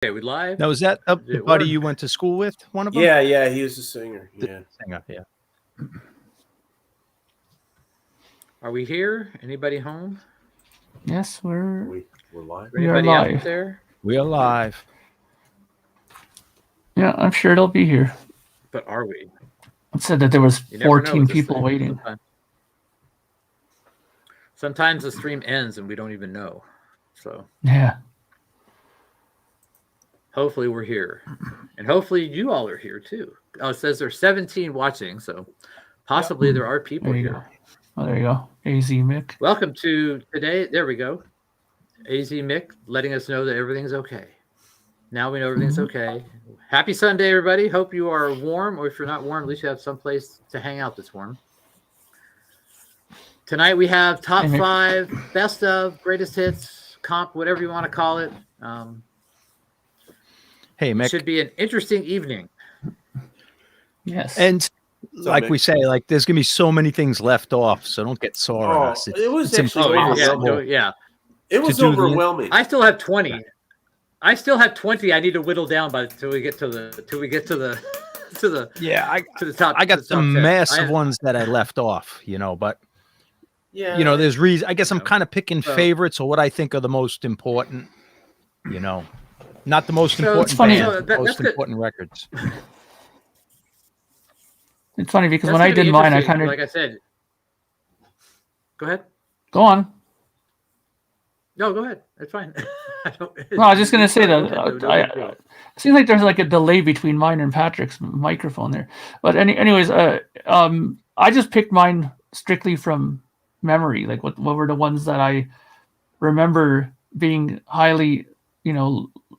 Okay, we live. Now, is that the buddy you went to school with? One of them? Yeah, he was a singer. Yeah, singer. Yeah. Are we here? Anybody home? Yes, we're live. We are Anybody live. out there? We are live. Yeah, I'm sure they'll be here. But are we? It said that there was You never know 14 with this people thing. waiting. Sometimes the stream ends and we don't even know. So Yeah. hopefully we're here. And hopefully you all are here too. Oh, it says there's 17 watching, so possibly there are people There you here. go. Oh, there you go. AZ Mick. Welcome to today. There we go. AZ Mick letting us know that everything's okay. Now we know everything's okay. Happy Sunday, everybody. Hope you are warm, or if you're not warm, at least you have someplace to hang out that's warm. Tonight we have top 5, best of, greatest hits, comp, whatever you want to call it. Hey, Mick. It should be an interesting evening. Yes. And like we say, like there's gonna be so many things left off, so don't get sore on us. It was it's actually yeah. It was overwhelming. I still have 20. I still have 20. I need to whittle down till we get to the top. I got some 10. massive ones that I left off, but there's reason. I guess I'm kind of picking favorites or what I think are the most important. Not the most important bands, the most important records. It's funny because when I did mine, I kind of, like I said. Go ahead. Go on. No, go ahead. It's fine. No, I was just going to say that it seems like there's like a delay between mine and Patrick's microphone there. But anyways, I just picked mine strictly from memory. Like what were the ones that I remember being highly,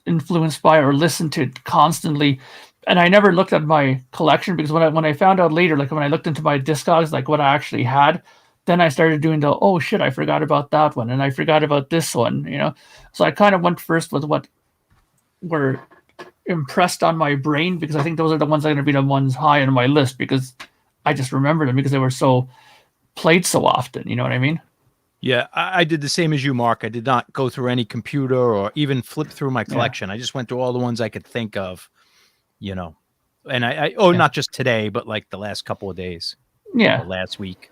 influenced by or listened to constantly. And I never looked at my collection because when I found out later, like when I looked into my Discogs, like what I actually had, then I started doing oh shit, I forgot about that one. And I forgot about this one, So I kind of went first with what were impressed on my brain because I think those are the ones that are going to be the ones high on my list because I just remember them because they were so played so often. You know what I mean? Yeah, I did the same as you, Mark. I did not go through any computer or even flip through my collection. I just went through all the ones I could think of, and not just today, but like the last couple of days. Yeah. Or last week.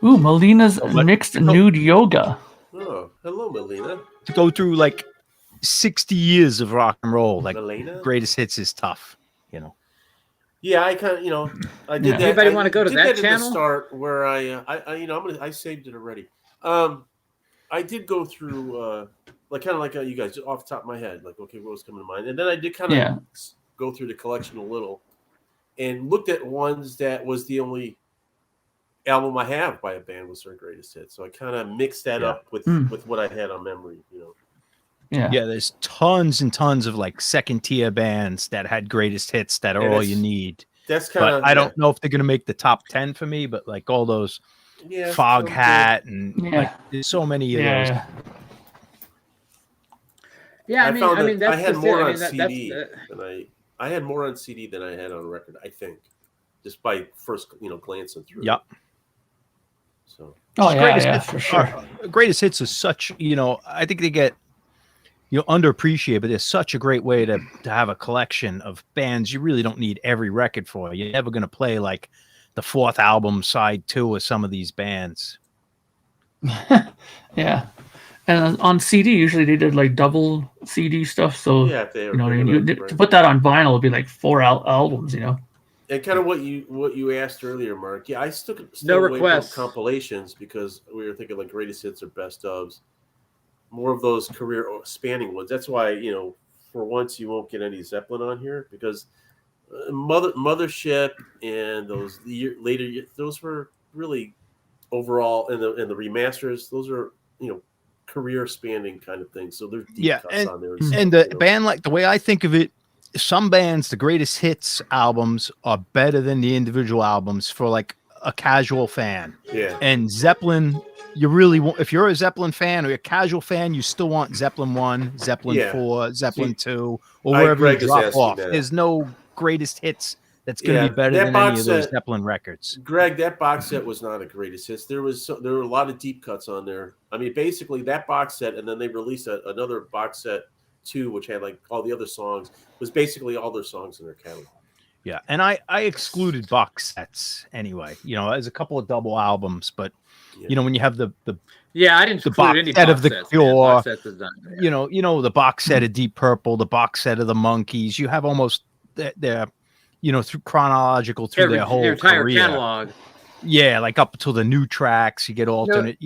Ooh, Melina's mixed nude yoga. Oh, hello, Melina. To go through like 60 years of rock and roll, like Melina? Greatest Hits is tough, Yeah, I kind of, I did that. Anybody want to go to that channel? At the start where I saved it already. I did go through, like you guys, just off the top of my head, like, okay, what was coming to mind? And then I did kind of go through the collection a little and looked at ones that was the only album I have by a band was their greatest hit. So I kind of mixed that up with what I had on memory, Yeah, there's tons and tons of like second tier bands that had greatest hits that are all you need. That's kind of. I don't know if they're gonna make the top 10 for me, but like all those Fog Hat and like there's so many of those. Yeah, I mean that's I had more on CD than I had more on CD than I had on record. I think, just by first glancing through. Yep. So. For sure. Greatest hits is such I think they get underappreciated, but it's such a great way to have a collection of bands you really don't need every record for. You're never going to play like the 4th album side 2 of some of these bands. Yeah. And on CD, usually they did like double CD stuff. So, to put that on vinyl would be like 4 albums, And kind of what you asked earlier, Mark. Yeah, I still no away requests from compilations because we were thinking like greatest hits or best ofs. More of those career spanning ones. That's why for once you won't get any Zeppelin on here because Mothership and those later those were really overall and the remasters. Those are career spanning kind of things. So they're deep cuts on there. And the band, like the way I think of it, some bands, the greatest hits albums are better than the individual albums for like a casual fan. Yeah. And Zeppelin, you really want, if you're a Zeppelin fan or a casual fan, you still want Zeppelin 1, Zeppelin 4, Zeppelin 2, or wherever you drop off. There's no greatest hits that's going to be better that than box any of those set- Zeppelin records. Greg, that box set was not a greatest hits. There were a lot of deep cuts on there. I mean, basically that box set, and then they released another box set too, which had like all the other songs. Was basically all their songs in their catalog. Yeah, and I excluded box sets anyway. You know, as a couple of double albums, but you know when you have the I didn't include box any set box of the sets, Cure, box sets is done, you know the box set of Deep Purple, the box set of the Monkees. You have almost their through chronological through their whole entire career. catalog. Yeah, like up until the new tracks, you get alternate.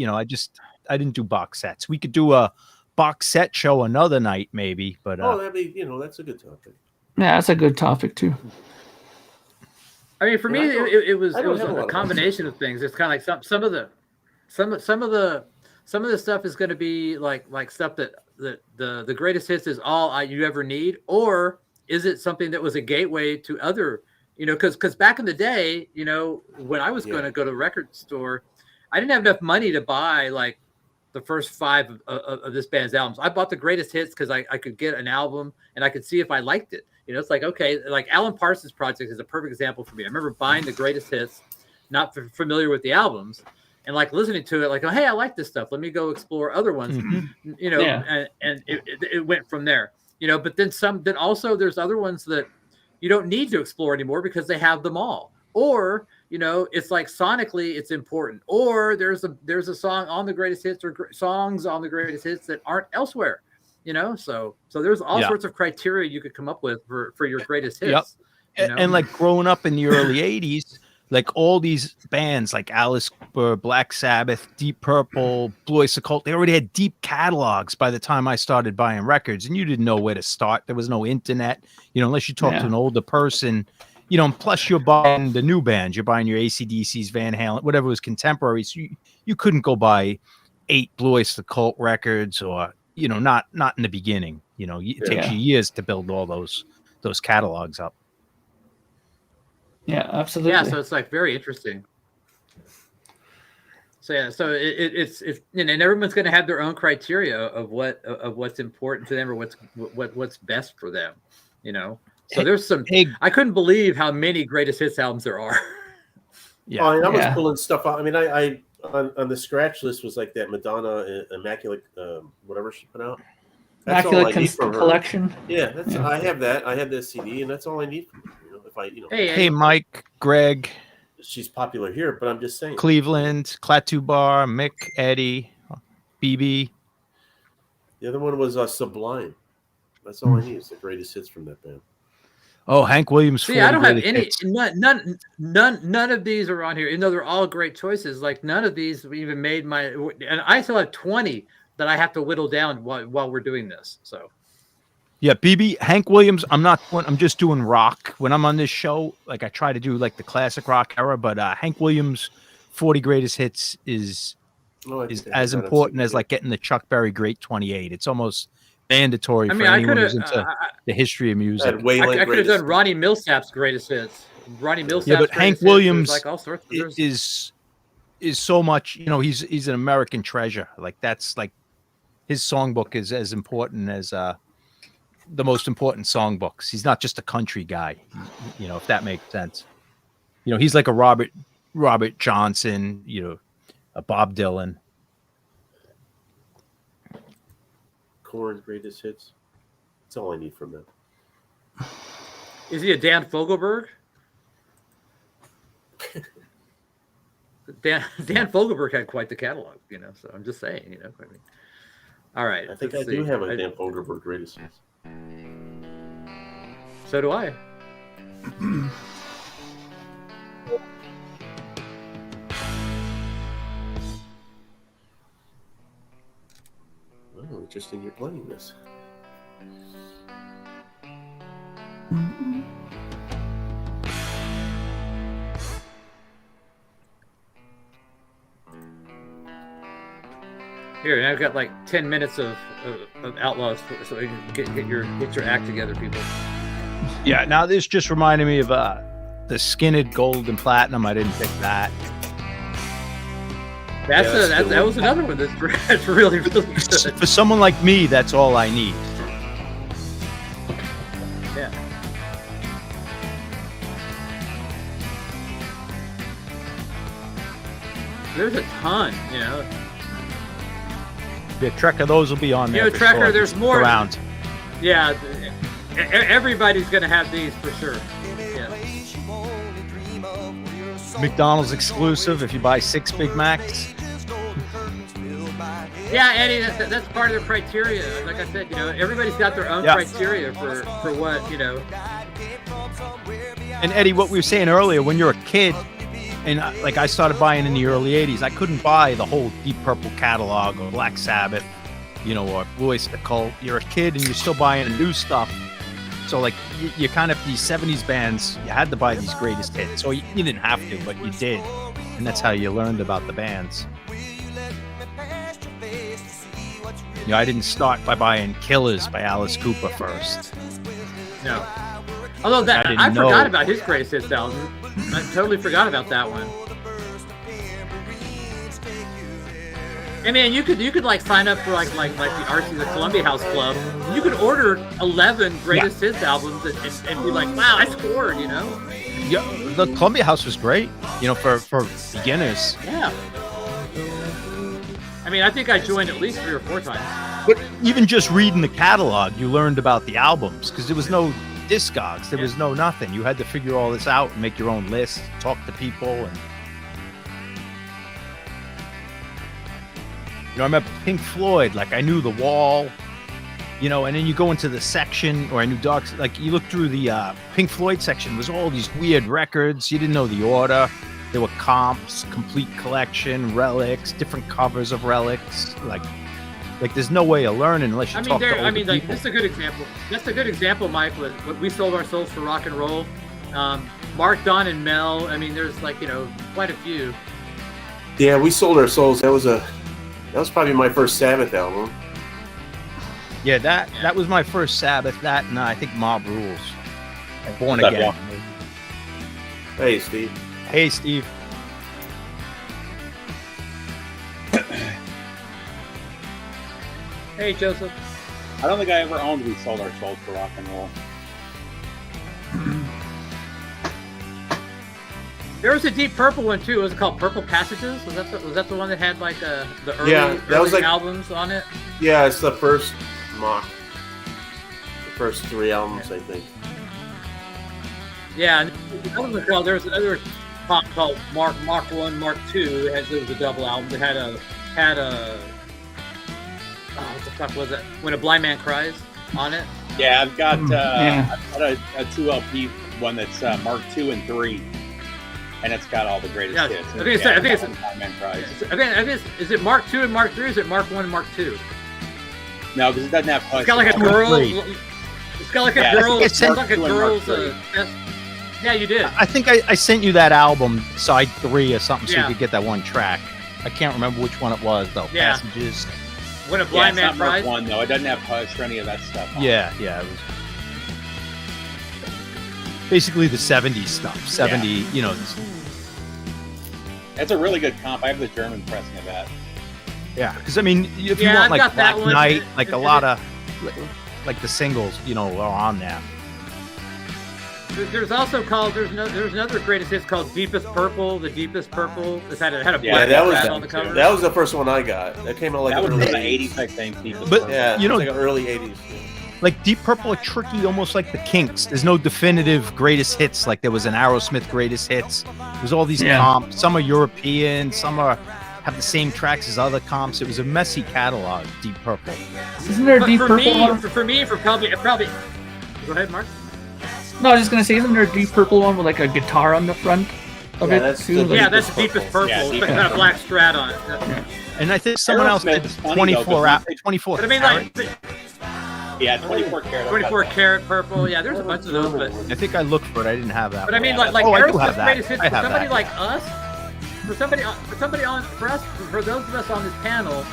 I didn't do box sets. We could do a box set show another night, maybe. But that'd be that's a good topic. Yeah, that's a good topic too. I mean, for me, it was a combination of things. It's kind of like some of the stuff is going to be like stuff that the greatest hits is all you ever need, or is it something that was a gateway to other, because back in the day, when I was going to go to the record store, I didn't have enough money to buy like the first 5 of this band's albums. I bought the greatest hits because I could get an album and I could see if I liked it. It's like, okay, like Alan Parsons Project is a perfect example for me. I remember buying the greatest hits, not familiar with the albums, and like listening to it, like, oh, hey, I like this stuff. Let me go explore other ones, and it went from there. But then then also there's other ones that you don't need to explore anymore because they have them all. Or, it's like sonically it's important. Or there's a song on the greatest hits or songs on the greatest hits that aren't elsewhere. So there's all sorts of criteria you could come up with for your greatest hits. Yep. And like growing up in the early 80s, like all these bands like Alice Cooper, Black Sabbath, Deep Purple, Blue Oyster Cult, they already had deep catalogs by the time I started buying records, and you didn't know where to start. There was no internet, unless you talked to an older person, and plus you're buying the new bands. You're buying your AC/DCs, Van Halen, whatever was contemporary. So you couldn't go buy 8 Blue Oyster Cult records or, not in the beginning. It takes you years to build all those catalogs up. Yeah, absolutely. Yeah, so it's like very interesting. So it's and everyone's going to have their own criteria of what's important to them or what's best for them. So there's some. I couldn't believe how many greatest hits albums there are. Yeah, I was pulling stuff out. I mean, I on the scratch list was like that Madonna Immaculate, whatever she put out. That's Immaculate Collection. Yeah, I have that. I have this CD, and that's all I need from her. Hey, Mike, Greg. She's popular here, but I'm just saying. Cleveland, Klaatu Bar, Mick, Eddie, BB. The other one was Sublime. That's all I need is the greatest hits from that band. Oh, Hank Williams. See, I don't have any. None of these are on here. Even though they're all great choices, like none of these even made my. And I still have 20 that I have to whittle down while we're doing this. So. Yeah, BB, Hank Williams. I'm just doing rock when I'm on this show. Like I try to do like the classic rock era, but Hank Williams' 40 greatest hits is as important as like getting the Chuck Berry Great 28. It's almost mandatory for anyone who's into the history of music. I could have done Ronnie Millsap's greatest hits. Ronnie Millsap's but Hank Williams like all sorts of is so much. He's an American treasure. Like that's like his songbook is as important as the most important songbooks. He's not just a country guy, if that makes sense. He's like a Robert Johnson, a Bob Dylan. Korn's greatest hits. That's all I need from them. Is he a Dan Fogelberg? Dan Fogelberg had quite the catalog, so I'm just saying, I mean, all right. I think I do have a Dan Fogelberg greatest hits. So do I. Oh, interesting you're playing this. Here, I've got like 10 minutes of Outlaws, so you can get your act together, people. Yeah, now this just reminded me of the Skinned Gold and Platinum. I didn't pick that. That was another one that's really, really good. For someone like me, that's all I need. Yeah. there's a ton. The Trek of those will be on there. For Trekker, sure. there's more around. Yeah, everybody's gonna have these for sure. Yeah. McDonald's exclusive if you buy 6 Big Macs. Yeah, Eddie, that's part of the criteria. Like I said, everybody's got their own criteria for what, And Eddie, what we were saying earlier, when you're a kid, and like I started buying in the early 80s, I couldn't buy the whole Deep Purple catalog or Black Sabbath, or Voice the Cult. You're a kid and you're still buying the new stuff. So like you kind of, these 70s bands, you had to buy these greatest hits. So you didn't have to, but you did. And that's how you learned about the bands. I didn't start by buying Killers by Alice Cooper first. No. Although I forgot about his greatest hits album. I totally forgot about that one. I mean, you could like sign up for like the RC, the Columbia House Club. You could order 11 greatest hits albums and be like, wow, I scored, Yeah, the Columbia House was great, for beginners. Yeah. I mean, I think I joined at least 3 or 4 times. But even just reading the catalog, you learned about the albums because there was no Discogs, there was no nothing. You had to figure all this out and make your own list, talk to people, and I remember Pink Floyd. Like I knew The Wall, and then you go into the section, or I knew Dark. Like you look through the Pink Floyd section, was all these weird records. You didn't know the order. There were comps, complete collection, relics, different covers of relics. Like there's no way of learning unless you talk to older people. This is a good example. That's a good example, Mike. With what we sold our souls for rock and roll. Mark, Don, and Mel. I mean, there's quite a few. Yeah, we sold our souls. That was probably my first Sabbath album. Yeah, that was my first Sabbath. That and I think Mob Rules. Born Again. Hey, Steve. Hey, Steve. Hey, Joseph. I don't think I ever owned We Sold Our Souls for Rock and Roll. There was a Deep Purple one too. Was it called Purple Passages? Was that the one that had like the early, early albums on it? Yeah, it's the first mock. The first 3 albums, I think. Yeah, there was another pop called Mark 1, Mark 2. It was a double album. It had a what the fuck was it? When a Blind Man Cries on it. Yeah, I've got a 2 LP one that's Mark 2 and 3, and it's got all the greatest hits. I think it's Blind Man Cries. Is it Mark 2 and Mark 3? Or is it Mark 1 and Mark 2? No, because it doesn't have. It's got like a girl. It's got like a girl. It's like a girl's. Yeah, you did. I think I sent you that album, side 3 or something, so you could get that one track. I can't remember which one it was though. Yeah. Passages. When a Blind Man Cries. Mark 1 though. It doesn't have Hush or any of that stuff. Yeah. It was basically the 70s stuff. 70, It's a really good comp. I have the German pressing of that. Yeah, because I mean, if you want like Black one, Knight, like a lot of like the singles, are on there. There's also there's another greatest hits called Deepest Purple. The Deepest Purple. It had a black rat on the cover. That was the first one I got. That came out like that was early in the 80s, I think. But yeah, like early 80s. Like Deep Purple are tricky, almost like the Kinks. There's no definitive greatest hits. Like there was an Aerosmith greatest hits. There's all these comps. Some are European. Some have the same tracks as other comps. It was a messy catalog. Deep Purple. Isn't there a Deep Purple one? For probably. Go ahead, Mark. No, I was just gonna say, isn't there a Deep Purple one with like a guitar on the front of it? That's too? That's the Deepest Purple. It's got a black strat on it. And I think someone else did 24. But I mean, like. Yeah, 24 karat. 24 karat purple. Yeah, there's a bunch of those, but I think I looked for it. I didn't have that. But I mean, like Aerosmith's greatest hits for somebody like us, for those of us on this panel,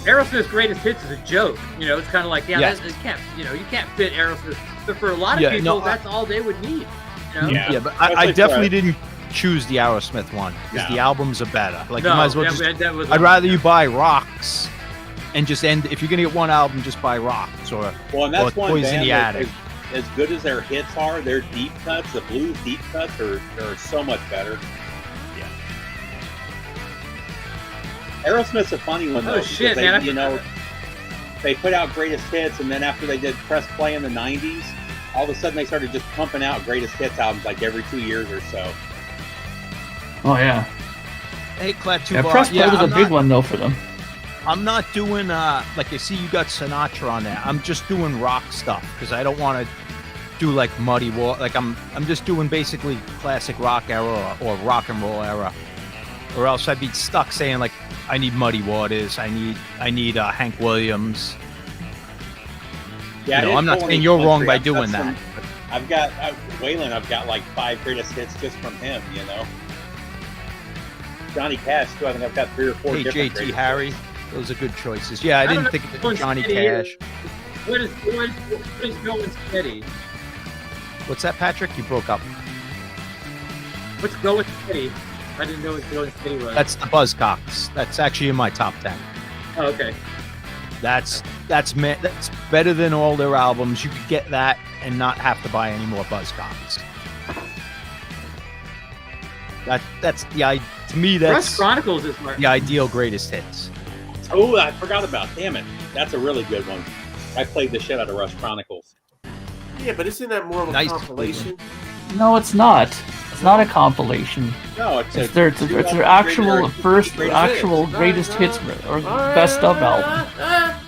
Aerosmith's greatest hits is a joke. It's kind of like it can't, you can't fit Aerosmith. But for a lot of people, that's all they would need. Yeah, but I definitely didn't choose the Aerosmith one because the albums are better. Like you might as well I'd rather you buy Rocks. And just if you're gonna get one album, just buy Rocks or Toys in the Attic. As good as their hits are, their deep cuts, the blues deep cuts are so much better. Aerosmith's a funny one, though. Oh, shit, because man. You know, they put out greatest hits, and then after they did press play in the 90s, all of a sudden they started just pumping out greatest hits albums like every 2 years or so. Oh yeah. Hey, Clap Yeah, Press Play was a big one though for them. I'm not doing like I see you got Sinatra on there. I'm just doing rock stuff because I don't want to do like Muddy Water. Like I'm just doing basically classic rock era or rock and roll era, or else I'd be stuck saying like I need Muddy Waters. I need Hank Williams. Yeah, you know, I'm not saying you're wrong by doing that. I've got Waylon. I've got like 5 greatest hits just from him. You know, Johnny Cash too. I think I've got 3 or 4. Hey, different JT Harry. hits. Those are good choices. Yeah, I didn't think of Johnny Cash. What is going steady? What's that, Patrick? You broke up. What's going steady? I didn't know what going steady was. That's the Buzzcocks. That's actually in my top 10. Oh, okay. That's better than all their albums. You could get that and not have to buy any more Buzzcocks. That's to me that's Rush Chronicles is the ideal greatest hits. Oh, I forgot about. Damn it, that's a really good one. I played the shit out of Rush Chronicles. Yeah, but isn't that more of a compilation? No, it's not. It's not a compilation. No, it's their actual first actual greatest hits or best of album.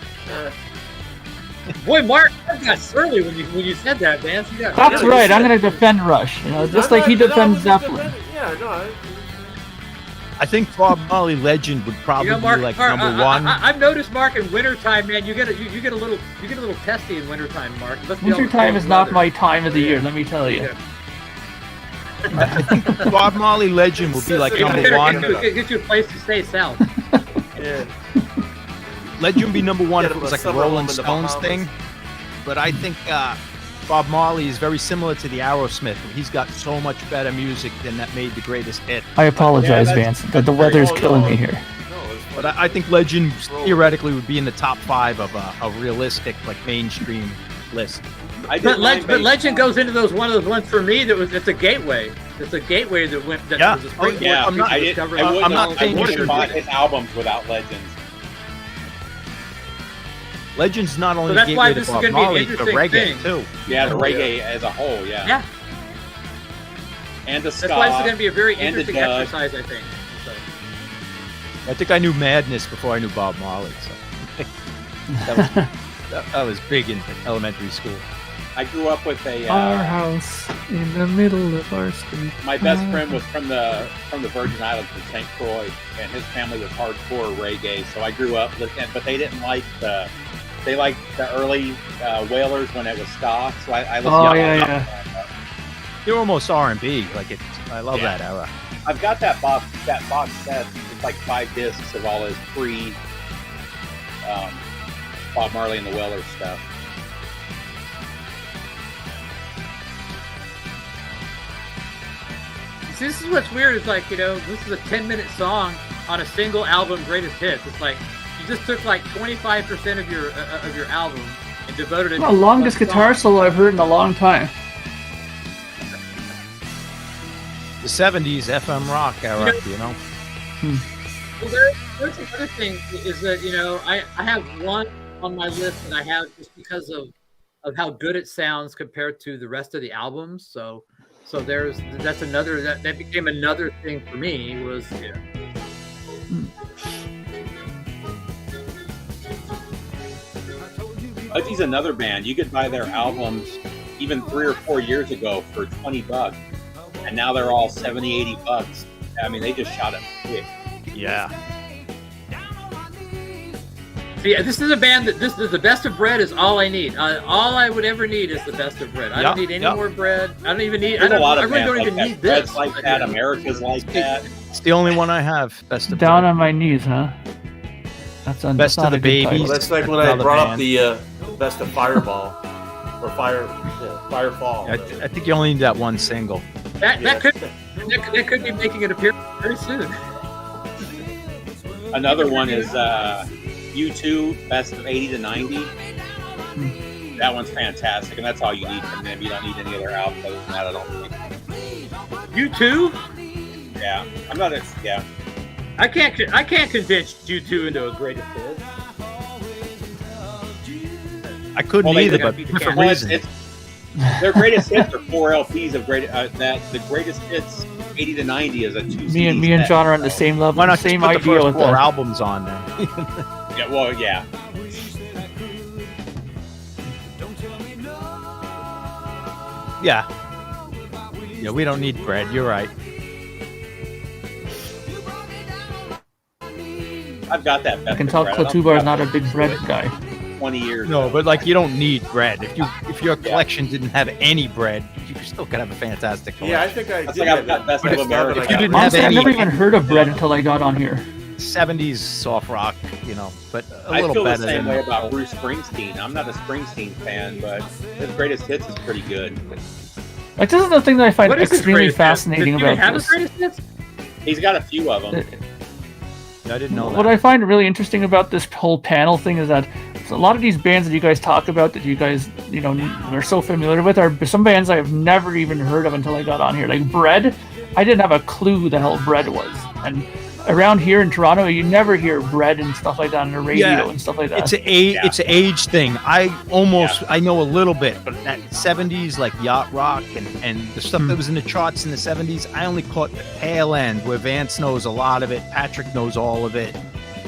Boy, Mark, that got surly when you said that, Vance. That's right. I'm going to defend Rush. You know, just like he defends Zeppelin. Yeah, no. I think Bob Marley Legend would probably Mark, be like Mark, number one. I've noticed, Mark, in wintertime, man, you get a little testy in wintertime, Mark. Wintertime is not my time of the year. Let me tell you. I think Bob Marley Legend would be like number one. Get you a place to stay south. Yeah. Legend would be number one if it was like a Rolling Stones thing. But I think Bob Marley is very similar to the Aerosmith. He's got so much better music than that made the greatest hit. I apologize, Vance, but the weather is killing me here. But I think Legend theoretically would be in the top 5 of a realistic, like mainstream list. But Legend goes into one of those ones for me it's a gateway. It's a gateway that went. That was a springboard. Yeah, I'm not saying you should buy his albums without Legends. Legend's not only so that's why this Bob is going to be Marley, an interesting reggae thing. too. Yeah, the reggae as a whole. Yeah. Yeah. And the ska. That's why this is going to be a very and interesting exercise, I think. So. I think I knew Madness before I knew Bob Marley. So that was big in elementary school. I grew up with our house in the middle of our street. My best friend was from the Virgin Islands in St. Croix, and his family was hardcore reggae. So I grew up listening, but they didn't like they liked the early Wailers when it was ska. So I listened. Oh yeah. They're almost R&B. Like I love that era. I've got that box set. It's like 5 discs of all his pre Bob Marley and the Wailers stuff. See, this is what's weird. It's like, this is a 10-minute song on a single album greatest hits. It's like you just took like 25% of your album and devoted it. The longest guitar solo I've heard in a long time. The 70s FM rock era, you know. Well, there's another thing is that I have one on my list that I have just because of how good it sounds compared to the rest of the albums. So that's another that became another thing for me was Udgy's another band. You could buy their albums even 3 or 4 years ago for $20, and now they're all $70, $80. I mean, they just shot it quick. Yeah. See, this is a band that this is the best of bread is all I need. All I would ever need is the best of bread. I don't need any more bread. I don't even need. I really don't even need this. Bread's like that. America's like that. It's the only one I have. Best of Down bread. on my knees, huh? That's Best of the Babies. Well, that's like when I brought up the best of Fireball or Firefall. I think you only need that one single. That could be making an appearance very soon. Another one is U2, best of 80 to 90. That one's fantastic, and that's all you need from them. You don't need any other albums other than that, I don't think. U2? Yeah. I'm not a... Yeah. I can't convince you two into a greatest hit. I couldn't Well, either, gotta but beat the different Well, reasons. their greatest hits are 4 LPs of that the greatest hits 80 to 90 is a 2 Me and John are on the same level. Why not Same just put the idea first with 4 that. albums on then? Yeah, well, yeah. Yeah. Yeah, we don't need bread. You're right. I've got that. I can tell Klatubar is not a big bread guy. 20 years. No, but like you don't need bread. If your collection didn't have any bread, you still could have a fantastic collection. Yeah, I think I That's did. like I've got Best but of it's not America. that I If you got didn't rid of have Honestly, it. I've any- never even heard of bread until I got on here. 70s soft rock, but a I little feel the better same than way about Bruce Springsteen. I'm not a Springsteen fan, but his greatest hits is pretty good. Like, this is the thing that I find What is his extremely greatest hit? fascinating Does he about have this. his greatest hits? He's got a few of them. I didn't know What that. I find really interesting about this whole panel thing is that a lot of these bands that you guys talk about, that you guys, are so familiar with, are some bands I have never even heard of until I got on here. Like Bread, I didn't have a clue the hell Bread was. And around here in Toronto, you never hear Bread and stuff like that on the radio Yeah, and stuff like that. It's an age thing. I know a little bit, but that 70s like yacht rock and the stuff that was in the charts in the 70s, I only caught the tail end where Vance knows a lot of it, Patrick knows all of it.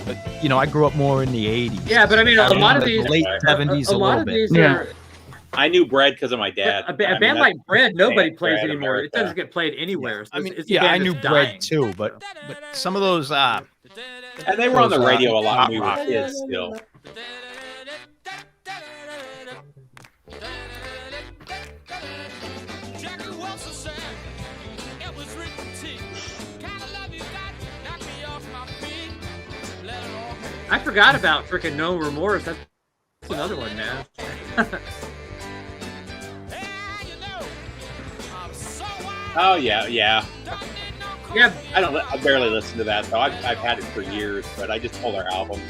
But I grew up more in the 80s. Yeah, but I mean, a lot of these late 70s a a lot little of bit. these Yeah. are I knew Bread because of my dad. a band like Bread. Nobody plays Bread anymore. It America. doesn't get played anywhere. I mean, It's a yeah, band I knew that's Bread dying. too, but some of those And they were on the Those, radio a lot when we rock. were kids still. I forgot about freaking No Remorse. That's another one, man. Oh, yeah. Yeah, I barely listen to that, though. I've had it for years, but I just pull their albums.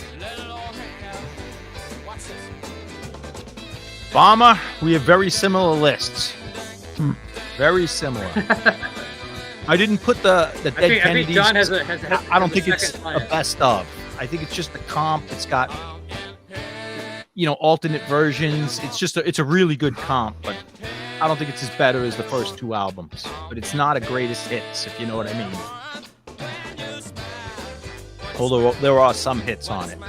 Bomber, we have very similar lists. Very similar. I didn't put the Dead I think Kennedys. John has I don't think a it's second a plan. best of. I think it's just the comp. It's got alternate versions. It's a really good comp, but I don't think it's as better as the first 2 albums. But it's not a greatest hits, if you know what I mean. Although there are some hits on it.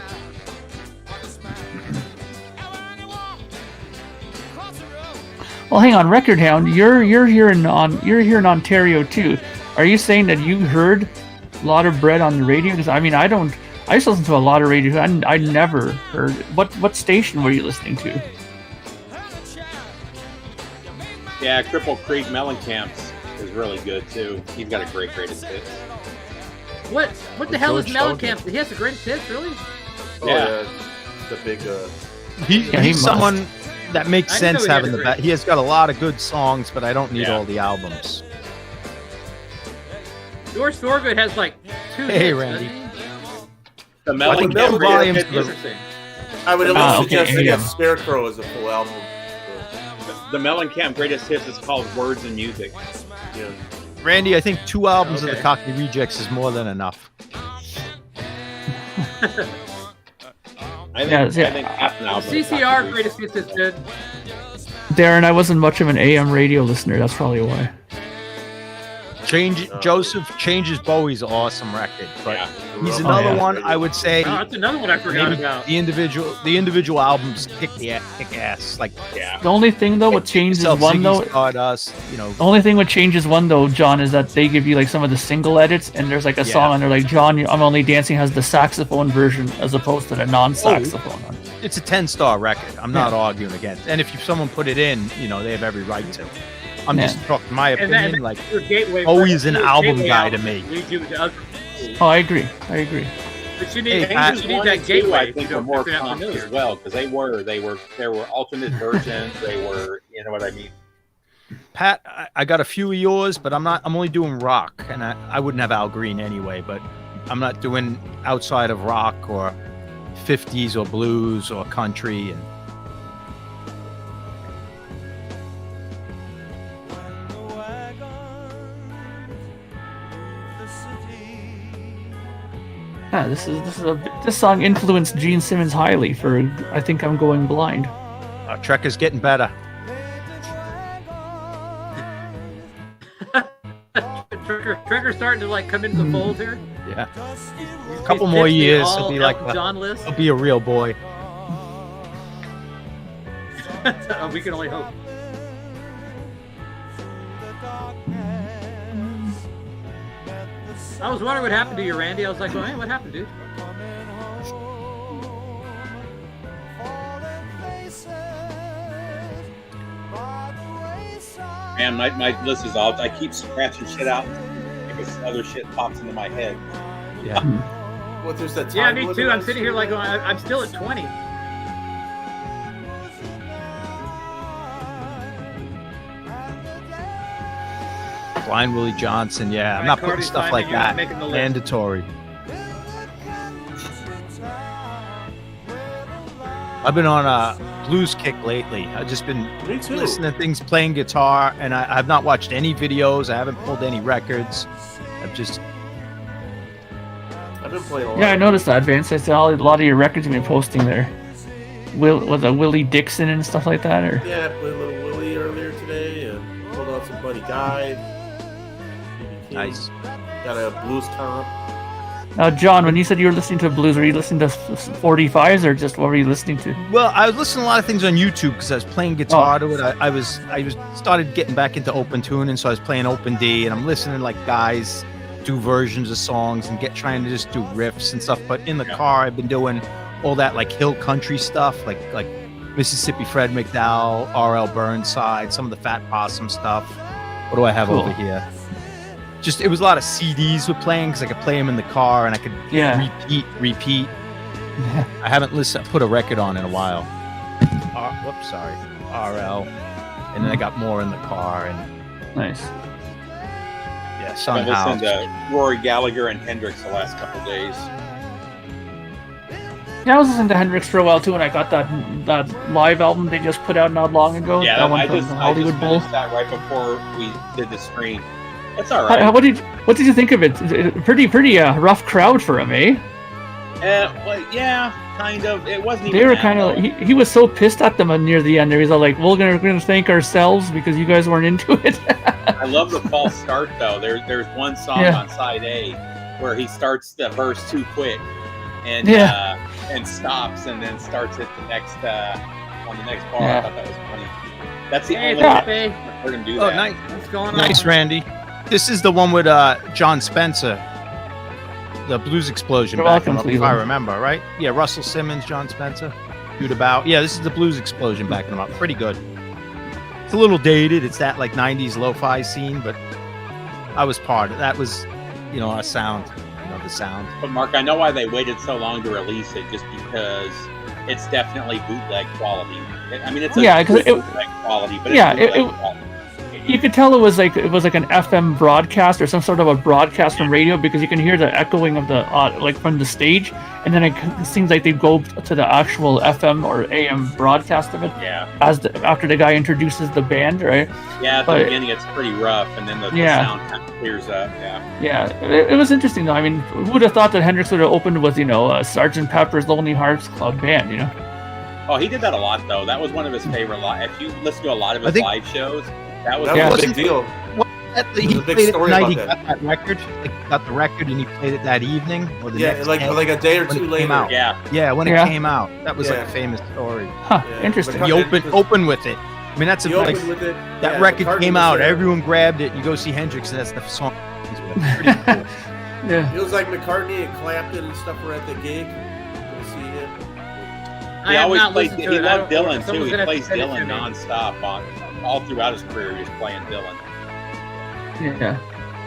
Well, hang on, Record Hound, you're here in Ontario too. Are you saying that you heard a lot of Bread on the radio? Because I mean, I just listen to a lot of radio. I never heard. What station were you listening to? Yeah, Cripple Creek Mellencamp's is really good, too. He's got a greatest hits. What the hell is George Mellencamp? He has the greatest hits, really? Oh, Yeah. yeah. The big. He's he must. someone that makes I didn't sense know he had having a the great- He has got a lot of good songs, but I don't need Yeah. all the albums. George Thorogood has like 2 Hey, hits, Randy. doesn't he? The Well, think Mel- Mellencamp volumes greatest hits- Interesting. I would at Ah, least okay, suggest yeah. that Scarecrow is a full album. the Mellencamp greatest hits is called Words and Music. Yeah. Randy, I think 2 albums of Okay. the Cockney Rejects is more than enough. I Yeah, think half an album. is CCR not greatest hits is good. Darren, I wasn't much of an AM radio listener. That's probably why. Joseph Changes Bowie's awesome record, but Yeah. he's Oh, another yeah. one I would say. Oh, that's another one I forgot Maybe about. the individual albums kick ass. Like Yeah. The only thing though, what changes Self one though, Ziggy Stardust, the only thing what changes one though, John, is that they give you like some of the single edits, and there's like a Yeah. song on there like John, I'm Only Dancing has the saxophone version as opposed to the non-saxophone one. it's a 10-star record. I'm not arguing against. And if someone put it in, they have every right to. I'm Yeah. just talking my And opinion. that, like your gateway. always an your album gateway guy to album me. leads you to other- Oh, I agree. But you Hey, need, Pat, you need One that and two, gateway. I if think you were don't- more if you're not comp familiar. as well because there were alternate versions. They were, you know what I mean. Pat, I got a few of yours, but I'm only doing rock, and I wouldn't have Al Green anyway, but I'm not doing outside of rock or 50s or blues or country. And This song influenced Gene Simmons highly for I Think I'm Going Blind. Our Trek is getting better. Trekker's starting to like come into the fold here. Yeah. A couple more years, he'll be like John list. he'll be a real boy. We can only hope. I was wondering what happened to you, Randy. I was like, well, hey, what happened, dude? Man, my list is all. I keep scratching shit out because other shit pops into my head. Yeah. What, there's that time Yeah, me limit too. on I'm sitting here like going, I'm still at 20. Blind Willie Johnson. Yeah, I'm not putting stuff like that. Mandatory. I've been on a blues kick lately. I've just been listening to things, playing guitar, and I've not watched any videos. I haven't pulled any records. I've been playing a lot. Yeah, I noticed that, Vince. I saw a lot of your records you've been posting there. Was it Willie Dixon and stuff like that, or? Yeah, I played a little Willie earlier today, and pulled out some Buddy Guy. Nice. Got a blues comp. Now, John, when you said you were listening to blues, were you listening to 45s or just what were you listening to? Well, I was listening to a lot of things on YouTube because I was playing guitar to it. I started getting back into open tuning, so I was playing open D, and I'm listening to like guys do versions of songs and trying to just do riffs and stuff. But in the car, I've been doing all that like hill country stuff, like Mississippi Fred McDowell, R.L. Burnside, some of the Fat Possum stuff. What do I have over here? Just, it was a lot of CDs we're playing because I could play them in the car and I could repeat. I haven't put a record on in a while. Sorry. RL. And then I got more in the car. And nice. Yeah, I listened to Rory Gallagher and Hendrix the last couple days. Yeah, I was listening to Hendrix for a while too, and I got that live album they just put out not long ago. Yeah, that one I from just Hollywood Bowl. finished that right before we did the stream. It's all right. What did you think of it? Pretty rough crowd for him, eh? Well, yeah, kind of. It wasn't even. They were kind of. He was so pissed at them near the end. There, he's all like, "We're gonna thank ourselves because you guys weren't into it." I love the false start though. There's one song on side A where he starts the verse too quick and stops and then starts it the next on the next bar. I thought that was funny. That's the only way I heard him do that. Nice. What's going on? Nice, Randy. This is the one with John Spencer, the Blues Explosion. If I remember, right? Yeah, Russell Simmons, John Spencer, Dude About. Yeah, this is the Blues Explosion backing them up. Pretty good. It's a little dated. It's that like 90s lo-fi scene, but I was part of that. Was, our sound, the sound. But Mark, I know why they waited so long to release it, just because it's definitely bootleg quality. I mean, it's bootleg quality, but it's bootleg quality. You could tell it was like an FM broadcast or some sort of a broadcast from radio because you can hear the echoing of the like from the stage, and then it seems like they go to the actual FM or AM broadcast of it. Yeah. After the guy introduces the band, right? Yeah, at the beginning it's pretty rough, and then the sound kind of clears up. Yeah. Yeah, it was interesting though. I mean, who would have thought that Hendrix would have opened with Sgt. Pepper's Lonely Hearts Club Band? Oh, he did that a lot though. That was one of his favorite. If you listen to a lot of his live shows. That was a big deal. He played it the night he got that record. Got the record and he played it that evening. Or the next like a day or two later. Yeah, when it came out. That was like a famous story. Huh, interesting. He opened with it. I mean, that's that record came out. Everyone grabbed it. You go see Hendrix, and that's the song. Pretty cool. Yeah. It was like McCartney and Clapton and stuff were at the gig. You see him. He always played. He loved Dylan too. He plays Dylan nonstop all throughout his career. He was playing Dylan. Yeah.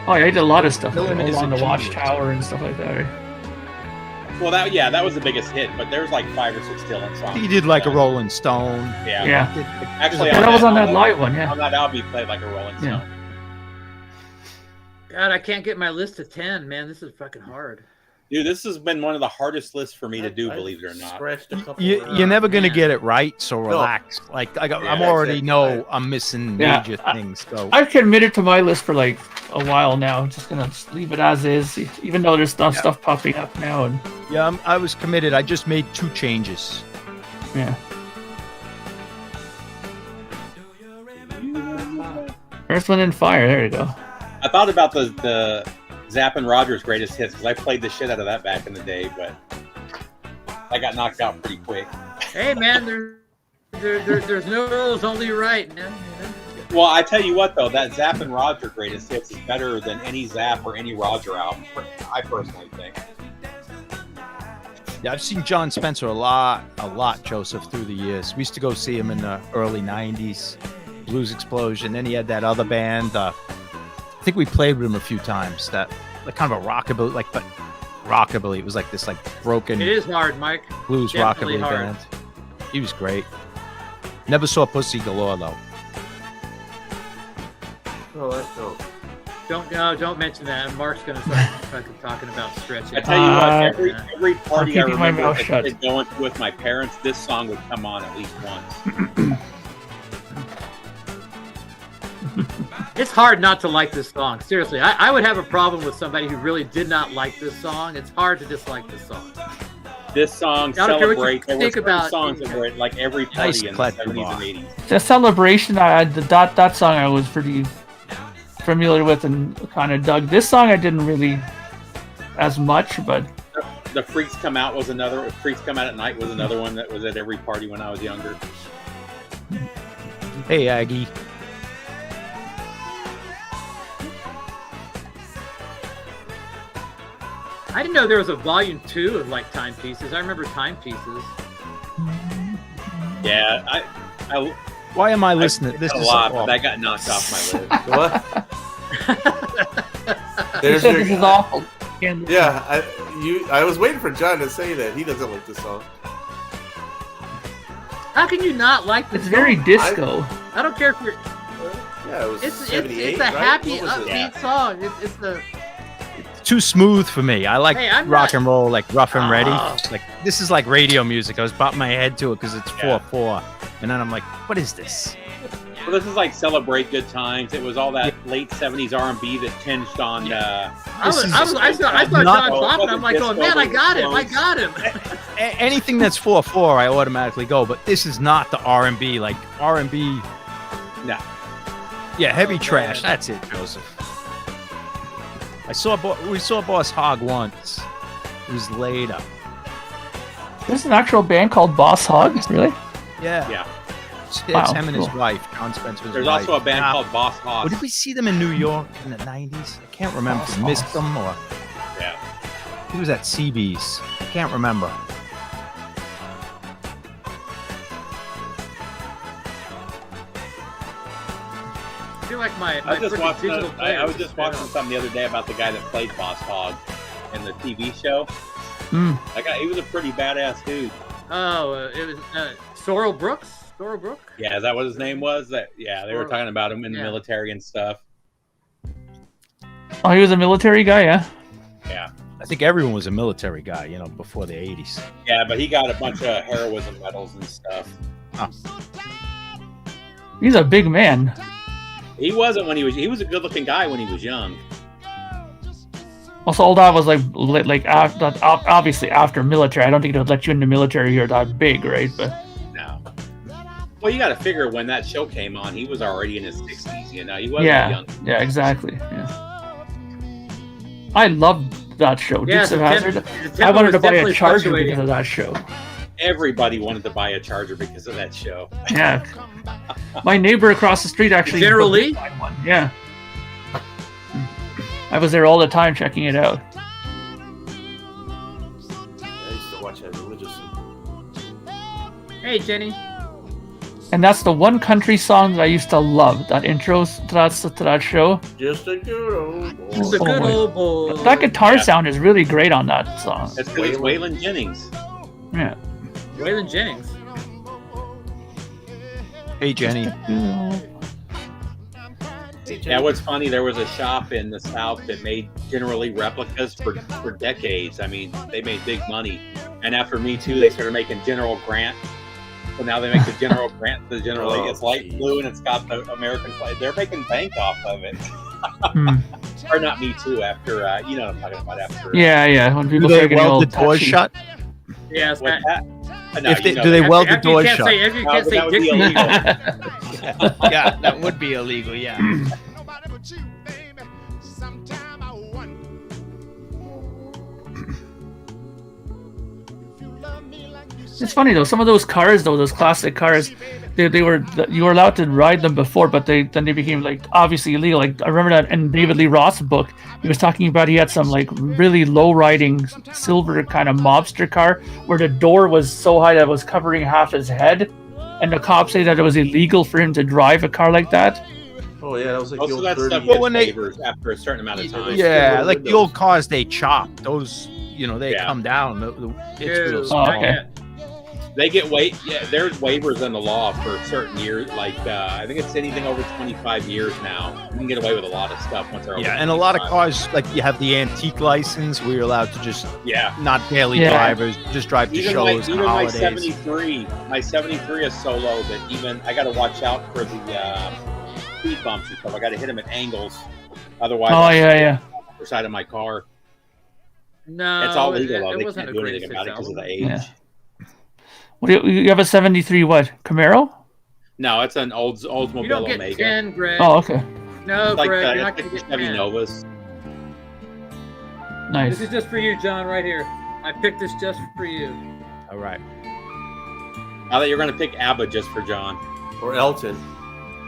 Oh, yeah, he did a lot of stuff. On the Watchtower and stuff like that. Right? Well, that was the biggest hit. But there's like 5 or 6 Dylan songs. He did like a Rolling Stone. Yeah. Actually, that was on that live one. Yeah. On that album, he played like a Rolling Stone. God, I can't get my list to 10, man. This is fucking hard. Dude, this has been one of the hardest lists for me to do, believe it or not. Scratched a couple. You're never gonna get it right, so relax. Like I'm already know I'm missing major things. So I've committed to my list for like a while now. I'm just gonna leave it as is, even though there's stuff popping up now. And yeah, I was committed. I just made 2 changes. yeah. Earth, Wind, and Fire. There you go. I thought about the Zapp and Rogers greatest hits because I played the shit out of that back in the day, but I got knocked out pretty quick. Hey man, there's no rules, only right, man. You know? Well, I tell you what though, that Zapp and Roger greatest hits is better than any Zapp or any Roger album. I personally think. Yeah, I've seen John Spencer a lot, Joseph, through the years. We used to go see him in the early 90s, Blues Explosion. Then he had that other band. I think we played with him a few times. That like kind of a rockabilly, but rockabilly. It was like this broken. It is hard, Mike. Blues Definitely rockabilly hard. band. He was great. Never saw Pussy Galore though. Oh, Don't mention that. Mark's gonna start fucking talking about stretching. I tell you what, every party I keeping my remember mouth shut. going to with my parents, this song would come on at least once. It's hard not to like this song. Seriously, I would have a problem with somebody who really did not like this song. It's hard to dislike this song. This song I don't care what you celebrates. There were think certain about songs that were at like every party in the Nice 70s bar. and 80s. The Celebration, that song I was pretty familiar with and kind of dug. This song I didn't really as much, but The Freaks Come Out was another. Freaks Come Out at Night was another one that was at every party when I was younger. Hey, Aggie. I didn't know there was a volume 2 of like timepieces. I remember timepieces. Yeah, I Why am I listening? This a is lot, so but awful. that got knocked off my list. what? he There's said your this is guy. awful. Can't- Yeah, I was waiting for John to say that he doesn't like this song. How can you not like this? It's very song? disco. I don't care if you're. Yeah, it was It's 78, a right? happy, What was it? upbeat song. It's the. Too smooth for me. I like Hey, I'm rock not- and roll, like rough and ready. Oh. Like this is like radio music. I was bopping my head to it because it's Yeah. 4/4, and then I'm like, what is this? Well, this is like Celebrate Good Times. It was all that late 70s R&B that tinged on. I saw John not- bopping. I'm like, going, man, I got him. I got him. Anything that's 4/4, I automatically go. But this is not the R&B. Like R&B. No. Yeah, heavy Oh, trash. man. That's it, Joseph. We saw Boss Hogg once. It was later. There's an actual band called Boss Hogg, really? Yeah. Yeah. It's Wow, him and his cool. wife, John Spencer's There's wife. also a band Now, called Boss Hoss. What did we see them in New York in the 90s? I can't remember. Boss Missed Hoss. them or Yeah. he was at CB's. I can't remember. I feel like my I was just freaking watching. digital I player was just watching something the other day about the guy that played Boss Hogg in the TV show. Mm. That guy, he was a pretty badass dude. Oh, it was Sorrel Brooks. Sorrel Brook. Yeah, is that what his name was? That they were talking about him in the Yeah. military and stuff. Oh, he was a military guy, yeah? Yeah, I think everyone was a military guy, before the 80s. yeah, but he got a bunch of heroism medals and stuff. He's a big man. He wasn't when he was a good-looking guy when he was young. Also, all that was obviously after military. I don't think it would let you in the military here that big, right? But No. Well, you got to figure when that show came on, he was already in his 60s. He wasn't yeah, young. yeah, exactly. Yeah. I loved that show. Yeah, Dukes of the Hazzard. tempo I wanted to was buy a definitely charger fluctuating. because of that show. Everybody wanted to buy a charger because of that show. Yeah. My neighbor across the street actually General let me Lee? buy one. Yeah. I was there all the time checking it out. I used to watch that religiously. Hey, Jenny. And that's the one country song that I used to love. That intro to that show. Just a good old boy. It's a Oh good my- old boy. That guitar Yeah. sound is really great on that song. That's because it's Waylon Jennings. Yeah. Waylon Jennings. Hey, Jenny. Yeah, what's funny, there was a shop in the South that made General Lee replicas for decades. I mean, they made big money. And after Me Too, they started making General Grant. So now they make the General Grant, the General Lee. It's light blue and it's got the American flag. They're making bank off of it. Or not Me Too, after, you know what I'm talking about. After. Yeah. When people Do start they getting all weld the doors touchy. shut? Yes. What's that? No, If they, you know do they that. weld the After you doors can't shut? say, after you can't but say that would be Dixie. illegal. Yeah, that would be illegal. Yeah. It's funny though. Some of those cars, though, those classic cars, you were allowed to ride them before, but then they became like obviously illegal. Like I remember that in David Lee Roth's book, he was talking about he had some like really low riding silver kind of mobster car where the door was so high that it was covering half his head, and the cops say that it was illegal for him to drive a car like that. Oh yeah, that was like Most the of old that 30 stuff Well, gets when they- waivers after a certain amount of time. Yeah, still like the windows. old cars they chop. Those, they Yeah. come down. It's real Ew. small. Oh, okay. They get there's waivers in the law for certain years. Like I think it's anything over 25 years now. You can get away with a lot of stuff once they're over Yeah, and a lot of 25. cars, like you have the antique license where you're allowed to just Yeah. not daily Yeah. drivers, just drive to Even shows and my holidays. 73 is so low that even I got to watch out for the speed bumps and stuff. I got to hit them at angles, otherwise Oh I'll yeah. the side of my car. No, It's all legal though. It They wasn't can't a do anything great about it because of the album. age. Yeah. What do you have a 73 what Camaro? No, it's an Oldsmobile You don't get Omega. 10, Greg. Oh okay, No, It's like Greg, you're the not going to get Chevy 10. Novas. nice. This is just for you, John, right here. I picked this just for you. All right. Now that you're going to pick ABBA just for John. or Elton.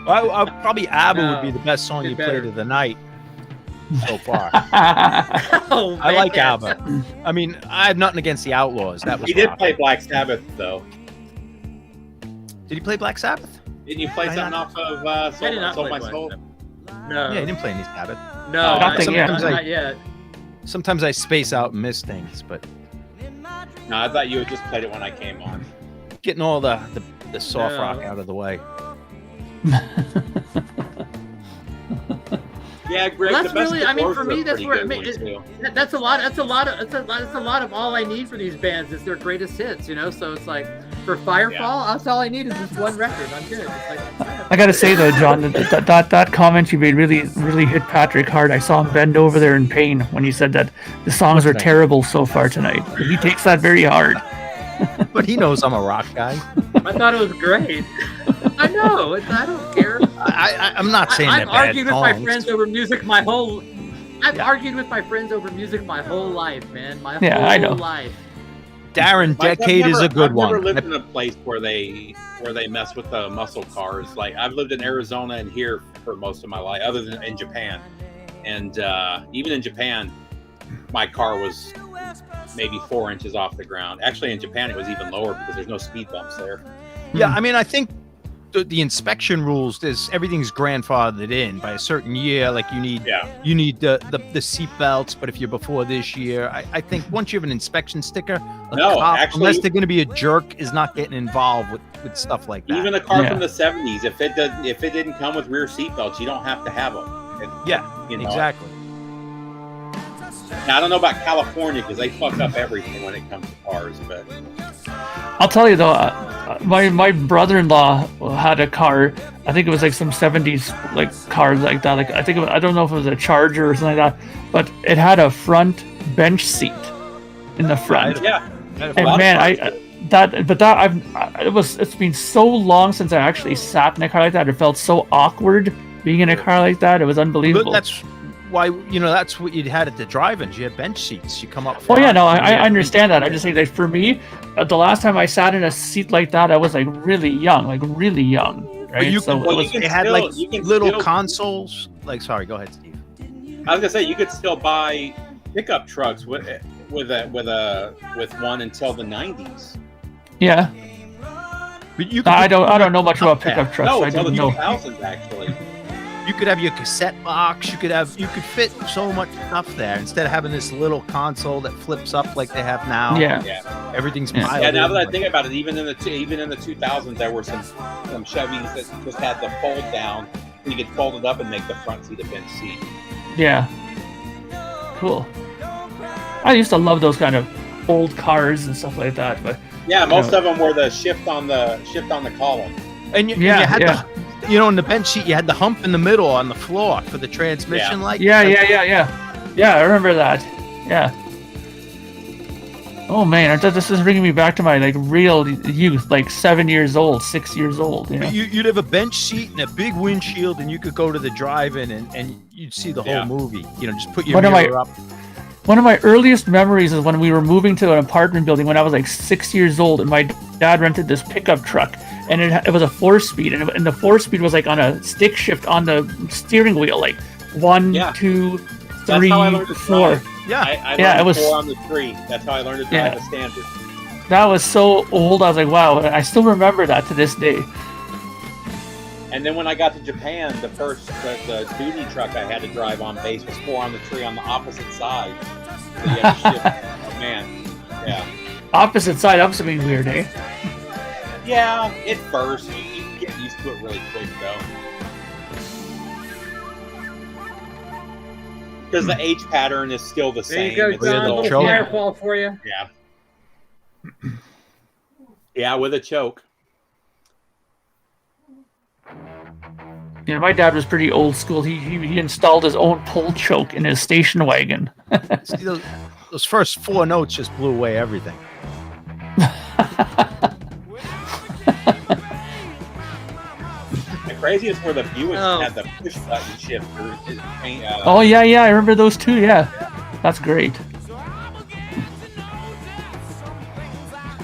Well, probably ABBA No, would be the best song did you better. played of the night so far. Oh, I like man. ABBA. I mean, I have nothing against the Outlaws. That was He did rock. play Black Sabbath though. Did he play Black Sabbath? Didn't you play Why something not? off of I did not Soul play My Black Soul? Sabbath. No. Yeah, he didn't play any Sabbath. No, Oh, nothing yet. Not yet. Sometimes I space out and miss things, but No, I thought you had just played it when I came on. getting all the soft No. rock out of the way. Yeah, Greg. Well, that's the best really. I mean, Doors for are me, that's pretty where. I good mean, ones, too. that's a lot. That's a lot of all I need for these bands is their greatest hits. So it's like for Firefall, that's all I need is this one record. I'm good. It's like, I gotta say though, John, that comment you made really hit Patrick hard. I saw him bend over there in pain when you said that the songs are terrible so far tonight. He takes that very hard. But he knows I'm a rock guy. I thought it was great. I know. I don't care. I'm not saying I've they're bad argued with my songs. friends over music my whole. I've argued with my friends over music my whole life, man. My Yeah, whole I know. life. Darren Like, Decade is a good I've one. never lived in a place where they mess with the muscle cars. Like I've lived in Arizona and here for most of my life, other than in Japan. And even in Japan, my car was maybe 4 inches off the ground. Actually, in Japan, it was even lower because there's no speed bumps there. Yeah, I mean, I think the inspection rules, everything's grandfathered in by a certain year. Like you need the seat belts, but if you're before this year, I think once you have an inspection sticker, unless they're going to be a jerk, is not getting involved with stuff like that. Even a car from the 70s, if it didn't come with rear seat belts, you don't have to have them. Exactly. Now, I don't know about California because they fuck up everything when it comes to cars, but I'll tell you though, my brother-in-law had a car. I think it was like some 70s like cars like that. Like I don't know if it was a Charger or something like that, but it had a front bench seat in the front. yeah. And man, it's been so long since I actually sat in a car like that. It felt so awkward being in a car like that. It was unbelievable. But that's why that's what you had at the drive-ins. You had bench seats. You come up. Oh yeah, front, no, and I you had- understand that. I just think that for me, the last time I sat in a seat like that, I was like really young. Right? But you So could, it was- they had like little consoles. Like, sorry, go ahead, Steve. I was gonna say you could still buy pickup trucks with one until the 90s. yeah. But you I don't know much about pickup trucks. No, So I until the didn't know. 2000s actually. You could have your cassette box. You could fit so much stuff there instead of having this little console that flips up like they have now. Yeah. Everything's Yeah. piled Yeah, now in, that I like- think about it, even in the 2000s, there were some Chevys that just had the fold down you could fold it up and make the front seat a bench seat. Yeah. Cool. I used to love those kind of old cars and stuff like that, but Yeah, most of them were the shift on the column. And you had the, you know, in the bench seat, you had the hump in the middle on the floor for the transmission light. Yeah, I remember that. Yeah. Oh man, this is bringing me back to my like real youth, like 7 years old, 6 years old. You know? You'd have a bench seat and a big windshield, and you could go to the drive-in and you'd see the whole movie. You know, just put your mirror up. One of my earliest memories is when we were moving to an apartment building when I was like 6 years old, and my dad rented this pickup truck, and it was a 4-speed, and the 4-speed was like on a stick shift on the steering wheel, like 1, 2, 3, 4. Yeah, I learned it was 4 on the 3. That's how I learned to drive a standard. That was so old. I was like, wow, I still remember that to this day. And then when I got to Japan, the duty truck I had to drive on base was 4 on the 3 on the opposite side. So you had to shift. Oh, man. Yeah. Opposite side, that must have been weird, eh? Yeah, at first. You get used to it really quick, though. Because the H pattern is still the same. There you go, John. A little firefall for you. Yeah. Yeah, with a choke. Yeah, my dad was pretty old school. He installed his own pull choke in his station wagon. See, those first 4 notes just blew away everything. The craziest were the Buicks that had the push button shifter. Oh yeah, I remember those too. Yeah, that's great.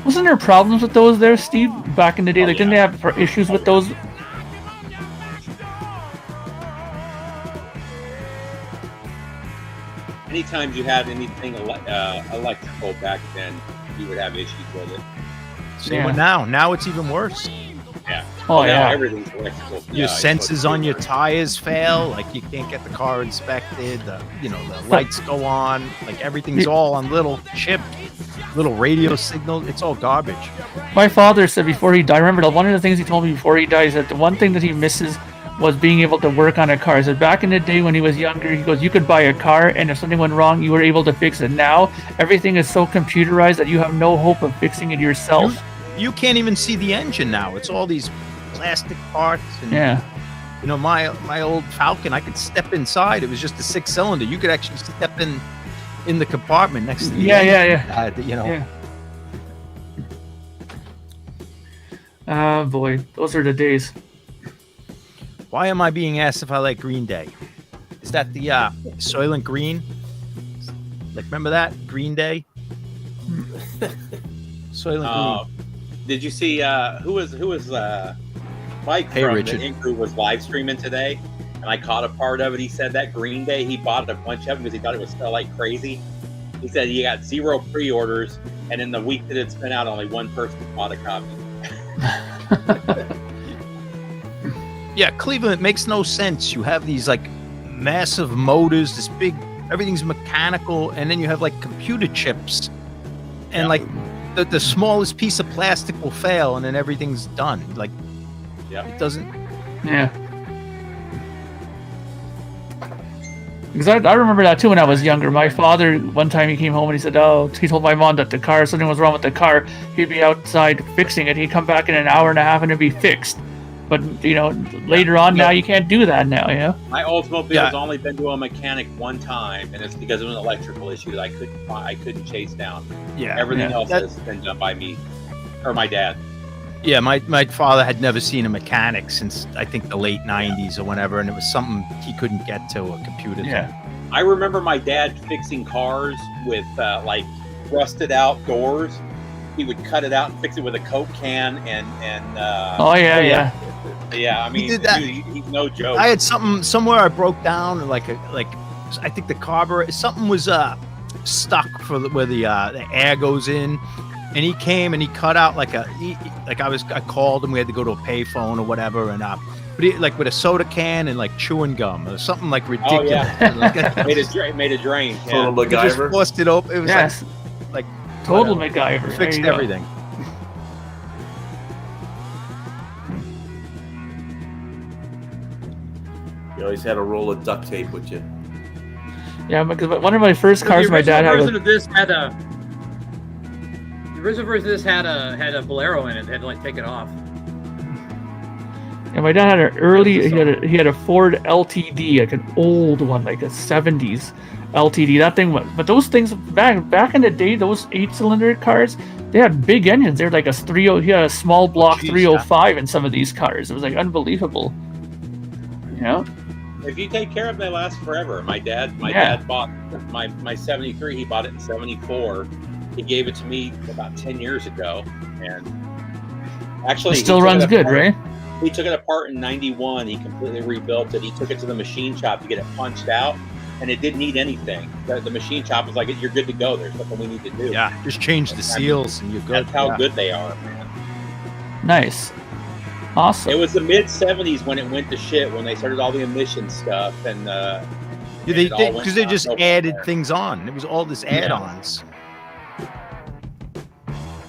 Wasn't there problems with those there, Steve, back in the day? Didn't they have issues with those? Anytime you had anything electrical back then, you would have issues with it. Same with now. Now it's even worse. Yeah. Oh yeah. Everything's electrical. Your sensors on your tires fail. Like you can't get the car inspected. The lights go on. Like everything's all on little chip, little radio signals. It's all garbage. My father said before he died. I remember one of the things he told me before he died is that the one thing that he misses was being able to work on a car. He said back in the day when he was younger, he goes, you could buy a car and if something went wrong, you were able to fix it. Now everything is so computerized that you have no hope of fixing it yourself. You can't even see the engine now. It's all these plastic parts. And, you know, my old Falcon, I could step inside. It was just a 6-cylinder. You could actually step in the compartment next to the engine. You know. Yeah. Boy, those are the days. Why am I being asked if I like Green Day? Is that the Soylent Green? Like, remember that? Green Day? Soylent Green. Did you see who was Mike from Richard. the Ink Crew was live streaming today, and I caught a part of it. He said that Green Day, he bought a bunch of them because he thought it would sell like crazy. He said he got 0 pre-orders, and in the week that it's been out, only 1 person bought a copy. Yeah, Cleveland, it makes no sense. You have these like massive motors, this big, everything's mechanical, and then you have like computer chips, and like the smallest piece of plastic will fail, and then everything's done. Like, it doesn't. Yeah. Because I remember that too when I was younger. My father, one time he came home and he said, he told my mom that something was wrong with the car. He'd be outside fixing it. He'd come back in an hour and a half and it'd be fixed. But, you know, later on now you can't do that now, you know? My Oldsmobile's only been to a mechanic 1 time, and it's because of an electrical issue that I couldn't chase down. Yeah. Everything else has been done by me or my dad. Yeah, my father had never seen a mechanic since I think the late 90s or whenever, and it was something he couldn't get to, a computer thing. I remember my dad fixing cars with like rusted out doors. He would cut it out and fix it with a Coke can and yeah, I mean, he's no joke. I had something somewhere I broke down, like I think the carburetor, something was stuck for where the air goes in, and he came and he cut out I called him. We had to go to a payphone or whatever, and but he, like with a soda can and like chewing gum or something like ridiculous. made a drain. Total MacGyver. Just forced it open. It was like total MacGyver. Fixed everything. You always had a roll of duct tape with you. Yeah, because one of my first cars, my dad had. The original version of this had a Bolero in it. They had to like take it off. And my dad had an early. He had a Ford LTD, like an old one, like a '70s LTD. That thing, but those things back in the day, those 8-cylinder cars, they had big engines. They were like a 30. He had a small block 305 in some of these cars. It was like unbelievable. Yeah. If you take care of them, they last forever. My dad bought my 73. He bought it in 74. He gave it to me about 10 years ago, and actually, it still runs good, right? He took it apart in 91. He completely rebuilt it. He took it to the machine shop to get it punched out, and it didn't need anything. The machine shop was like, "You're good to go. There's nothing we need to do." Yeah, just change the seals and you're good. That's how good they are, man. Nice. Awesome. It was the mid 70s when it went to shit, when they started all the emission stuff, and because they just added things on. It was all this add-ons.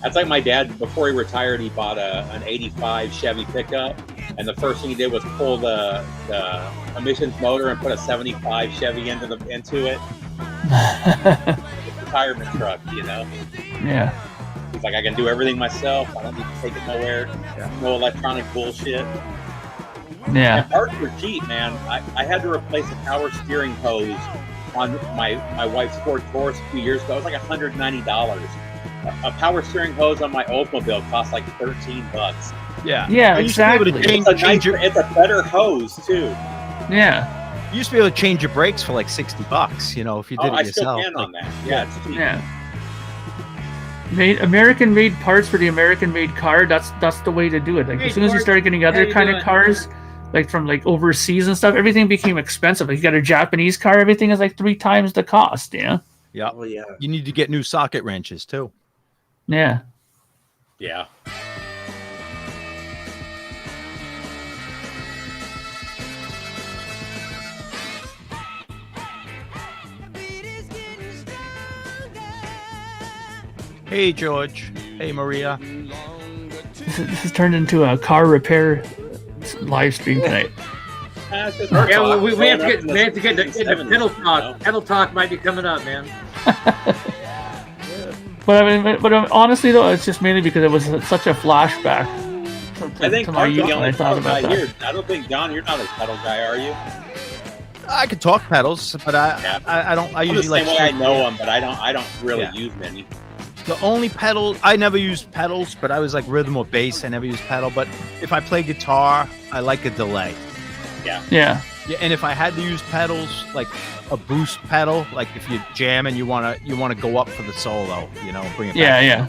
That's like my dad, before he retired, he bought an 85 Chevy pickup, and the first thing he did was pull the emissions motor and put a 75 Chevy into it. Retirement truck, you know? Yeah. He's like, I can do everything myself. I don't need to take it nowhere. No electronic bullshit. Yeah. And parts were cheap, man. I had to replace a power steering hose on my wife's Ford Taurus a few years ago. It was like $190. A power steering hose on my Oldsmobile cost like $13. Yeah. Yeah, exactly. It's a better hose too. Yeah. You used to be able to change your brakes for like $60, you know, if you did it yourself. I still can on that. Yeah, it's cheap. Yeah. American-made parts for the American-made car. That's the way to do it. Like as soon as you started getting other kind of cars, like from like overseas and stuff, everything became expensive. Like you got a Japanese car, everything is like 3 times the cost. Yeah. Yeah. Oh yeah. You need to get new socket wrenches too. Yeah. Yeah. Hey, George. Hey, Maria. This has turned into a car repair live stream tonight. Yeah, well, we have to get the pedal talk. Pedal talk might be coming up, man. But honestly though, it's just mainly because it was such a flashback to my youth when I thought about that. Here. I don't think, John, you're not a pedal guy, are you? I could talk pedals, but I don't. I usually like. I know them, but I don't really use many. The only pedal I never used pedals, but I was like rhythm or bass. I never used pedal, but if I play guitar, I like a delay. Yeah. Yeah. Yeah, and if I had to use pedals, like a boost pedal, like if you jam and you wanna go up for the solo, you know, bring it back. Yeah.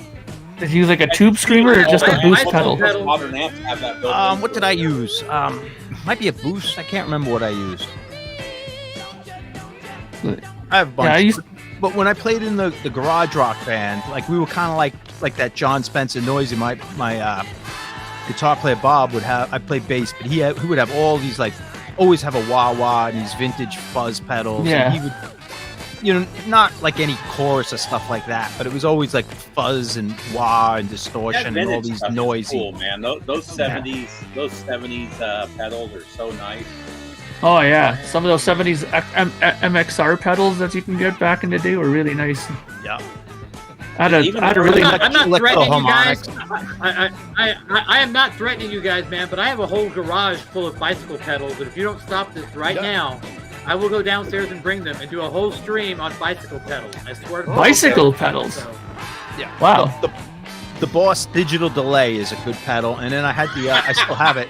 Did you use like a tube screamer or just a boost pedal? Modern amps have that built in. What did I use? Might be a boost. I can't remember what I used. I have a bunch. But when I played in the garage rock band, like we were kind of like that John Spencer Noisy. My guitar player Bob would have. I played bass, but he would have all these like always have a wah-wah and these vintage fuzz pedals. Yeah. And he would, you know, not like any chorus or stuff like that, but it was always like fuzz and wah and distortion and all these noisy. Cool, man. Those 70s pedals are so nice. Oh yeah, some of those 70s MXR pedals that you can get back in the day were really nice. Yeah. I'm not threatening you guys. I am not threatening you guys, man, but I have a whole garage full of bicycle pedals, and if you don't stop this right now, I will go downstairs and bring them and do a whole stream on bicycle pedals. I swear to God. Bicycle pedals? So. Yeah. Wow. The Boss Digital Delay is a good pedal, and then I had I still have it.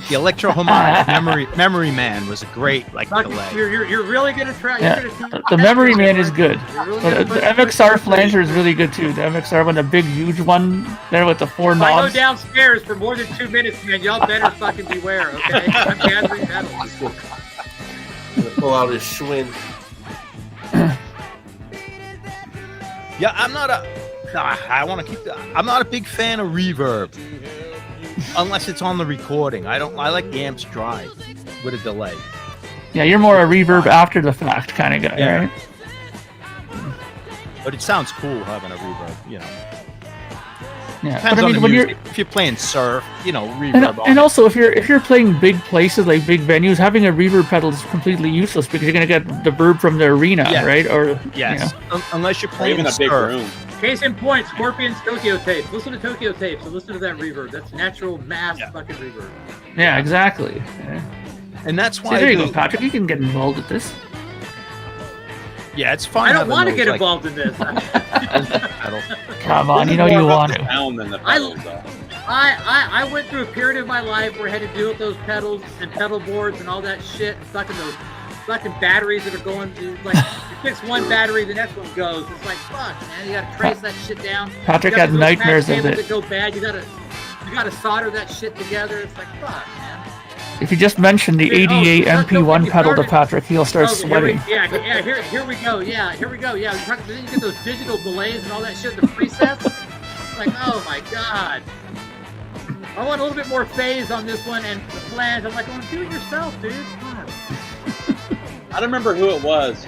The Electro-Harmonic Memory Man was a great delay. You're really gonna try. Yeah. The Memory Man is good. But the MXR flanger is really good too. The MXR one, the big huge one there with the 4 knobs. If I go downstairs for more than 2 minutes, man, y'all better fucking beware, okay? I'm gathering pedals. Gonna pull out his Schwinn. Yeah, I'm not a big fan of reverb. Unless it's on the recording. I like the amps dry with a delay. Yeah, you're more a reverb after the fact kind of guy, right? But it sounds cool having a reverb, you know. Yeah, Depends but I on mean, the when music. If you're playing surf, reverb and, on and it. also if you're playing big places like big venues, having a reverb pedal is completely useless because you're gonna get the verb from the arena, Yeah. right? Or Yes, unless you're Or playing even a big surf. room. Case in point, Scorpion's Tokyo tapes. Listen to Tokyo tapes and listen to that reverb. That's natural mass fucking reverb. Yeah, exactly. Yeah. And that's See, why there you go, Patrick. You can get involved with this. Yeah, it's fun. I don't having want to those, get like, involved in this. pedals. Come on, This you is know more you about want the to. sound than the pedals, though. I went through a period of my life where I had to deal with those pedals and pedal boards and all that shit, fucking those fucking batteries that are going to, like, you fix one battery, the next one goes. It's like, fuck, man, you gotta trace that shit down. Patrick You got had those nightmares patch of cables it. that go bad. You gotta solder that shit together. It's like, fuck, man. If you just mention the Dude, 88 don't get MP1 me pedal to started. Patrick, he'll start sweating. Here we go. Yeah, here we go. Yeah, then you get those digital delays and all that shit, the presets. It's like, oh my god. I want a little bit more phase on this one and the flange. I'm like, well, do it yourself, dude. Come on. I don't remember who it was.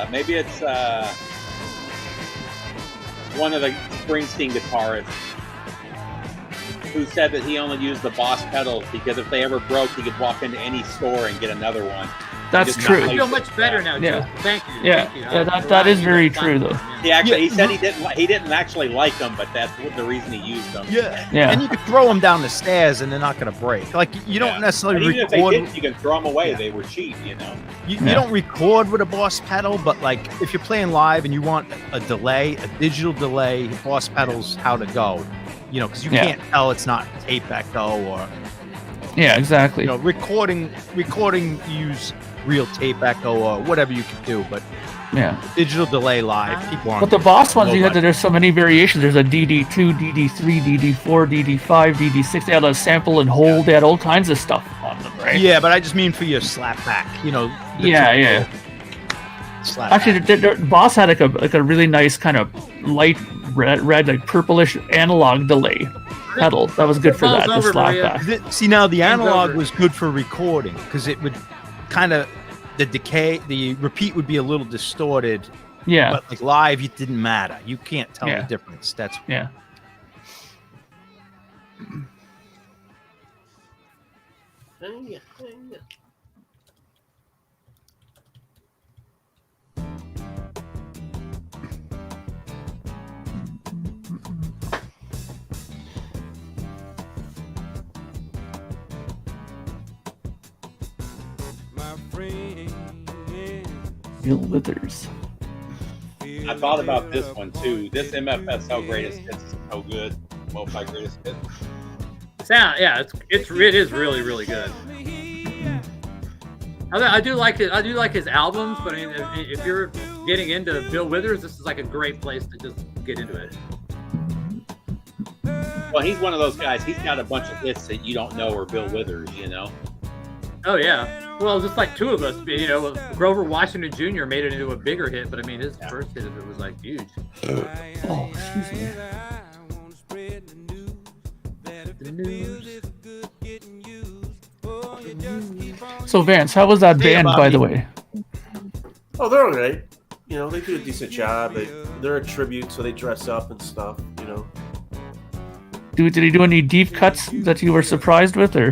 Maybe it's one of the Springsteen guitarists who said that he only used the Boss pedals because if they ever broke, he could walk into any store and get another one. That's Just true. I feel much better now, Yeah. Joe. Thank you. Yeah, Thank you. yeah, that is very true, though. He said he didn't actually like them, but that's the reason he used them. Yeah. Yeah. And you could throw them down the stairs and they're not going to break. Like, you don't And necessarily even if they record. didn't, you can throw them away. They were cheap, You don't record with a Boss pedal, but like if you're playing live and you want a delay, a digital delay, Boss pedals how to go. Because you Yeah. can't tell it's not tape echo or Yeah, exactly. recording. Use real tape echo or whatever you can do, but Yeah. digital delay live. People aren't. But the Boss ones, Nobody. there's so many variations. There's a DD2, DD3, DD4, DD5, DD6. They had a sample and hold. They had all kinds of stuff on them, right? Yeah, but I just mean for your slap back. The Yeah. Slap Actually, back. the Boss had like a really nice kind of light red, like purplish analog delay pedal. That was good for that. Ball's The over, slap Maria. back. See, now the analog over. was good for recording because it would kind of the repeat would be a little distorted. Yeah. But like live, it didn't matter. You can't tell Yeah. the difference. That's Yeah. Bill Withers. I thought about this one too. This MFSL greatest hits is so good. Multi greatest hits. It is really, really good. I do like it. I do like his albums, but I mean, if you're getting into Bill Withers, this is like a great place to just get into it. Well, he's one of those guys. He's got a bunch of hits that you don't know are Bill Withers. Oh yeah. Well, just like two of us, Grover Washington Jr. made it into a bigger hit, but I mean, his first hit of it was like huge. Oh, excuse me. The news. So Vance, how was that band, by the way? Oh, they're all right. They do a decent job. They're a tribute, so they dress up and stuff. Did he do any deep cuts that you were surprised with, or?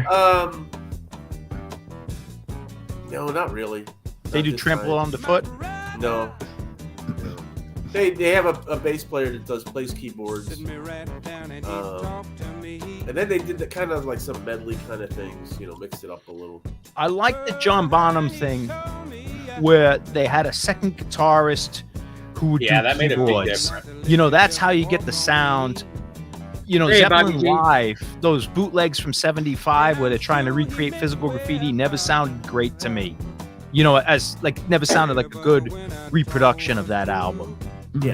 No, not really. they Not do this trample time. on the foot. No. They have a bass player that plays keyboards. And then they did the kind of like some medley kind of things, mixed it up a little. I like the John Bonham thing where they had a second guitarist who would do that made a big keyboards. difference. That's how you get the sound. Hey, Zeppelin Bobby G. Live, those bootlegs from '75 where they're trying to recreate Physical Graffiti never sounded great to me. Never sounded like a good reproduction of that album. Yeah.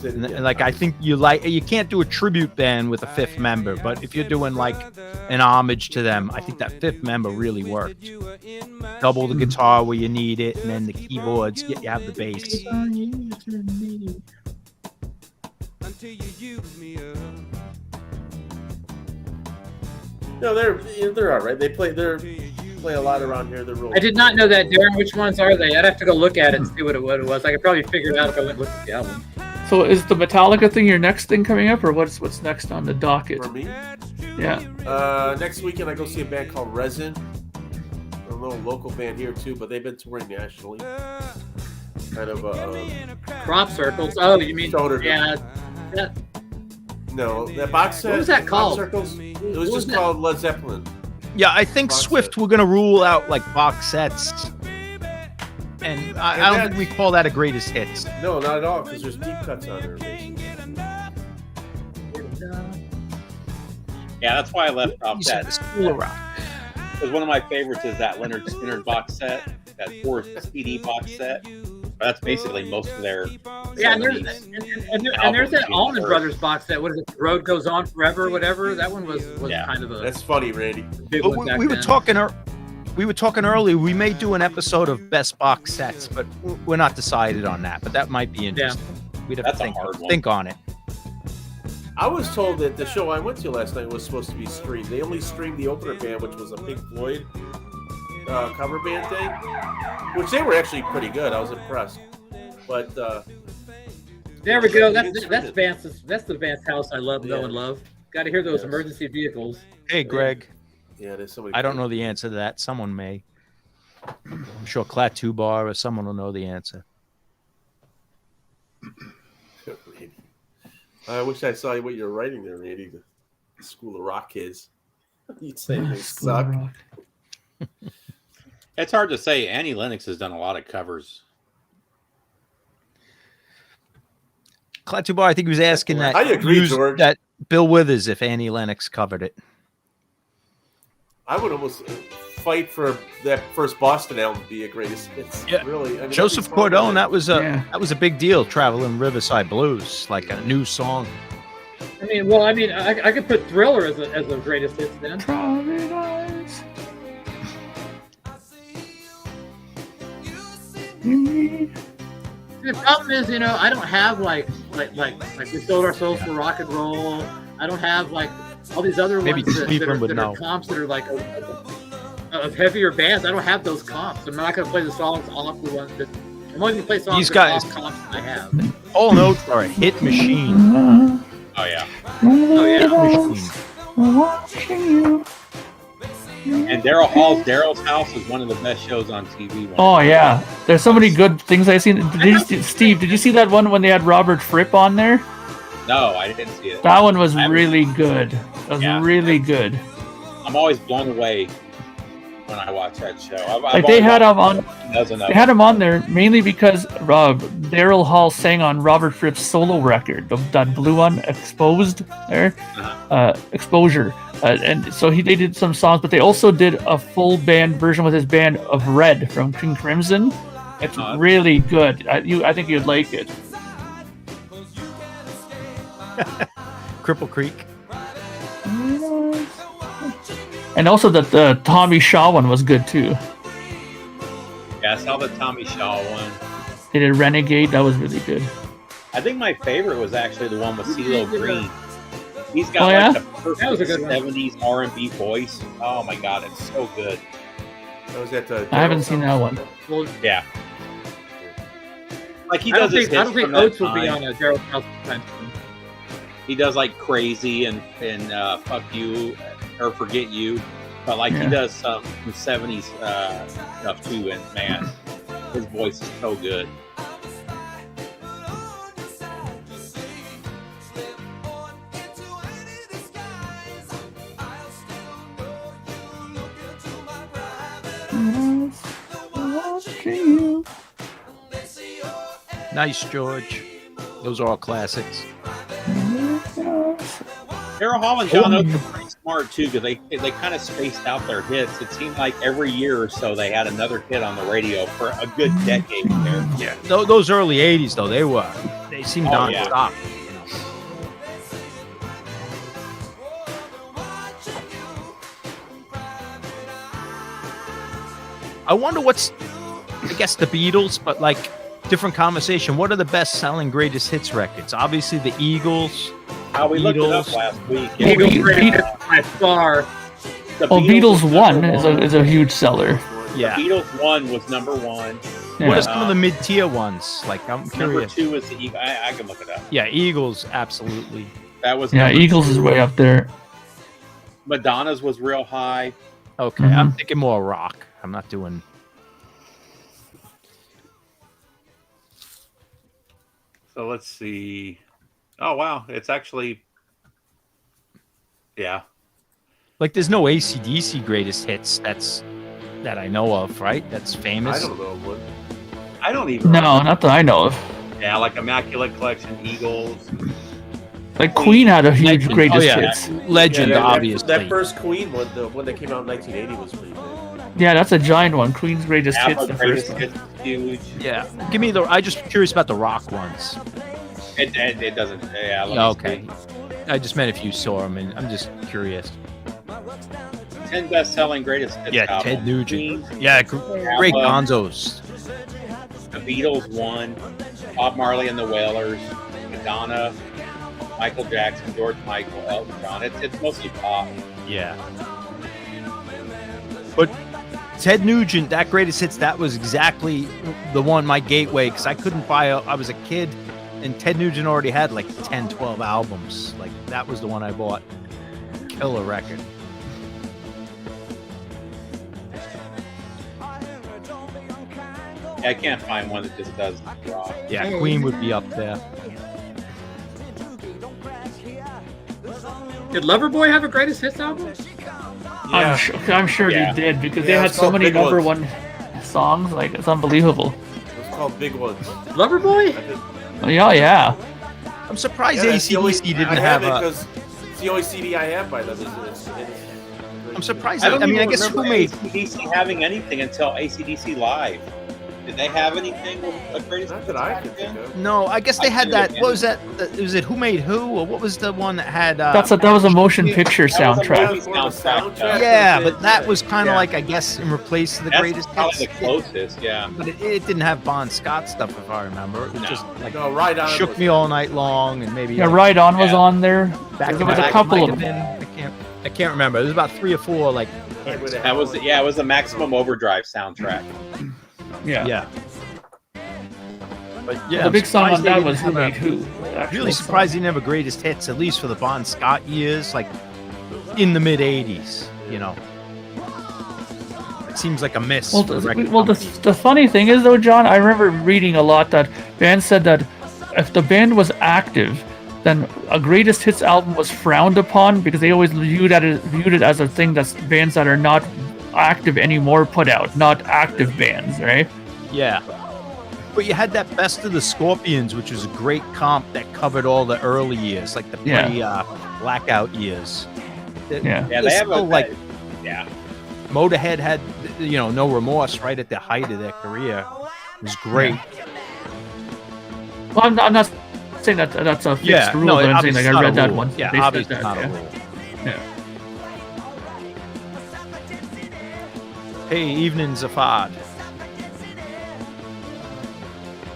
And I think you can't do a tribute band with a fifth member, but if you're doing like an homage to them, I think that fifth member really worked. Double the guitar where you need it, and then the keyboards, you have the bass. No, they're all right. They play a lot around here. They're real. I did not know that, Darren. Which ones are they? I'd have to go look at it and see what it was. I could probably figure it out if I went and looked at the album. So is the Metallica thing your next thing coming up, or what's next on the docket? For me, Yeah. next weekend I go see a band called Resin. A little local band here too, but they've been touring nationally. Kind of Crop circles. Oh, you mean shoulder. yeah? That, No, that box set. What was that called? Crop circles. It was What was just that? called Led Zeppelin. Yeah, I think Box Swift set. we're gonna rule out like box sets, and I don't think we call that a greatest hits. No, not at all, because there's deep cuts on there. Basically. Yeah, that's why I left off You said that. the School of Rock. Because one of my favorites is that Leonard Skinner box set, that 4 CD box set. That's basically most of their. Yeah, and 70s there's that albums. Allman Brothers box set. What is it? The Road Goes On Forever, whatever. That one was Yeah. kind of a That's funny, Randy. big But one back we were then. talking earlier. We may do an episode of best box sets, but we're not decided on that. But that might be interesting. We'd have That's to a hard one. think on it. I was told that the show I went to last night was supposed to be streamed. They only streamed the opener band, which was a Pink Floyd cover band thing, which they were actually pretty good. I was impressed. But There we go. You That's didn't stream that's it. That's the Vance house I love, know, Yeah. and love. Got to hear those Yes. emergency vehicles. Hey, Greg. yeah, there's somebody. I don't know the answer to that. Someone may. I'm sure Klaatu Bar or someone will know the answer. Randy. I wish I saw what you're writing there, Randy. The School of Rock kids. You'd say they School of suck. Rock. It's hard to say. Annie Lennox has done a lot of covers. Klaatu Bar, I think he was asking that. I agree, George. That Bill Withers, if Annie Lennox covered it. I would almost fight for that first Boston album to be a greatest hits. Yeah. Really. I mean, Joseph that'd be fun. Cordone, that was a Yeah. big deal. Traveling Riverside Blues, like a new song. I could put Thriller as a greatest hits then. Private Eyes. The problem is, I don't have like we sold our souls for rock and roll. I don't have like all these other Maybe ones that Cleveland would are know. comps that are like of heavier bands. I don't have those comps. I'm not going to play the songs off the ones that. I'm only going to play songs These that are guys- off comps that I have. All notes are a hit machine. Oh yeah, Oh yeah. Machine. Watching you. and Daryl's House is one of the best shows on TV. Oh yeah, there's so many good things I've seen. Steve, did you see that one when they had Robert Fripp on there? No, I didn't see it. That one was I haven't- really good. That was Yeah. really good. I'm always blown away when I watch that show. Like they had him on. Doesn't know. They had him on there mainly because Daryl Hall sang on Robert Fripp's solo record, that blue one, Exposed there, Exposure, and so they did some songs, but they also did a full band version with his band of Red from King Crimson. It's really good. I think you'd like it. Cripple Creek. And also the Tommy Shaw one was good too. Yeah, I saw the Tommy Shaw one. They did Renegade. That was really good. I think my favorite was actually the one with CeeLo Green. He's got Oh, yeah? like the That was a perfect good one. 70s R&B voice. Oh my god, it's so good. That was at the. I haven't seen that one. Well, Yeah. Like he I don't does his think hits from that Oates will be time. on a Daryl's House time soon. He does like Crazy and Fuck You or Forget You. But like he Yeah. does some 70s stuff too, and man, his voice is so good. Nice, George. Those are all classics. Daryl Hall and John Oates are pretty smart too, because they kind of spaced out their hits. It seemed like every year or so they had another hit on the radio for a good decade there. Yeah. Those early 80s, though, they seemed Oh, yeah. non-stop. I wonder what's, I guess, the Beatles, but like different conversation. What are the best-selling greatest hits records? Obviously, the Eagles. Oh, we looked it up Beatles. last week. Yeah, Eagles Beatles- greatest by far. The Well, Beatles was One number is a huge seller. Yeah. The Beatles 1 was number 1. Yeah. What are some of the mid-tier ones? Like, I'm Number curious. 2 is the Eagle. I can look it up. Yeah, Eagles, absolutely. That was Yeah, number Eagles 2. is way up there. Madonna's was real high. Okay, Mhm. I'm thinking more rock. I'm not doing. So let's see. Oh wow, it's actually, yeah. Like, there's no AC/DC greatest hits that I know of, right? That's I famous. don't know what. I don't even. No, remember. not that I know of. Yeah, like Immaculate Collection, Eagles. Like Queen had a huge Legend. greatest Oh, yeah. hits. Legend, that, obviously. That first Queen one, the one that came out in 1980, was pretty big. Yeah, that's a giant one. Queen's greatest hits, ABBA the greatest first one. hits, huge. Yeah, give me the. I just curious about the rock ones. It doesn't. Yeah. let me Okay, see. I just meant if you saw them, and I'm just curious. 10 best-selling greatest hits. Yeah, album. Ted Nugent. Queen, Yeah, great Gonzos. The Beatles won. Bob Marley and the Wailers. Madonna. Michael Jackson. George Michael. Elton John. It's mostly pop. Yeah. But Ted Nugent, that greatest hits, that was exactly the one, my gateway, because I couldn't buy I was a kid, and Ted Nugent already had like 10, 12 albums. Like, that was the one I bought. Killer record. Yeah, I can't find one that just does rock. Yeah, Queen would be up there. Did Loverboy have a greatest hits album? I'm sure Yeah. they did because Yeah, they had it's so called many Big number Ones. one songs. Like, it's unbelievable. It was called Big Ones. Loverboy? Yeah. I'm surprised Yeah, that's the only- AC/DC didn't I have it a. 'cause it's the only CD I have by them. I'm surprised. I don't I mean, I even guess who remember made. AC/DC having anything until AC/DC Live. Did they have anything with a greatest Not hits that I back can think then? of. No, I guess they I had do that. again. What was that? Was it Who Made Who, or what was the one that had? That was a motion picture That was a soundtrack. movie More of a soundtrack. Yeah, Okay, but that yeah. was kind of Yeah. like, I guess, in replace of the That's greatest probably hits. the closest, yeah. But it didn't have Bon Scott stuff, if I remember. It was No. just like No, right on. Shook Me All Night Long, and maybe Yeah, like, Ride On was Yeah. on there. Back There was a Back couple might of have been. I can't remember. There was about 3 or 4 like. That was it was the Maximum Overdrive soundtrack. Yeah. But yeah, The I'm big song surprised on they that didn't was Who have a- Made Who. the actual Really song. surprised he didn't have a greatest hits, at least for the Bon Scott years, like in the mid '80s. You know, it seems like a miss. Well, for the record the companies. funny thing is though, John, I remember reading a lot that bands said that if the band was active, then a greatest hits album was frowned upon because they always viewed it as a thing that bands that are not active anymore put out, not active bands, right? Yeah. But you had that Best of the Scorpions, which was a great comp that covered all the early years, like the blackout years. Yeah. Yeah, It's they have still like yeah. Motorhead had, No Remorse right at the height of their career. It was great. Well, I'm not saying that that's a fixed Yeah, rule, no, but I'm saying obviously like I not a read that rule. one. Yeah, They said obviously that, not a yeah. rule. Yeah. Hey, evenings Afad.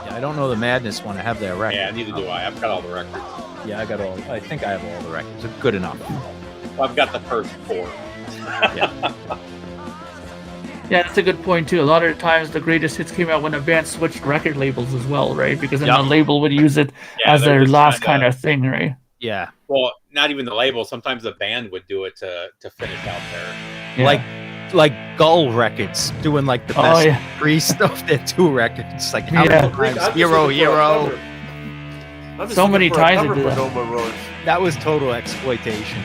Yeah, I don't know the Madness one. I have their record. Yeah, neither do I. I've got all the records. Yeah, I think I have all the records. They're good enough. Well, I've got the first 4. Yeah, that's a good point too. A lot of times the greatest hits came out when a band switched record labels as well, right? Because then Yep. the label would use it Yeah, as they're their just last kinda- kind of thing, right? Yeah. Well, not even the label. Sometimes the band would do it to finish out their. Yeah. Like Gull Records doing like the Oh, best yeah. free stuff. They're 2 records. Like how Yeah. many times? Hero. So many times they do that. That was total exploitation.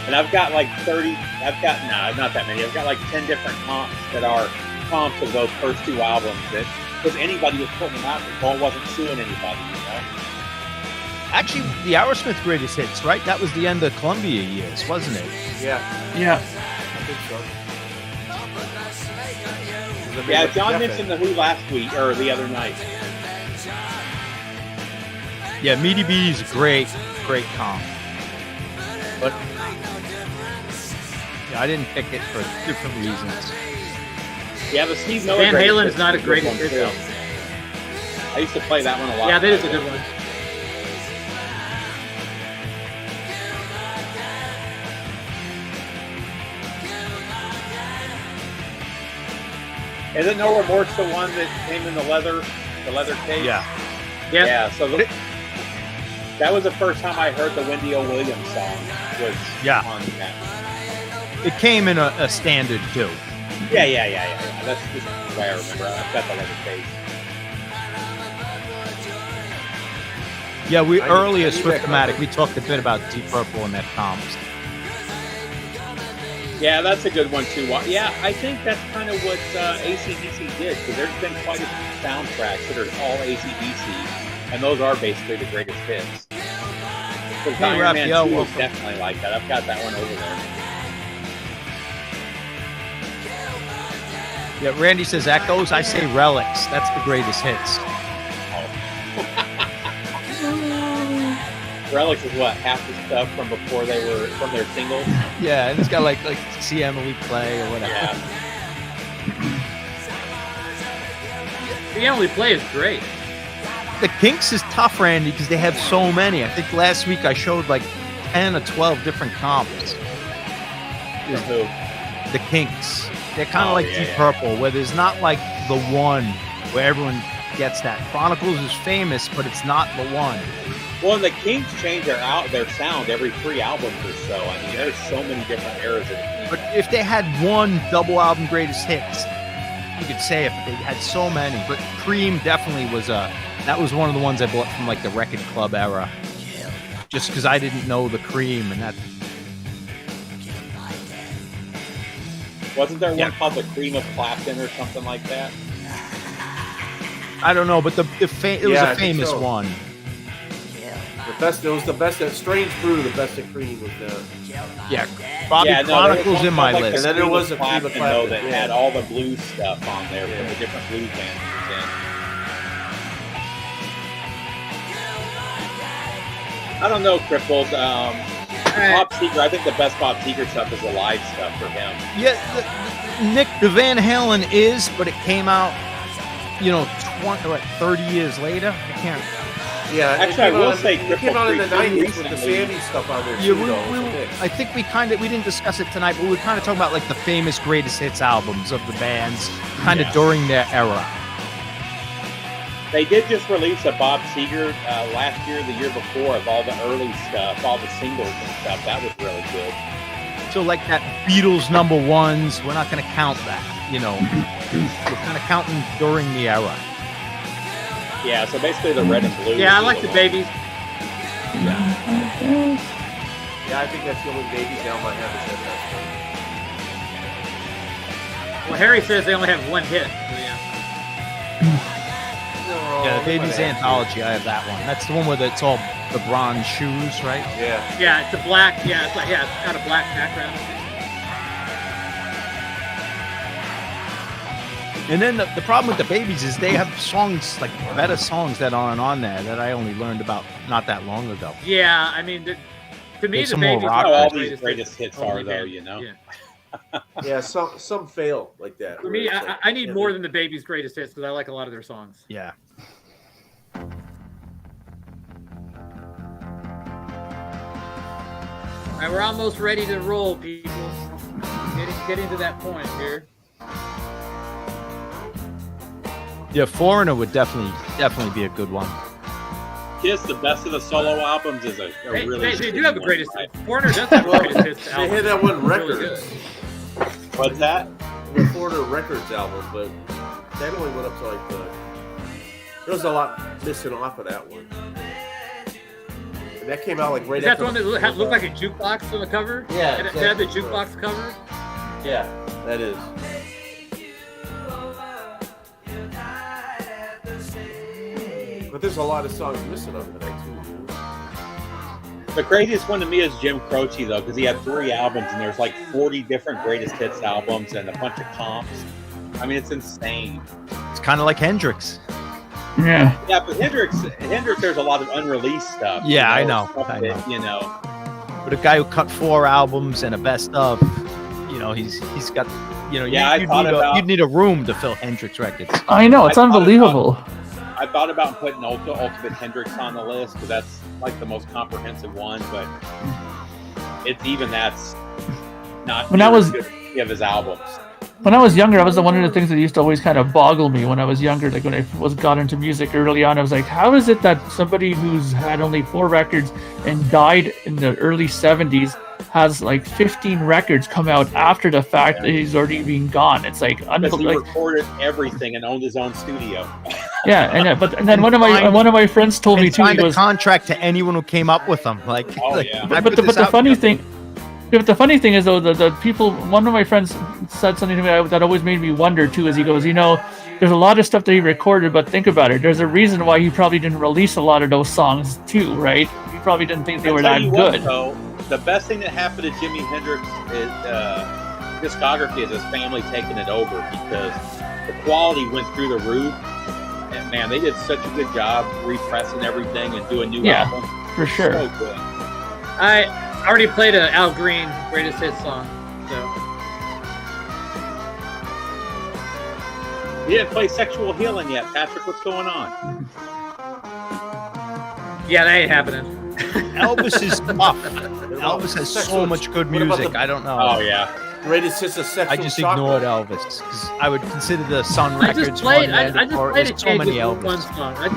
And I've got like 30. I've got not that many. I've got like 10 different comps that are comps of those first 2 albums. That because anybody was putting them out, Paul wasn't suing anybody. Actually, the Aerosmith greatest hits, right? That was the end of Columbia years, wasn't it? Yeah, Yeah. I think so. Yeah, John mentioned the Who last week or the other night. Yeah, Meaty Beaty's a great comp. But yeah, I didn't pick it for different reasons. Yeah, the Steve Miller. Van greatest Halen is hits not a is great one, hit too. album. I used to play that one a lot. Yeah, that is a good one. Isn't No Remorse the one that came in the leather case? Yeah. Yep. Yeah. So that was the first time I heard the Wendy O. Williams song. Was on that. It came in a standard too. Yeah. That's just the way I remember. I've got the leather case. Yeah, we I earlier need that Swift-O-Matic, cover. we talked a bit about Deep Purple and that comps. Yeah, that's a good one too. Yeah, I think that's kind of what AC/DC did, because there's been quite a few soundtracks that are all AC/DC, and those are basically the greatest hits. Because Hey, Iron Man 2 Raphael, is welcome. definitely like that. I've got that one over there. Yeah, Randy says Echoes. I say Relics. That's the greatest hits. Relics is what, half the stuff from before they were from their singles. Yeah, and it's got like See Emily Play or whatever. Yeah. The Emily Play is great. The Kinks is tough, Randy, because they have so many. I think last week I showed like 10 or 12 different comps. Who? The Kinks. They're kind of Oh, like yeah, Deep yeah. Purple, where there's not like the one where everyone gets that. Chronicles is famous, but it's not the one. Well, and the Kinks change their sound every 3 albums or so. I mean, there's so many different eras of the Kinks. But if they had one double album greatest hits, you could say it, but they had so many. But Cream definitely was that was one of the ones I bought from like the Record Club era. Just because I didn't know the Cream, and that. Wasn't there one called The Cream of Clapton or something like that? I don't know, but it was Yeah, a I think famous so. one. It was the best at Strange Brew, the best at Cream was the Yeah, Bobby Yeah, no, there was Chronicles one in my called, like, list. The And then there Cream was of a Cream of Clapton, though, that Clapton, had yeah. all the blues stuff on there from the different blues bands he was in. I don't know, Crippled. Bob Seger, I think the best Bob Seger stuff is the live stuff for him. Yeah, Nick, the Van Halen is, but it came out, 30 years later. I can't. Yeah, Actually, I will say it came out in the Cripple Creek 90s with the recently. Sandy stuff on there Yeah, too, though. I think we didn't discuss it tonight, but we were kind of talking about like the famous greatest hits albums of the bands, kind of during their era. They did just release a Bob Seger last year, the year before, of all the early stuff, all the singles and stuff. That was really good. So like that Beatles #1s, we're not going to count that. We're kind of counting during the era. Yeah, so basically the red and blue. Yeah, I would like be the one. Babies. Yeah, I think that's the only Babies album I have is that. Well, Harry says they only have one hit. So yeah. Yeah, the Baby's Anthology, I have that one. That's the one where it's all the bronze shoes, right? Yeah. Yeah, it's a black. Yeah, it's got a black background. And then the problem with the Babies is they have songs, like better songs that aren't on there that I only learned about not that long ago. Yeah, I mean, to me, There's the some more Babies rock. are All the these greatest hits only are, though, band. you know? Yeah. Yeah, some fail like that. For where me, it's like, I need yeah, more they- than the Babies' greatest hits because I like a lot of their songs. Yeah. All right, we're almost ready to roll, people. Getting to that point here. Yeah, Foreigner would definitely be a good one. Kiss, the best of the solo albums, is a really. They do have a greatest hit. Foreigner does have a Well, greatest hits they album. had that one Really Records, What's that? the Foreigner Records album, but that only went up to like the. There was a lot missing off of that one. And that came out like right Is that after. the one that looked like a jukebox on the cover? Yeah, It had the exactly. jukebox cover. Yeah, that is. But there's a lot of songs missing on that too. The craziest one to me is Jim Croce, though, because he had 3 albums and there's like 40 different greatest hits albums and a bunch of comps. I mean, it's insane. It's kind of like Hendrix. Yeah. Yeah, but Hendrix, there's a lot of unreleased stuff. Yeah, I know. Stuff I that, know. You know. But a guy who cut 4 albums and a best of, he's got, Yeah, you'd need a room to fill Hendrix records. I know, it's I thought unbelievable. I thought about putting Ultimate Hendrix on the list because that's like the most comprehensive one, but that's not When that nearly was- as good as any of his albums. When I was younger, I was one of the things that used to always kind of boggle me when I was younger. Like when I got into music early on, I was like, how is it that somebody who's had only 4 records and died in the early 70s has like 15 records come out after the fact that he's already been gone? It's like because he recorded everything and owned his own studio. Yeah, and then one of my friends told me too. Signed a contract to anyone who came up with them. Like, but the funny thing. Yeah, but the funny thing is, though, the people, one of my friends said something to me that always made me wonder, too, is he goes, there's a lot of stuff that he recorded, but think about it. There's a reason why he probably didn't release a lot of those songs, too, right? He probably didn't think they were that good. Though, the best thing that happened to Jimi Hendrix discography is his family taking it over, because the quality went through the roof. And, man, they did such a good job repressing everything and doing new albums. For sure. So good. I already played an Al Green greatest hits song, so. You didn't play Sexual Healing yet, Patrick. What's going on? Yeah, that ain't happening. Elvis is tough. Elvis has so much good music. I don't know. Oh, yeah. Greatest hits of sexual I just ignored Elvis because I would consider the Sun Records I just played a so many one Elvis. song. I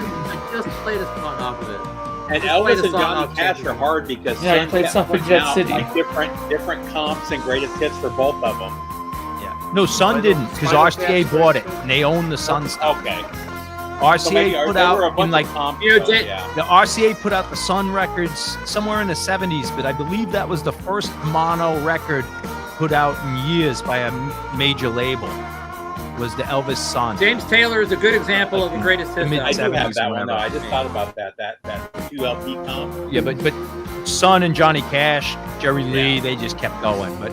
just played a song off of it. And Elvis and Johnny Cash are hard because he played Suffragette City. Like different comps and greatest hits for both of them. Yeah. No, Sun didn't because RCA bought it and they own the Sun stuff. Okay. RCA put out in like the RCA put out the Sun records somewhere in the 70s, but I believe that was the first mono record put out in years by a major label. Was the Elvis Sun. James Taylor is a good example of the greatest hits. I do have that one though. I just thought about that 2 LP comp. Yeah, but Sun and Johnny Cash, Jerry Lee, they just kept going. But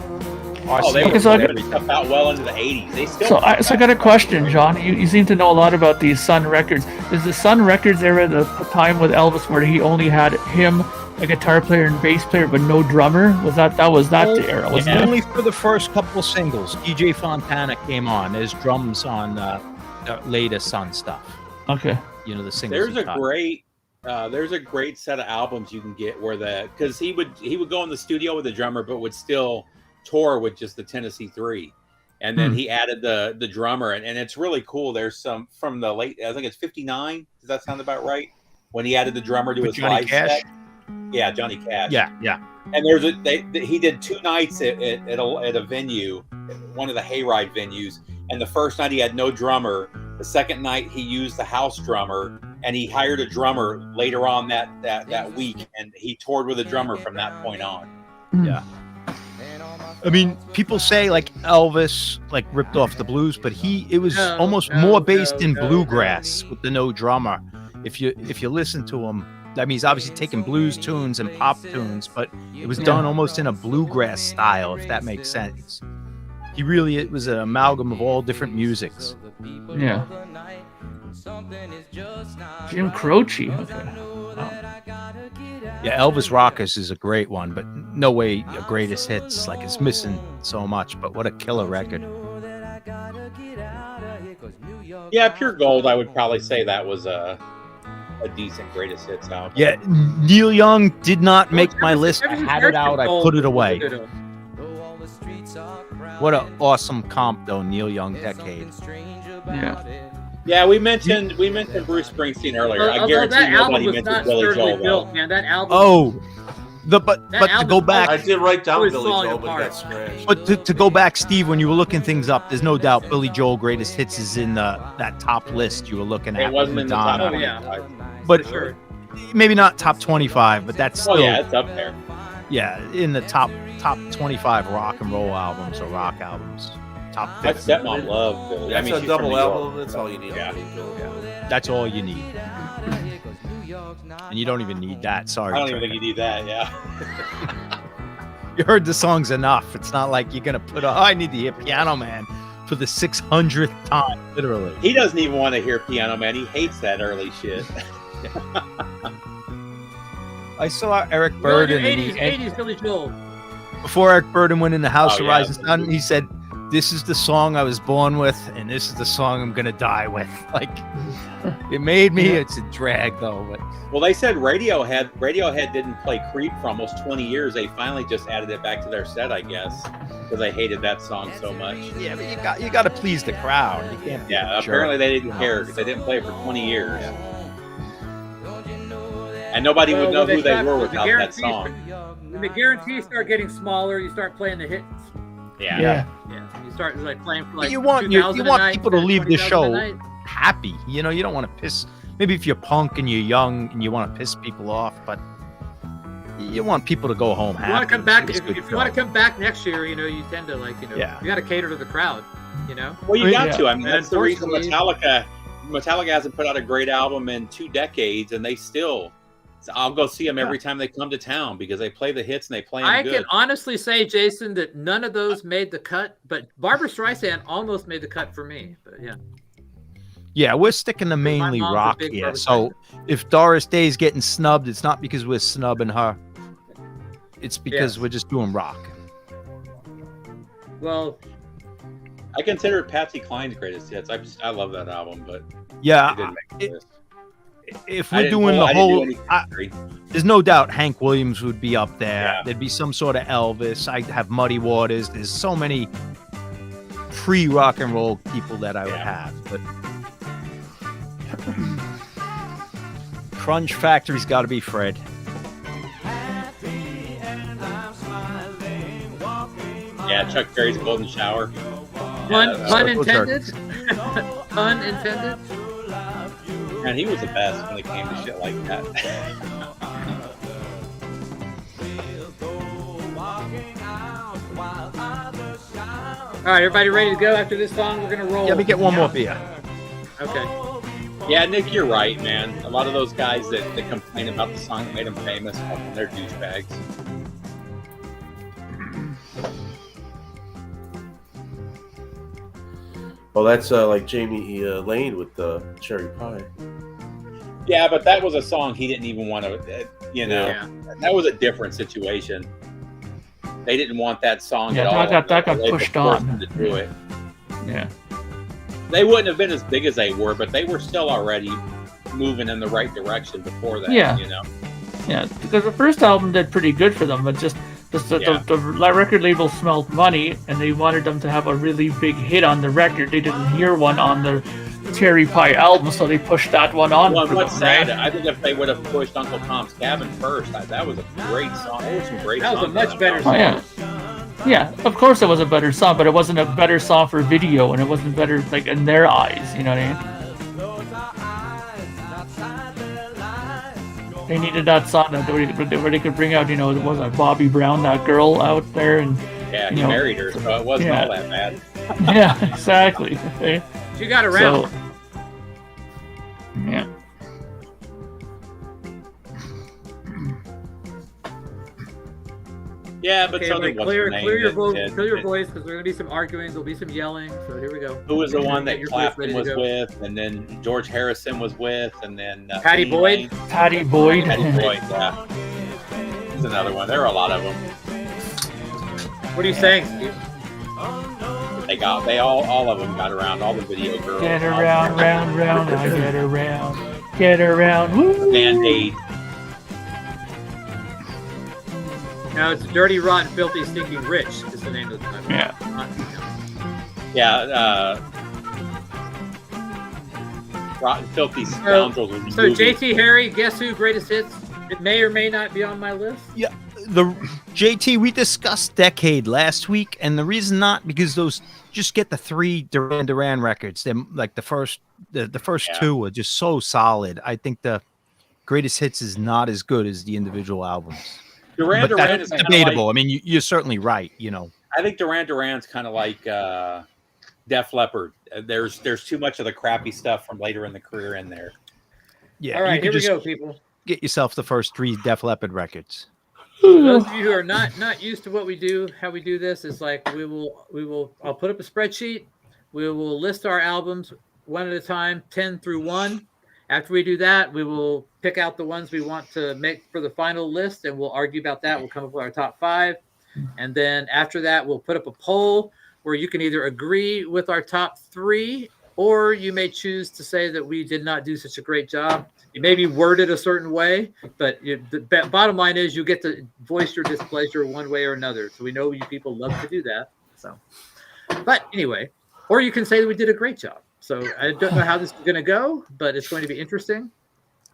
they were stuff out well into the 80s. They still. So I got a question, John. You seem to know a lot about these Sun records. Is the Sun records era the time with Elvis where he only had him, a guitar player and bass player, but no drummer? Was that the era? Wasn't it? Only for the first couple singles. DJ Fontana came on. There's drums on the later Sun stuff. Okay. The singles. There's a great set of albums you can get where because he would go in the studio with a drummer, but would still tour with just the Tennessee 3, and then he added the drummer, and it's really cool. There's some from the late, I think it's 59. Does that sound about right? When he added the drummer to his live set. Yeah, Johnny Cash. Yeah. And he did 2 nights at a venue, one of the Hayride venues. And the first night he had no drummer. The second night he used the house drummer, and he hired a drummer later on that week, and he toured with a drummer from that point on. Yeah. I mean, people say like Elvis like ripped off the blues, but it was almost more based in bluegrass with the no drummer. If you listen to him. I mean, he's obviously taking blues tunes and pop tunes, but it was done almost in a bluegrass style, if that makes sense. It was an amalgam of all different musics. Yeah. Jim Croce. Okay. Yeah, Elvis Rockers is a great one, but no way a greatest hits. Like, it's missing so much, but what a killer record. Yeah, Pure Gold, I would probably say that was a decent greatest hits album. Yeah, Neil Young did not make my list. I had it out. I put it away. What an awesome comp, though, Neil Young decade. Yeah, we mentioned Bruce Springsteen earlier. I guarantee nobody mentioned Billy Joel. Built, man. That album. Oh, but to go back, I did write down Billy Joel, but got scratched. But to go back, Steve, when you were looking things up, there's no doubt Billy Joel greatest hits is in that top list you were looking at. It wasn't in the top 25. Yeah. But maybe not top 25, but that's still. Oh yeah, it's up there. Yeah, in the top 25 rock and roll albums or rock albums. Top 50. My stepmom loved Billy. That's a double album. That's all you need. Yeah. That's all you need. And you don't even need that. Sorry. I don't even think you need that. Yeah. You heard the songs enough. It's not like you're gonna put. I need to hear Piano Man for the 600th time, literally. He doesn't even want to hear Piano Man. He hates that early shit. I saw Eric Burden. 80s Billy Joel. Before Eric Burden went in the House of Rising Sun, he said this is the song I was born with, and this is the song I'm gonna die with. Like, it made me. It's a drag though, but Well, they said Radiohead didn't play Creep for almost 20 years. They finally just added it back to their set, I guess, because they hated that song so much. yeah, but you got to please the crowd. You can't. be Yeah, a jerk. apparently they didn't care because they didn't play it for 20 years. And nobody would know who they were without that song. When the guarantees start getting smaller, you start playing the hits. Yeah. Yeah. Yeah, you start like playing for like You want 2,000 a night, people to leave the 20,000 a show night. happy. You know, you don't want to piss. Maybe if you're punk and you're young and you want to piss people off, but you want people to go home happy. You want to come back It's a if good you show. want to come back next year. You know, you tend to like you Yeah. got to cater to the crowd. You know. Well, you got Yeah. to. I mean, And that's the reason unfortunately- Metallica hasn't put out a great album in 2 decades, and they still. I'll go see them every time they come to town because they play the hits and they play them I good. can honestly say, Jason, that none of those made the cut, but Barbra Streisand almost made the cut for me. But yeah, Yeah, we're sticking to mainly mom's a rock big here. Barbra So if Doris Day's getting snubbed, it's not because we're snubbing her. It's because Yes. we're just doing rock. well, I consider it Patsy Cline's greatest hits. I love that album, but it Yeah, didn't make the list. if I we're didn't doing do- the I didn't do whole, anything great. there's no doubt Hank Williams would be up there. Yeah. There'd be some sort of Elvis. I'd have Muddy Waters. There's so many pre-rock and roll people that I would Yeah. have. But Crunch Factory's got to be Fred. Yeah, Chuck Berry's Golden Shower. pun Yeah, intended. Pun intended. And he was the best when it came to shit like that. All right, everybody ready to go after this song? We're gonna roll. Let me get one more beer. Okay. Yeah, Nick, you're right, man. A lot of those guys that complain about the song that made them famous, they're douchebags. Well, that's like Jamie Lane with Cherry Pie. Yeah, but that was a song he didn't even want to, Yeah. that was a different situation. They didn't want that song Yeah, at all. that got They pushed forced on. them to do it. Yeah. They wouldn't have been as big as they were, but they were still already moving in the right direction before that. Yeah. You know. Yeah, because the first album did pretty good for them, but just the record label smelled money, and they wanted them to have a really big hit on the record. They didn't hear one on the Cherry Pie album, so they pushed that one on. Well, for what's them, sad, right? I think if they would have pushed Uncle Tom's Cabin first, that was a great song. There were some great That was a songs much on better that Oh album. yeah, yeah. Of course, it was a better song, but it wasn't a better song for video, and it wasn't better like in their eyes. You know what I mean? They needed that song that where they could bring out, you know, it was like Bobby Brown, that girl out there, and Yeah, you he know, married her, so it wasn't yeah. all that bad. yeah, exactly. Okay. She got around. So, yeah. Yeah, but Okay, something everybody clear, what's her clear your name vote, did- clear your did- voice, because there's gonna be some arguing. There'll be some yelling. So here we go. Who was the one Get that your voice ready Clapton to was go. with, and then George Harrison was with, and then Patty Penny Boyd? Lane. Patty Boyd. Patty Boyd, yeah. There's another one. There are a lot of them. What are you saying, Steve? They all of them got around. All the video girls. Get all around, the- round, round, I get around. Get around. Woo! Band-Aid. No, it's Dirty, Rotten, Filthy, Stinking Rich is the name of the time. Yeah. Yeah. Rotten Filthy Scoundrels. was a So movie. JT Harry, guess who? Greatest hits. It may or may not be on my list. The JT, we discussed Decade last week, and the reason not because those just get the 3 Duran records. They're like the first Yeah. two are just so solid. I think the Greatest Hits is not as good as the individual albums. Duran But Duran that's is kinda debatable. like- I mean, you're certainly right. You know, I think Duran Duran's kind of like Def Leppard. There's too much of the crappy stuff from later in the career in there. yeah. All right, you here could we just go, people. get yourself the first 3 Def Leppard records. For those of you who are not used to what we do, how we do this is like I'll put up a spreadsheet. We will list our albums one at a time, 10 through 1. After we do that, we will pick out the ones we want to make for the final list, and we'll argue about that. We'll come up with our top 5. And then after that, we'll put up a poll. where you can either agree with our top 3, or you may choose to say that we did not do such a great job. You may be worded a certain way, but the bottom line is you get to voice your displeasure one way or another. So we know you people love to do that. So, but anyway, or you can say that we did a great job. So I don't know how this is going to go, but it's going to be interesting.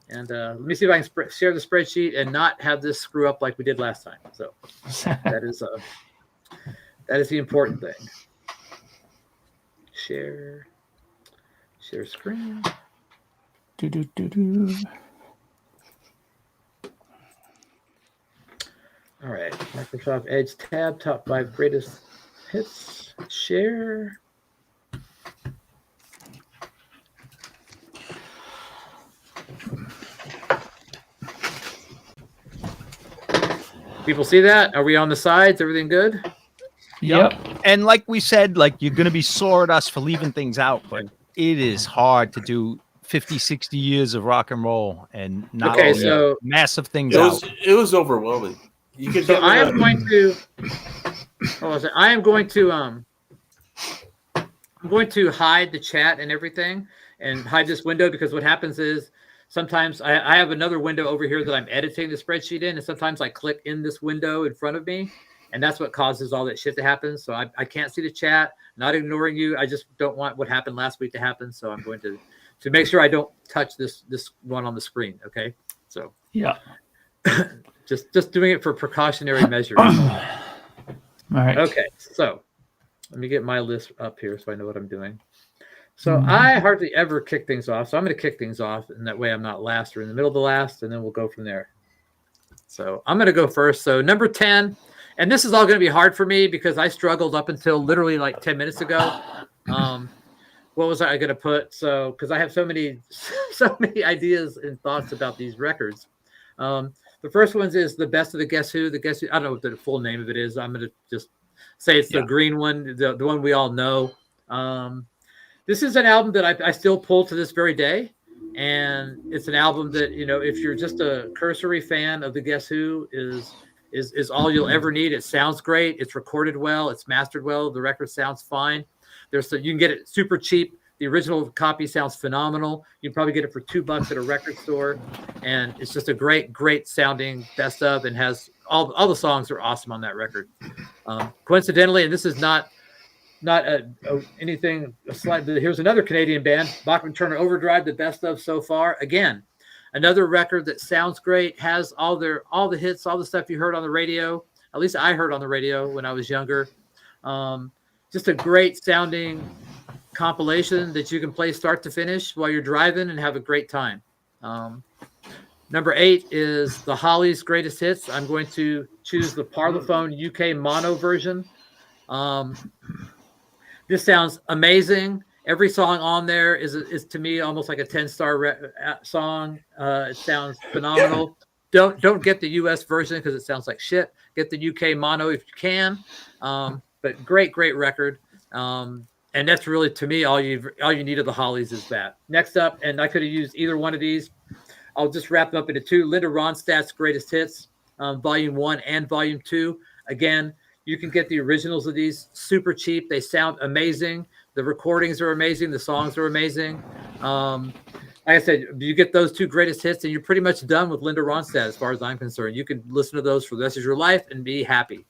And let me see if I can share the spreadsheet and not have this screw up like we did last time. So that is the important thing. Share screen. All right, Microsoft Edge tab, top 5 greatest hits. Share. People see that? Are we on the sides? Everything good? Yep. And like we said, like you're going to be sore at us for leaving things out, but it is hard to do 50, 60 years of rock and roll and not so massive things out. It was overwhelming. You could. So I am going to. I'm going to hide the chat and everything, and hide this window, because what happens is sometimes I have another window over here that I'm editing the spreadsheet in, and sometimes I click in this window in front of me, and that's what causes all that shit to happen. So I can't see the chat. Not ignoring you. I just don't want what happened last week to happen. So I'm going to make sure I don't touch this one on the screen. Okay. So yeah. just doing it for precautionary measures. All right. Okay. So let me get my list up here so I know what I'm doing. So I hardly ever kick things off. So I'm going to kick things off, and that way I'm not last or in the middle of the last, and then we'll go from there. So I'm going to go first. So number 10, and this is all going to be hard for me because I struggled up until literally like 10 minutes ago. What was I going to put? So, because I have so many ideas and thoughts about these records. The first one is the best of the Guess Who. The Guess Who. I don't know what the full name of it is. I'm going to just say it's the green one, the one we all know. This is an album that I still pull to this very day. And it's an album that, if you're just a cursory fan of the Guess Who, is all you'll ever need. It sounds great. It's recorded well. It's mastered well. The record sounds fine. You can get it super cheap. The original copy sounds phenomenal. You can probably get it for $2 at a record store. And it's just a great, great sounding best of, and has all the songs are awesome on that record. Coincidentally, and this is not anything slight. Here's another Canadian band, Bachman Turner Overdrive, the best of so far. Again, another record that sounds great, has all the hits, all the stuff you heard on the radio. At least I heard on the radio when I was younger. Just a great sounding compilation that you can play start to finish while you're driving and have a great time. Number 8 is the Hollies' greatest hits. I'm going to choose the Parlophone UK mono version. This sounds amazing. Every song on there is to me almost like a 10-star song. It sounds phenomenal. Don't get the US version because it sounds like shit. Get the UK mono if you can. But great record. And that's really, to me, all you need of the Hollies is that. Next up, and I could have used either one of these. I'll just wrap them up into 2. Linda Ronstadt's Greatest Hits, Volume 1 and Volume 2. Again, you can get the originals of these super cheap. They sound amazing. The recordings are amazing. The songs are amazing. Like I said, you get those 2 greatest hits, and you're pretty much done with Linda Ronstadt as far as I'm concerned. You can listen to those for the rest of your life and be happy.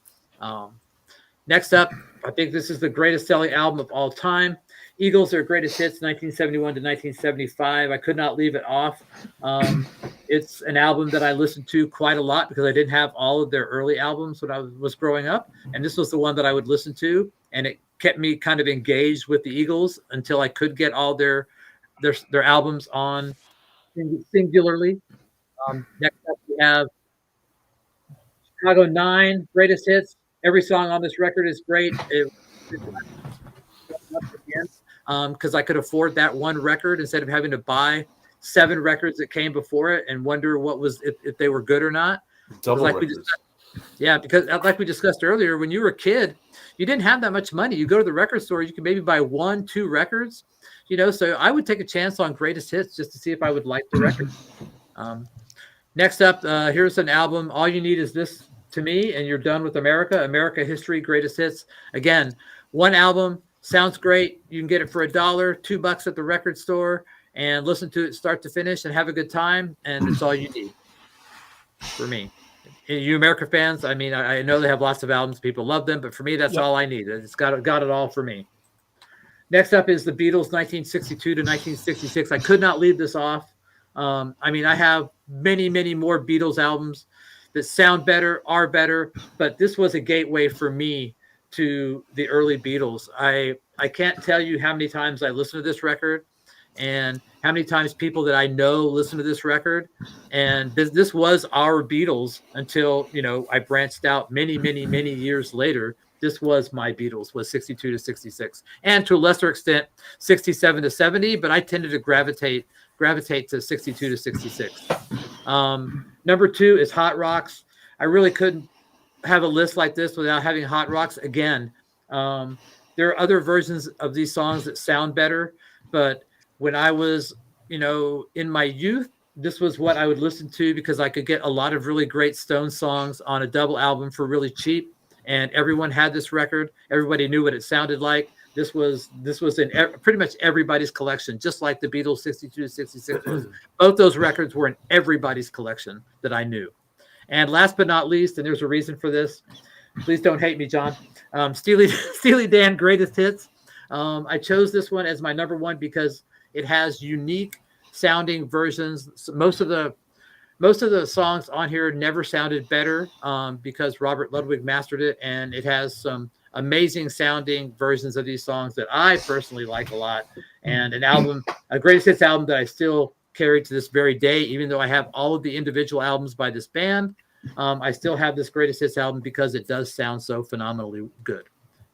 Next up, I think this is the greatest selling album of all time. Eagles, their greatest hits, 1971 to 1975. I could not leave it off. It's an album that I listened to quite a lot because I didn't have all of their early albums when I was growing up. And this was the one that I would listen to. And it kept me kind of engaged with the Eagles until I could get all their albums on singularly. Next up, we have Chicago 9, greatest hits. Every song on this record is great. Because I could afford that one record instead of having to buy 7 records that came before it and wonder if they were good or not. Double like records. Because like we discussed earlier, when you were a kid, you didn't have that much money. You go to the record store, you can maybe buy 1-2 records, so I would take a chance on greatest hits just to see if I would like the record. Next up, here's an album. All You Need Is This to me, and you're done with America History Greatest Hits. Again, one album sounds great. You can get it for $1, $2 at the record store, and listen to it start to finish and have a good time. And it's all you need for me. You America fans, I mean, I know they have lots of albums. People love them, but for me, that's all I need. It's got it all for me. Next up is the Beatles, 1962 to 1966. I could not leave this off. I mean, I have many, many more Beatles albums that sound better, are better, but this was a gateway for me to the early Beatles. I can't tell you how many times I listened to this record and how many times people that I know listen to this record. And this was our Beatles until, you know, I branched out many, many, many years later. This was my Beatles, was 62 to 66, and to a lesser extent, 67 to 70, but I tended to gravitate to 62 to 66. Number 2 is Hot Rocks. I really couldn't have a list like this without having Hot Rocks. Again, there are other versions of these songs that sound better, but when I was, you know, in my youth, this was what I would listen to because I could get a lot of really great Stones songs on a double album for really cheap. And everyone had this record. Everybody knew what it sounded like. This was in pretty much everybody's collection, just like the Beatles 62 to 66 was. Both those records were in everybody's collection that I knew. And last but not least, and there's a reason for this. Please don't hate me, John. Steely Dan Greatest Hits. I chose this one as my number 1 because it has unique sounding versions. So most of the songs on here never sounded better because Robert Ludwig mastered it, and it has some amazing sounding versions of these songs that I personally like a lot. And a greatest hits album that I still carry to this very day, even though I have all of the individual albums by this band. I still have this greatest hits album because it does sound so phenomenally good.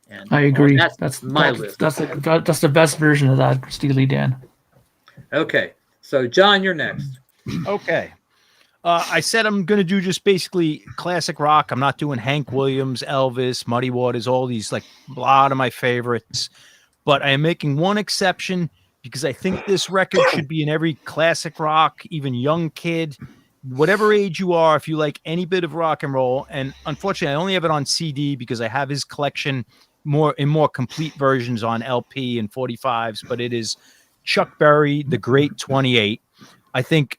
And I agree. That's my list. That's the best version of that, Steely Dan. Okay, so John, you're next. Okay. I said I'm going to do just basically classic rock. I'm not doing Hank Williams, Elvis, Muddy Waters, all these, like a lot of my favorites. But I am making one exception because I think this record should be in every classic rock, even young kid, whatever age you are, if you like any bit of rock and roll. And unfortunately, I only have it on CD because I have his collection in more complete versions on LP and 45s. But it is Chuck Berry, The Great 28. I think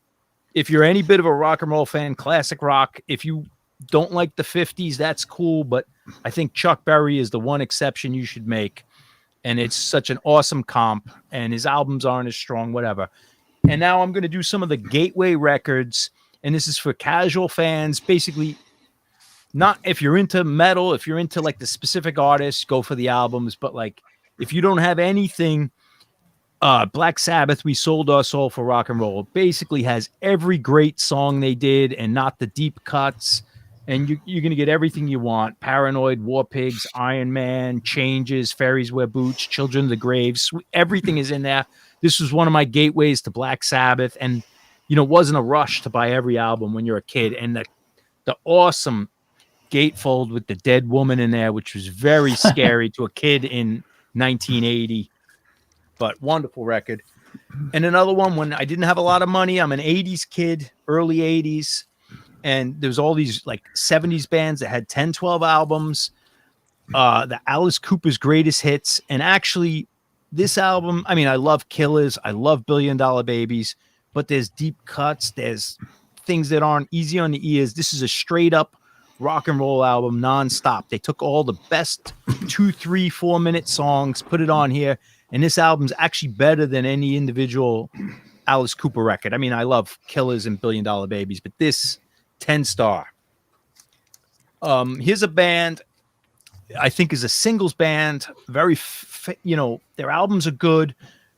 if you're any bit of a rock and roll fan, classic rock, if you don't like the 50s, that's cool. But I think Chuck Berry is the one exception you should make. And it's such an awesome comp, and his albums aren't as strong, whatever. And now I'm going to do some of the gateway records. And this is for casual fans, basically. Not if you're into metal, if you're into like the specific artists, go for the albums. But like if you don't have anything, Black Sabbath, We Sold Our Soul for Rock and Roll, basically has every great song they did and not the deep cuts. And you're going to get everything you want. Paranoid, War Pigs, Iron Man, Changes, Fairies Wear Boots, Children of the Graves. Everything is in there. This was one of my gateways to Black Sabbath. And, you know, it wasn't a rush to buy every album when you're a kid. And the awesome gatefold with the dead woman in there, which was very scary to a kid in 1980. But wonderful record. And another one, when I didn't have a lot of money, I'm an 80s kid, early 80s. And there's all these like 70s bands that had 10, 12 albums. The Alice Cooper's Greatest Hits. And actually, this album, I mean, I love Killers. I love $1 Billion Babies. But there's deep cuts. There's things that aren't easy on the ears. This is a straight up rock and roll album, nonstop. They took all the best 2, 3, 4 minute songs, put it on here. And this album's actually better than any individual Alice Cooper record. I mean, I love Killers and $1 Billion Babies, but this 10-star. Here's a band I think is a singles band. Very, their albums are good,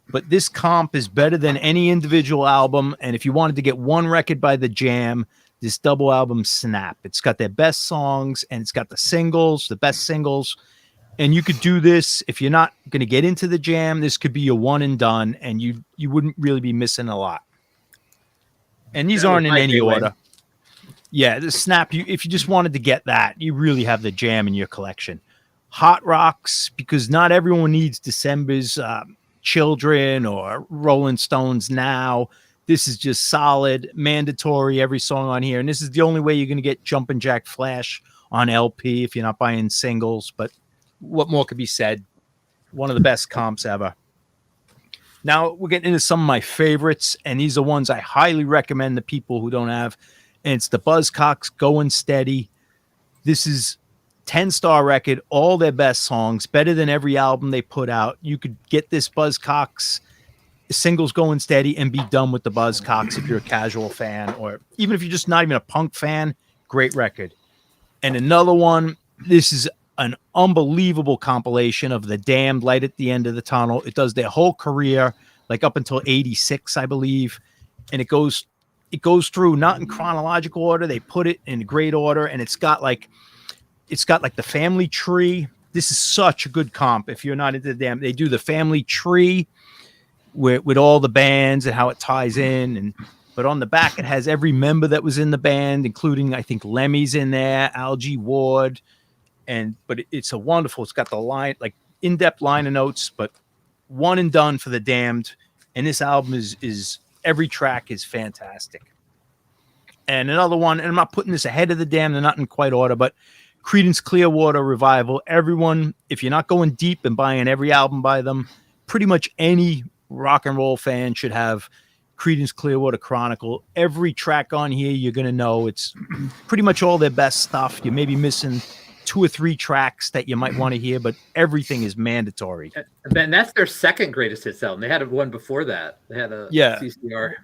but this comp is better than any individual album. And if you wanted to get one record by The Jam, this double album, Snap. It's got their best songs and it's got the best singles. And you could do this if you're not going to get into the Jam. This could be your one and done, and you wouldn't really be missing a lot. And these aren't in any order. Yeah, the Snap. If you just wanted to get that, you really have the Jam in your collection. Hot Rocks, because not everyone needs December's Children or Rolling Stones Now. This is just solid, mandatory. Every song on here, and this is the only way you're going to get Jumpin' Jack Flash on LP if you're not buying singles. But what more could be said? One of the best comps ever. Now we're getting into some of my favorites, and these are ones I highly recommend to people who don't have. And it's the Buzzcocks Going Steady. This is 10-star record, all their best songs, better than every album they put out. You could get this Buzzcocks singles Going Steady and be done with the Buzzcocks if you're a casual fan, or even if you're just not even a punk fan. Great record. And another one, this is an unbelievable compilation of The Damned, Light at the End of the Tunnel. It does their whole career, like up until 86, I believe. And it goes through not in chronological order. They put it in great order, and it's got like the family tree. This is such a good comp. If you're not into The Damned, they do the family tree with all the bands and how it ties in. But on the back, it has every member that was in the band, including, I think, Lemmy's in there, Algie Ward. But it's a wonderful, it's got the line, like in-depth liner notes, but one and done for The Damned. And this album is every track is fantastic. And another one, and I'm not putting this ahead of The Damned, they're not in quite order, but Creedence Clearwater Revival. Everyone, if you're not going deep and buying every album by them, pretty much any rock and roll fan should have Creedence Clearwater Chronicle. Every track on here you're going to know. It's pretty much all their best stuff. You may be missing 2 or 3 tracks that you might want to hear, but everything is mandatory. And that's their second greatest hits album. They had one before that. They had a CCR.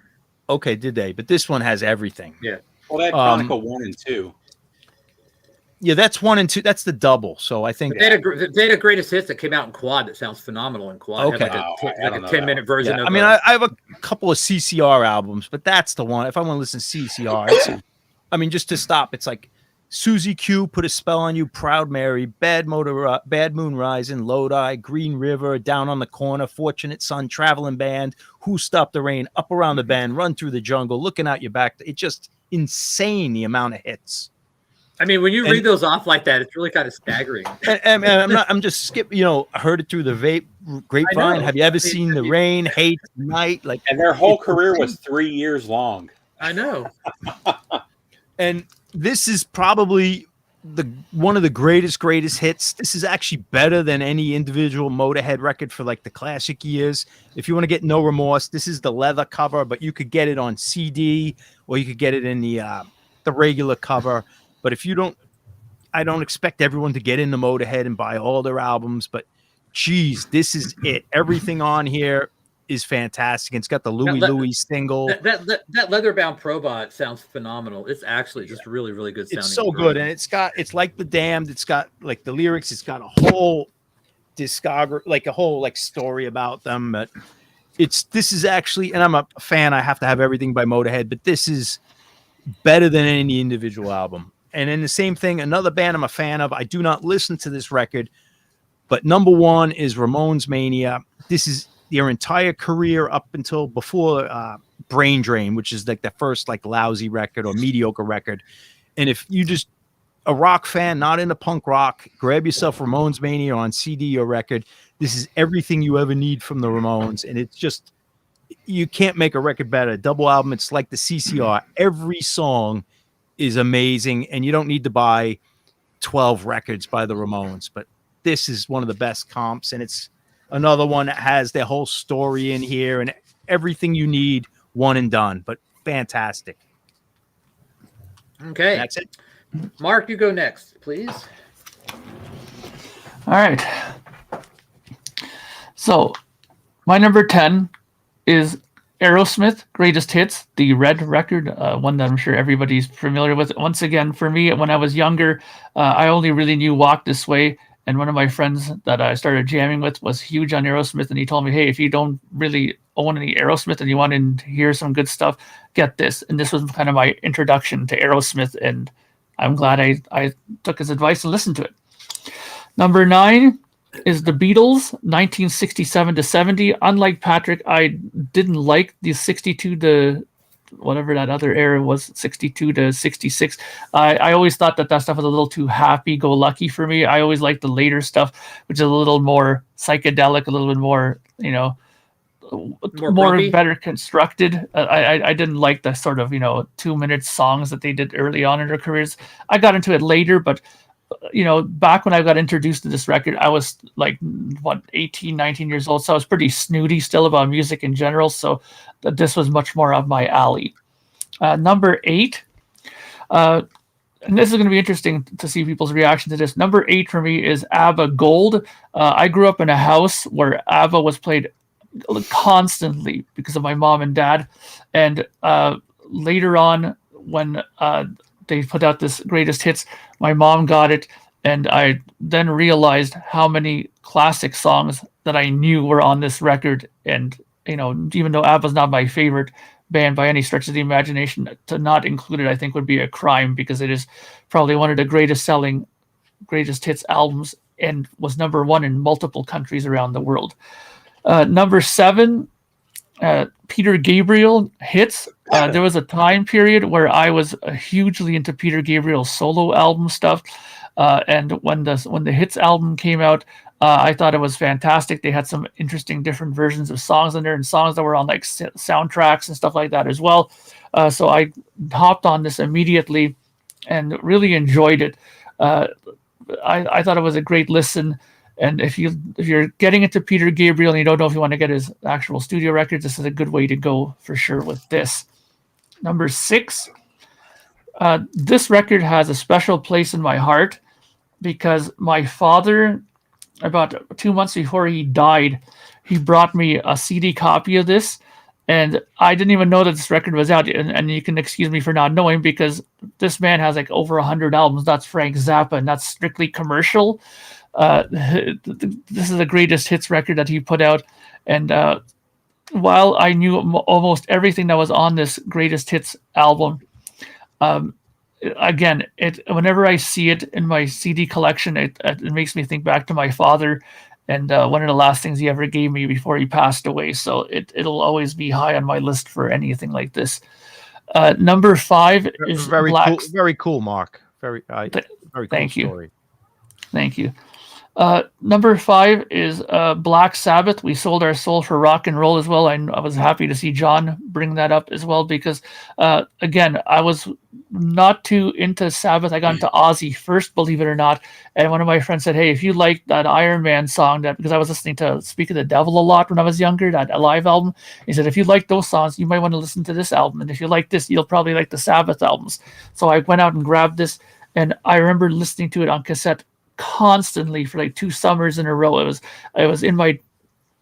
Okay, did they? But this one has everything. Yeah. Well, they had Chronicle 1 and 2. Yeah, that's 1 and 2. That's the double. So I think they had a greatest hits that came out in quad that sounds phenomenal in quad. Okay. Like a 10-minute version of. I mean, I have a couple of CCR albums, but that's the one. If I want to listen to CCR, just to stop, it's like Susie Q, Put a Spell on You, Proud Mary, Bad Moon Rising, Lodi, Green River, Down on the Corner, Fortunate Son, Traveling Band, Who Stopped the Rain, Up Around the Bend, Run Through the Jungle, Looking Out Your Back. It's just insane, the amount of hits. I mean, when you read those off like that, it's really kind of staggering. And I'm just skipping, heard it through the grapevine. Have you ever seen The Rain, Hate Night? And their whole career was 3 years long. I know. And this is probably one of the greatest hits. This is actually better than any individual Motorhead record for like the classic years. If you want to get No Remorse, this is the leather cover, but you could get it on CD or you could get it in the regular cover. But if you don't, I don't expect everyone to get into Motorhead and buy all their albums, but geez, this is it. Everything on here is fantastic. It's got the Louie single. That leather-bound Probot sounds phenomenal. It's actually just really, really good sounding. It's so good. And it's like The Damned. It's got like the lyrics. It's got a whole discography, like a whole like story about them. But this is actually, and I'm a fan. I have to have everything by Motorhead, but this is better than any individual album. And then the same thing, another band I'm a fan of. I do not listen to this record, but number one is Ramones Mania. This is their entire career up until before Brain Drain, which is like the first like lousy record or mediocre record. And if you just a rock fan, not into punk rock, grab yourself Ramones Mania on CD or record. This is everything you ever need from the Ramones. And it's just, you can't make a record better. Double album, it's like the CCR. Every song is amazing, and you don't need to buy 12 records by the Ramones, but this is one of the best comps, and it's another one that has their whole story in here and everything you need, one and done, but fantastic. Okay. That's it. Mark, you go next, please. All right. So my number 10 is Aerosmith, Greatest Hits, the Red record, one that I'm sure everybody's familiar with. Once again, for me, when I was younger, I only really knew Walk This Way. And one of my friends that I started jamming with was huge on Aerosmith. And he told me, hey, if you don't really own any Aerosmith and you want to hear some good stuff, get this. And this was kind of my introduction to Aerosmith. And I'm glad I took his advice and listened to it. Number 9 is the Beatles, 1967 to 70. Unlike Patrick, I didn't like the 62 to whatever that other era was, 62 to 66. I always thought that stuff was a little too happy-go-lucky for me. I always liked the later stuff, which is a little more psychedelic, a little bit more, more better constructed. I didn't like the sort of 2-minute songs that they did early on in their careers. I got into it later, but back when I got introduced to this record, I was like 18, 19 years old, so I was pretty snooty still about music in general. So this was much more up my alley. Number 8. And this is going to be interesting to see people's reaction to this. Number 8 for me is ABBA Gold. I grew up in a house where ABBA was played constantly because of my mom and dad. And later on, when they put out this greatest hits, my mom got it. And I then realized how many classic songs that I knew were on this record. And, even though ABBA's not my favorite band by any stretch of the imagination, to not include it I think would be a crime, because it is probably one of the greatest selling greatest hits albums and was number 1 in multiple countries around the world. Number 7, Peter Gabriel hits. There was a time period where I was hugely into Peter Gabriel's solo album stuff, and when the hits album came out, I thought it was fantastic. They had some interesting different versions of songs in there, and songs that were on like soundtracks and stuff like that as well. So I hopped on this immediately and really enjoyed it. I thought it was a great listen. And if you're getting into Peter Gabriel and you don't know if you want to get his actual studio records, this is a good way to go for sure with this. Number 6, this record has a special place in my heart because my father, about 2 months before he died, he brought me a CD copy of this, and I didn't even know that this record was out. And you can excuse me for not knowing, because this man has like over 100 albums. That's Frank Zappa, and that's strictly commercial. This is the greatest hits record that he put out, and while I knew almost everything that was on this greatest hits album, again, whenever I see it in my CD collection, it makes me think back to my father, and one of the last things he ever gave me before he passed away. So it'll always be high on my list for anything like this. Number 5 is very Black. cool, very cool, Mark. Very cool thank story. You. Thank you. Number 5 is Black Sabbath. We sold our soul for rock and roll as well. I was happy to see John bring that up as well, because again, I was not too into Sabbath. I got into Ozzy first, believe it or not. And one of my friends said, hey, if you like that Iron Man song, because I was listening to Speak of the Devil a lot when I was younger, that live album, he said, if you like those songs, you might want to listen to this album. And if you like this, you'll probably like the Sabbath albums. So I went out and grabbed this, and I remember listening to it on cassette constantly for like 2 summers in a row. It was in my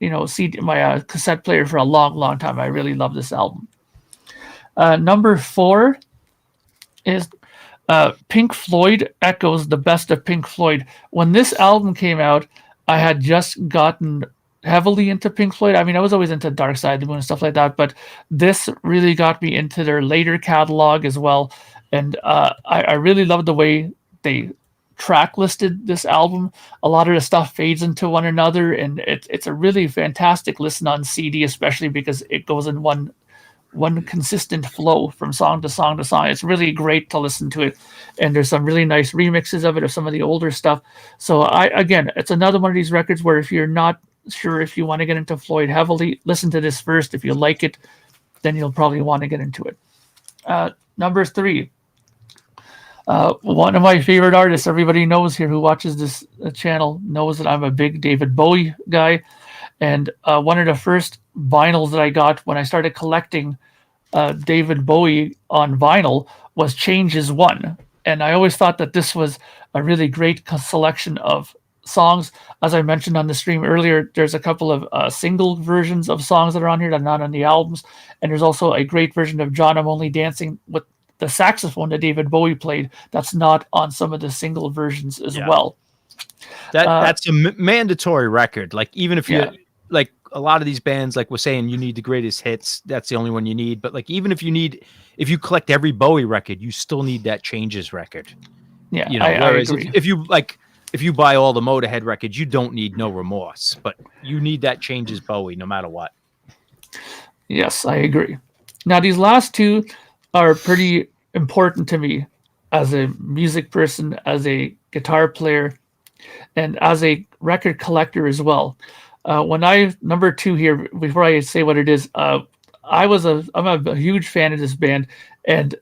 cassette player for a long time. I really love this album. Number 4 is Pink Floyd Echoes, the best of Pink Floyd. When this album came out, I had just gotten heavily into Pink Floyd. I mean, I was always into Dark Side of the Moon and stuff like that, but this really got me into their later catalog as well. And I really loved the way they track listed this album. A lot of the stuff fades into one another, and it's a really fantastic listen on CD, especially because it goes in one consistent flow from song to song to song. It's really great to listen to it, and there's some really nice remixes of it, of some of the older stuff. So it's another one of these records where if you're not sure if you want to get into Floyd heavily, listen to this first. If you like it, then you'll probably want to get into it. Number 3, one of my favorite artists, everybody knows here who watches this channel knows that I'm a big David Bowie guy. And one of the first vinyls that I got when I started collecting David Bowie on vinyl was Changes One. And I always thought that this was a really great selection of songs. As I mentioned on the stream earlier, there's a couple of single versions of songs that are on here that are not on the albums. And there's also a great version of John, I'm Only Dancing with the saxophone that David Bowie played that's not on some of the single versions as well. That's a mandatory record. Like, even if you like a lot of these bands, like we're saying, you need the greatest hits. That's the only one you need. But like, even if you collect every Bowie record, you still need that Changes record. Yeah. Whereas I agree. if you buy all the Motorhead records, you don't need No Remorse, but you need that Changes Bowie no matter what. Yes, I agree. Now, these last 2 are pretty important to me as a music person, as a guitar player, and as a record collector as well. Number 2 here, before I say what it is, I'm a huge fan of this band, and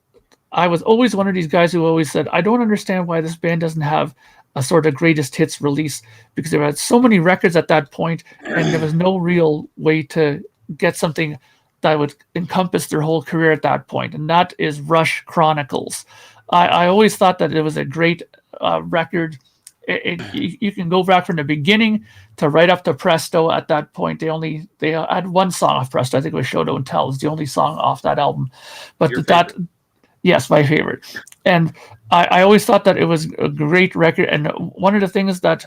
I was always one of these guys who always said, I don't understand why this band doesn't have a sort of greatest hits release, because there had so many records at that point, and there was no real way to get something that would encompass their whole career at that point. And that is Rush Chronicles. I always thought that it was a great record. You can go back from the beginning to right up to Presto. At that point, they had one song off Presto. I think it was Show Don't Tell. It's the only song off that album. But yes, my favorite. And I always thought that it was a great record. And one of the things that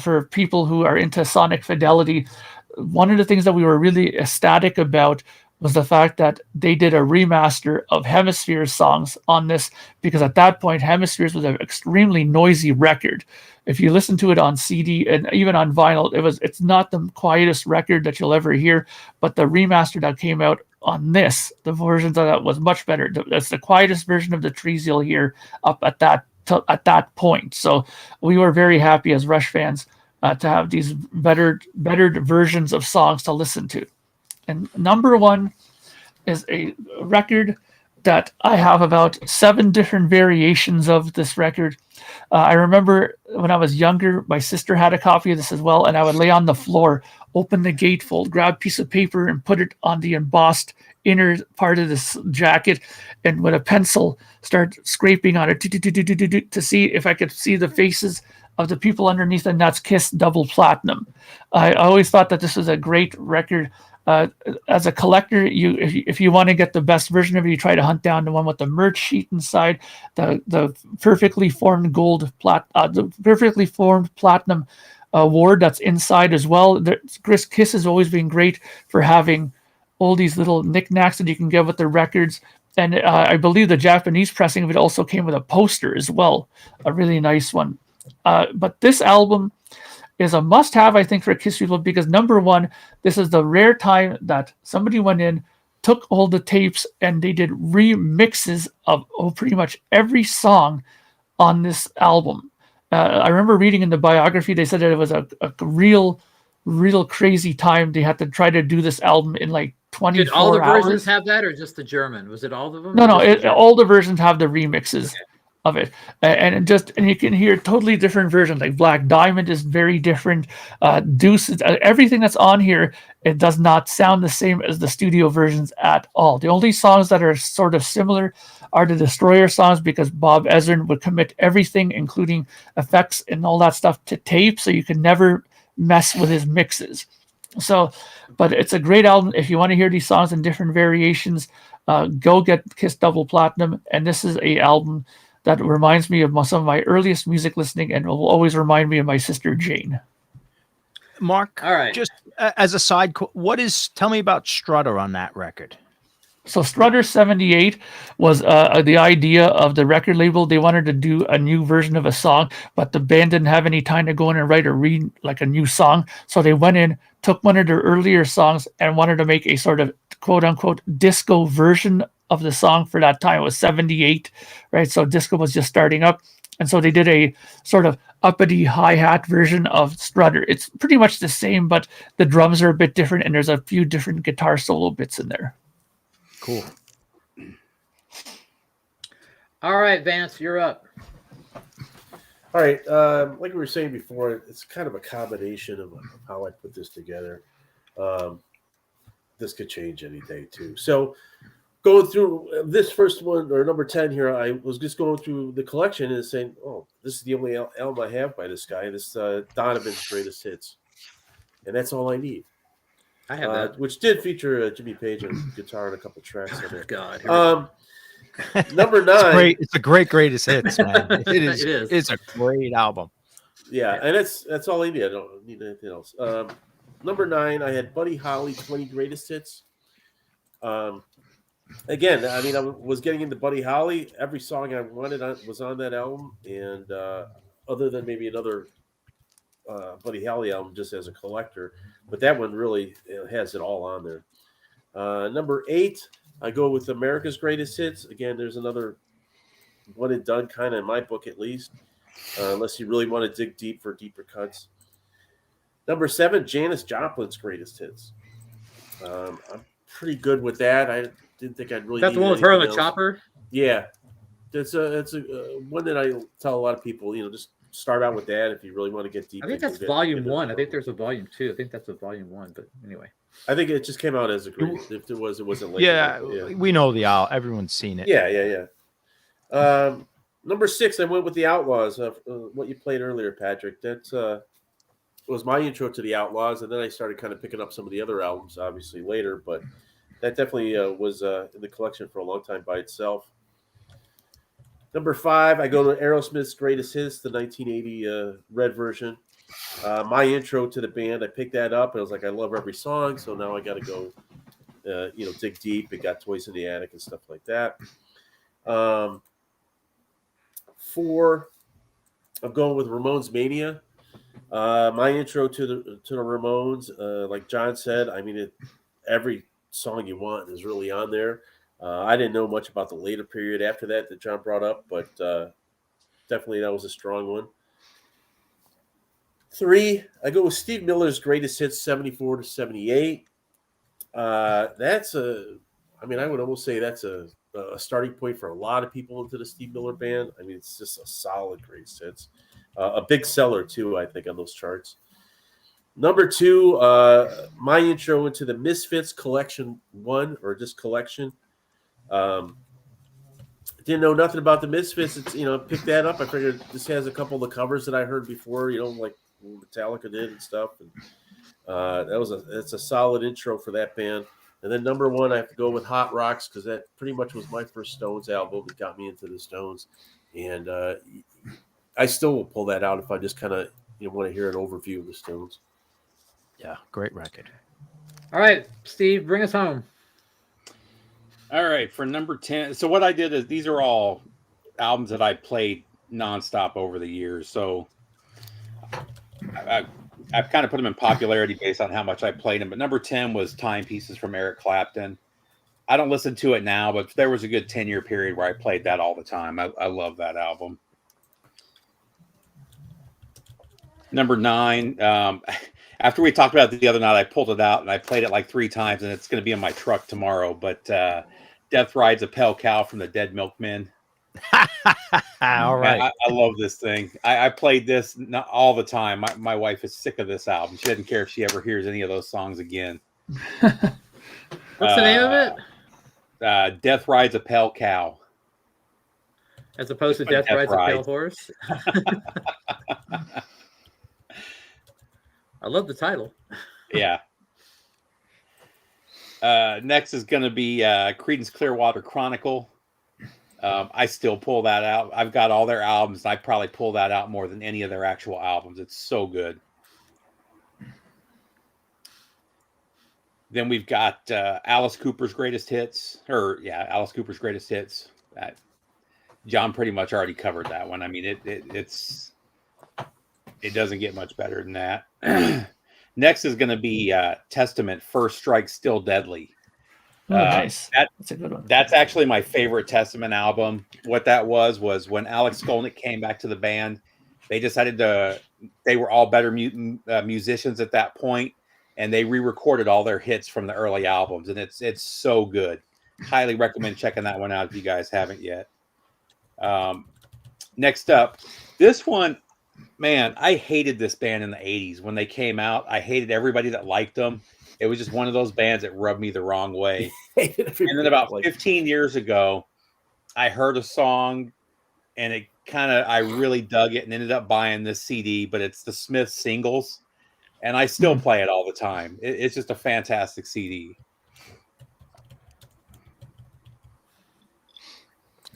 for people who are into sonic fidelity, one of the things that we were really ecstatic about was the fact that they did a remaster of Hemispheres songs on this, because at that point, Hemispheres was an extremely noisy record. If you listen to it on CD and even on vinyl, it's not the quietest record that you'll ever hear, but the remaster that came out on this, the version of that was much better. That's the quietest version of the Trees you'll hear up at that point. So we were very happy as Rush fans to have these better versions of songs to listen to. And number one is a record that I have about 7 different variations of this record. I remember when I was younger, my sister had a copy of this as well, and I would lay on the floor, open the gatefold, grab a piece of paper, and put it on the embossed inner part of this jacket, and with a pencil start scraping on it to see if I could see the faces of the people underneath, and that's Kiss Double Platinum. I always thought that this was a great record. As a collector, if you want to get the best version of it, you try to hunt down the one with the merch sheet inside, the perfectly formed the perfectly formed platinum award that's inside as well. Kiss has always been great for having all these little knickknacks that you can get with their records. And I believe the Japanese pressing of it also came with a poster as well, a really nice one. But this album is a must-have, I think, for Kiss people, because number one, this is the rare time that somebody went in, took all the tapes, and they did remixes of pretty much every song on this album. I remember reading in the biography, they said that it was a real crazy time. They had to try to do this album in like 24 hours. Did all the versions have that, or just the German? Was it all of them? No, all the versions have the remixes. Okay. Of it, and you can hear totally different versions. Like Black Diamond is very different. Deuce, everything that's on here, it does not sound the same as the studio versions at all. The only songs that are sort of similar are the Destroyer songs, because Bob Ezrin would commit everything, including effects and all that stuff, to tape, so you can never mess with his mixes. So, but it's a great album. If you want to hear these songs in different variations, go get Kiss Double Platinum. And this is a album that reminds me of some of my earliest music listening, and will always remind me of my sister Jane. Mark, all right. Just as a side, tell me about Strutter on that record. So Strutter 78 was the idea of the record label. They wanted to do a new version of a song, but the band didn't have any time to go in and write a new song. So they went in, took one of their earlier songs, and wanted to make a sort of quote unquote disco version of the song for that time. It was 78, right? So disco was just starting up. And so they did a sort of uppity hi-hat version of Strutter. It's pretty much the same, but the drums are a bit different, and there's a few different guitar solo bits in there. Cool. All right, Vance, you're up. All right. Like we were saying before, it's kind of a combination of how I put this together. This could change any day, too. So going through this first one, or number 10 here, I was just going through the collection and saying, oh, this is the only album I have by this guy. This Donovan's Greatest Hits. And that's all I need. I have that. Which did feature Jimmy Page on guitar and a couple tracks on it. God. Number 9. It's a great Greatest Hits, man. It is. It is. It's a great album. Yeah, and that's all I need. I don't need anything else. Number 9, I had Buddy Holly 20 Greatest Hits. Again, I mean, I was getting into Buddy Holly. Every song I wanted was on that album, and other than maybe another Buddy Holly album just as a collector, but that one really has it all on there. Number 8, I go with America's Greatest Hits. Again, there's another one and done kind of in my book, at least, unless you really want to dig deep for deeper cuts. Number 7, Janis Joplin's Greatest Hits. I'm pretty good with that. I didn't think I'd really. That's the one with her on the chopper. Yeah. It's a one that I tell a lot of people. Just start out with that if you really want to get deep. I think that's volume 1. I think there's a volume 2. I think that's a volume 1. But anyway, I think it just came out as a great. If there was, it wasn't like Yeah, we know the owl. Everyone's seen it. Yeah. Number 6, I went with the Outlaws. What you played earlier, Patrick. That was my intro to the Outlaws, and then I started kind of picking up some of the other albums, obviously later. But that definitely was in the collection for a long time by itself. Number 5, I go to Aerosmith's Greatest Hits, the 1980 red version. My intro to the band, I picked that up, and I was like, I love every song, so now I got to go, dig deep. It got Toys in the Attic and stuff like that. 4, I'm going with Ramones Mania. My intro to the Ramones, like John said, I mean, every song you want is really on there. I didn't know much about the later period after that John brought up, but definitely that was a strong one. 3, I go with Steve Miller's Greatest Hits 74 to 78. I would almost say that's a starting point for a lot of people into the Steve Miller band. I mean, it's just a solid Greatest Hits. A big seller, too, I think, on those charts. Number 2, my intro into the Misfits Collection 1, or just Collection. Didn't know nothing about the Misfits. It's, picked that up. I figured this has a couple of the covers that I heard before, like Metallica did and stuff. And it's a solid intro for that band. And then number 1, I have to go with Hot Rocks, because that pretty much was my first Stones album that got me into the Stones. And I still will pull that out if I just kind of want to hear an overview of the Stones. Yeah, great record. All right, Steve, bring us home. All right, for number 10. So what I did is these are all albums that I played nonstop over the years. So I've kind of put them in popularity based on how much I played them. But number 10 was Timepieces from Eric Clapton. I don't listen to it now, but there was a good 10-year period where I played that all the time. I love that album. Number 9, after we talked about it the other night, I pulled it out and I played it like 3 times, and it's going to be in my truck tomorrow. But Death Rides a Pale Cow from the Dead Milkmen. All right. I love this thing. I played this not all the time. My wife is sick of this album. She doesn't care if she ever hears any of those songs again. What's the name of it? Death Rides a Pale Cow. As opposed to Death Rides a Pale Horse? I love the title. Yeah. Next is going to be Creedence Clearwater Chronicle. I still pull that out. I've got all their albums. I probably pull that out more than any of their actual albums. It's so good. Then we've got Alice Cooper's Greatest Hits. Alice Cooper's Greatest Hits. John pretty much already covered that one. I mean, it doesn't get much better than that. Next is going to be Testament, First Strike, Still Deadly. Oh, nice. That's a good one. That's actually my favorite Testament album. What that was when Alex Skolnick came back to the band, they decided they were all better musicians at that point, and they re-recorded all their hits from the early albums, and it's so good. Highly recommend checking that one out if you guys haven't yet. Next up, this one, man, I hated this band in the 80s when they came out. I hated everybody that liked them. It was just one of those bands that rubbed me the wrong way. And then about 15 years ago, I heard a song, and I really dug it and ended up buying this CD, but it's the Smiths Singles, and I still play it all the time. It's just a fantastic CD.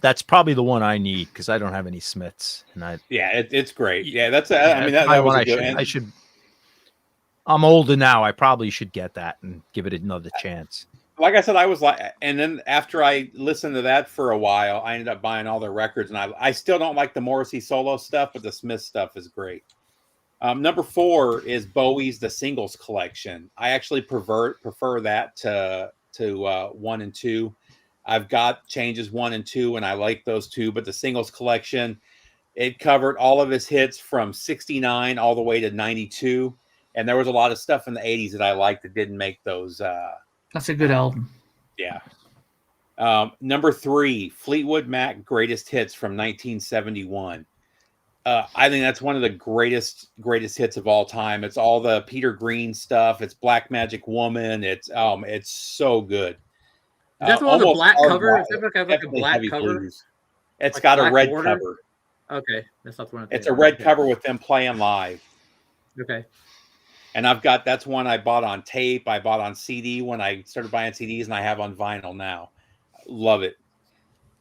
That's probably the one I need because I don't have any Smiths, and it's great. Yeah, that's that was a good. I'm older now. I probably should get that and give it another chance. Like I said, I was like, and then after I listened to that for a while, I ended up buying all their records, and I still don't like the Morrissey solo stuff, but the Smith stuff is great. Number 4 is Bowie's The Singles Collection. I actually prefer that to 1 and 2. I've got Changes 1 and 2, and I like those 2, but the Singles Collection, it covered all of his hits from 69 all the way to 92. And there was a lot of stuff in the 80s that I liked that didn't make those. That's a good album. Yeah. Number 3, Fleetwood Mac Greatest Hits from 1971. I think that's one of the greatest hits of all time. It's all the Peter Green stuff. It's Black Magic Woman. It's so good. That's the one with the black cover. Is that like a black cover? Blues. It's like got a red border? cover. Okay, that's not the one. It's a red cover with them playing live. Okay. And that's one I bought on tape. I bought on CD when I started buying CDs, and I have on vinyl now. Love it.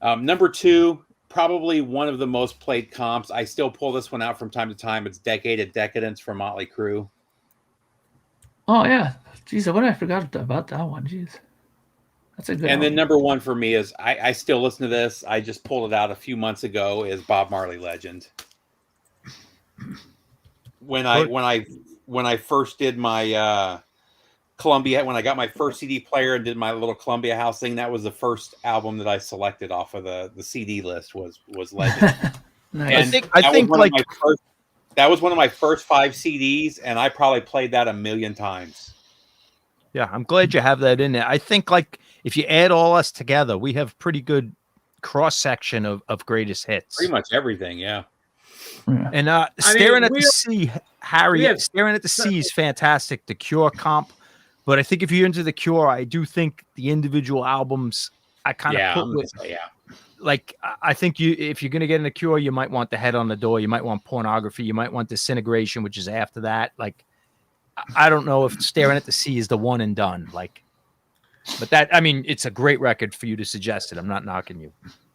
Number 2. Probably one of the most played comps. I still pull this one out from time to time. It's Decade of Decadence from Motley Crue. Oh, yeah. Jeez, what I forgot about that one. Jeez. That's a good And album. then number 1 for me is, I still listen to this. I just pulled it out a few months ago, is Bob Marley Legend. When I first did my Columbia, when I got my first CD player and did my little Columbia House thing, that was the first album that I selected off of the CD list was Legend. Nice. And I think that was one of my first 5 CDs, and I probably played that 1,000,000 times. Yeah, I'm glad you have that in there. I think like if you add all us together, we have pretty good cross section of greatest hits. Pretty much everything, yeah. And Staring at the Sea, Harry, Staring at the Sea is fantastic. The Cure comp. But I think if you're into the Cure, I do think the individual albums I kind of put with. Like I think if you're gonna get in the Cure, you might want The Head on the Door, you might want Pornography, you might want Disintegration, which is after that. Like I don't know if Staring at the Sea is the one and done. Like, but it's a great record for you to suggest it. I'm not knocking you.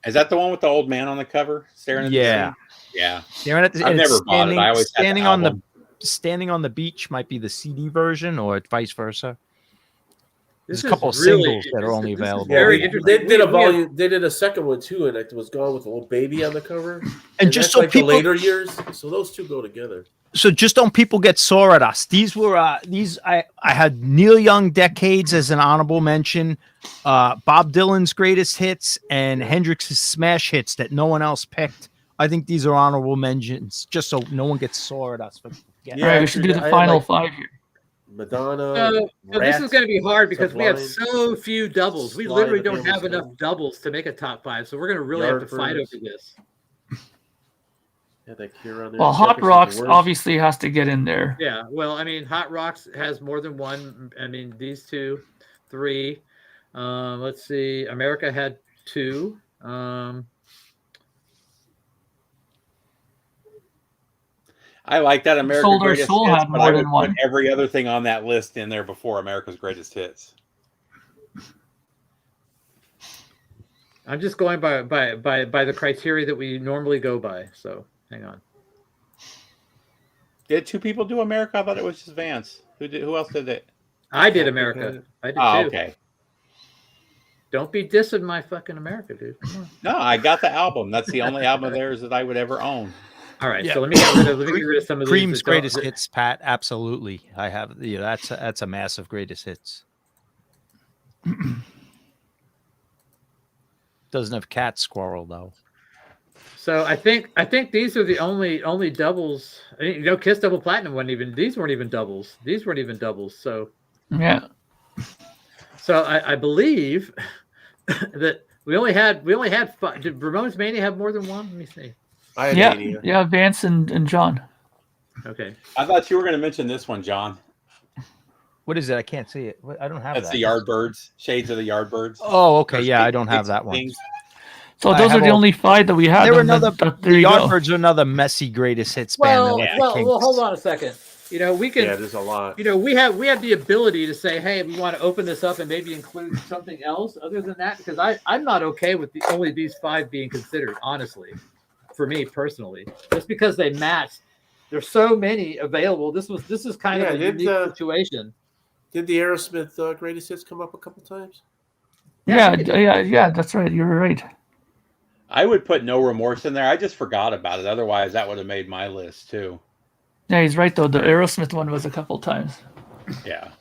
Is that the one with the old man on the cover? Staring at the Sea? Yeah. Staring at the I've never bought it. I always standing on the Beach might be the CD version, or vice versa. There's a couple of singles that are only available. Very interesting. They did a volume. They did a second one too, and it was gone with a little baby on the cover. And just so like people, the later years, so those two go together. So just don't people get sore at us? These were I had Neil Young Decades as an honorable mention, Bob Dylan's Greatest Hits, and Hendrix's Smash Hits that no one else picked. I think these are honorable mentions, just so no one gets sore at us. Yeah, right, we should do the final 5 here. Madonna. So this is going to be hard because we have so few doubles. We literally don't have enough doubles to make a top 5. So we're going to really have to fight over this. Yeah, that Cure on there. Well, Hot Rocks obviously has to get in there. Yeah, well, I mean, Hot Rocks has more than one. I mean, these 2, 3. Let's see. America had 2. I like that America's Soldier Greatest Soul Hits, had but more I would than one. put every other thing on that list in there before America's Greatest Hits. I'm just going by the criteria that we normally go by. So hang on. Did 2 people do America? I thought it was just Vance. Who else did it? I did America. I did too. Okay. Don't be dissing my fucking America, dude. Come on. No, I got the album. That's the only album of theirs that I would ever own. All right, so let me get rid of some of these. Cream's Greatest Hits, Pat. Absolutely, I have. That's a massive Greatest Hits. Doesn't have Cat Squirrel though. So I think these are the only doubles. Kiss Double Platinum wasn't even. These weren't even doubles. These weren't even doubles. So yeah. So I believe that we only had 5. Did Ramones Mania have more than one? Let me see. Yeah, Vance and John. Okay. I thought you were going to mention this one, John. What is it? I can't see it. I don't have that. That's the Yardbirds. Shades of the Yardbirds. Oh, okay. Yeah, I don't have that one. So those are the only 5 that we had. The Yardbirds are another messy Greatest Hits band. Well, hold on a second. We can. Yeah, there's a lot. We have the ability to say, hey, we want to open this up and maybe include something else other than that, because I'm not okay with only these 5 being considered, honestly. For me personally, just because they matched, there's so many available. This is kind of a unique situation. Did the Aerosmith Greatest Hits come up a couple times? Yeah, that's right. You're right. I would put No Remorse in there. I just forgot about it. Otherwise, that would have made my list too. Yeah, he's right though. The Aerosmith one was a couple times. Yeah.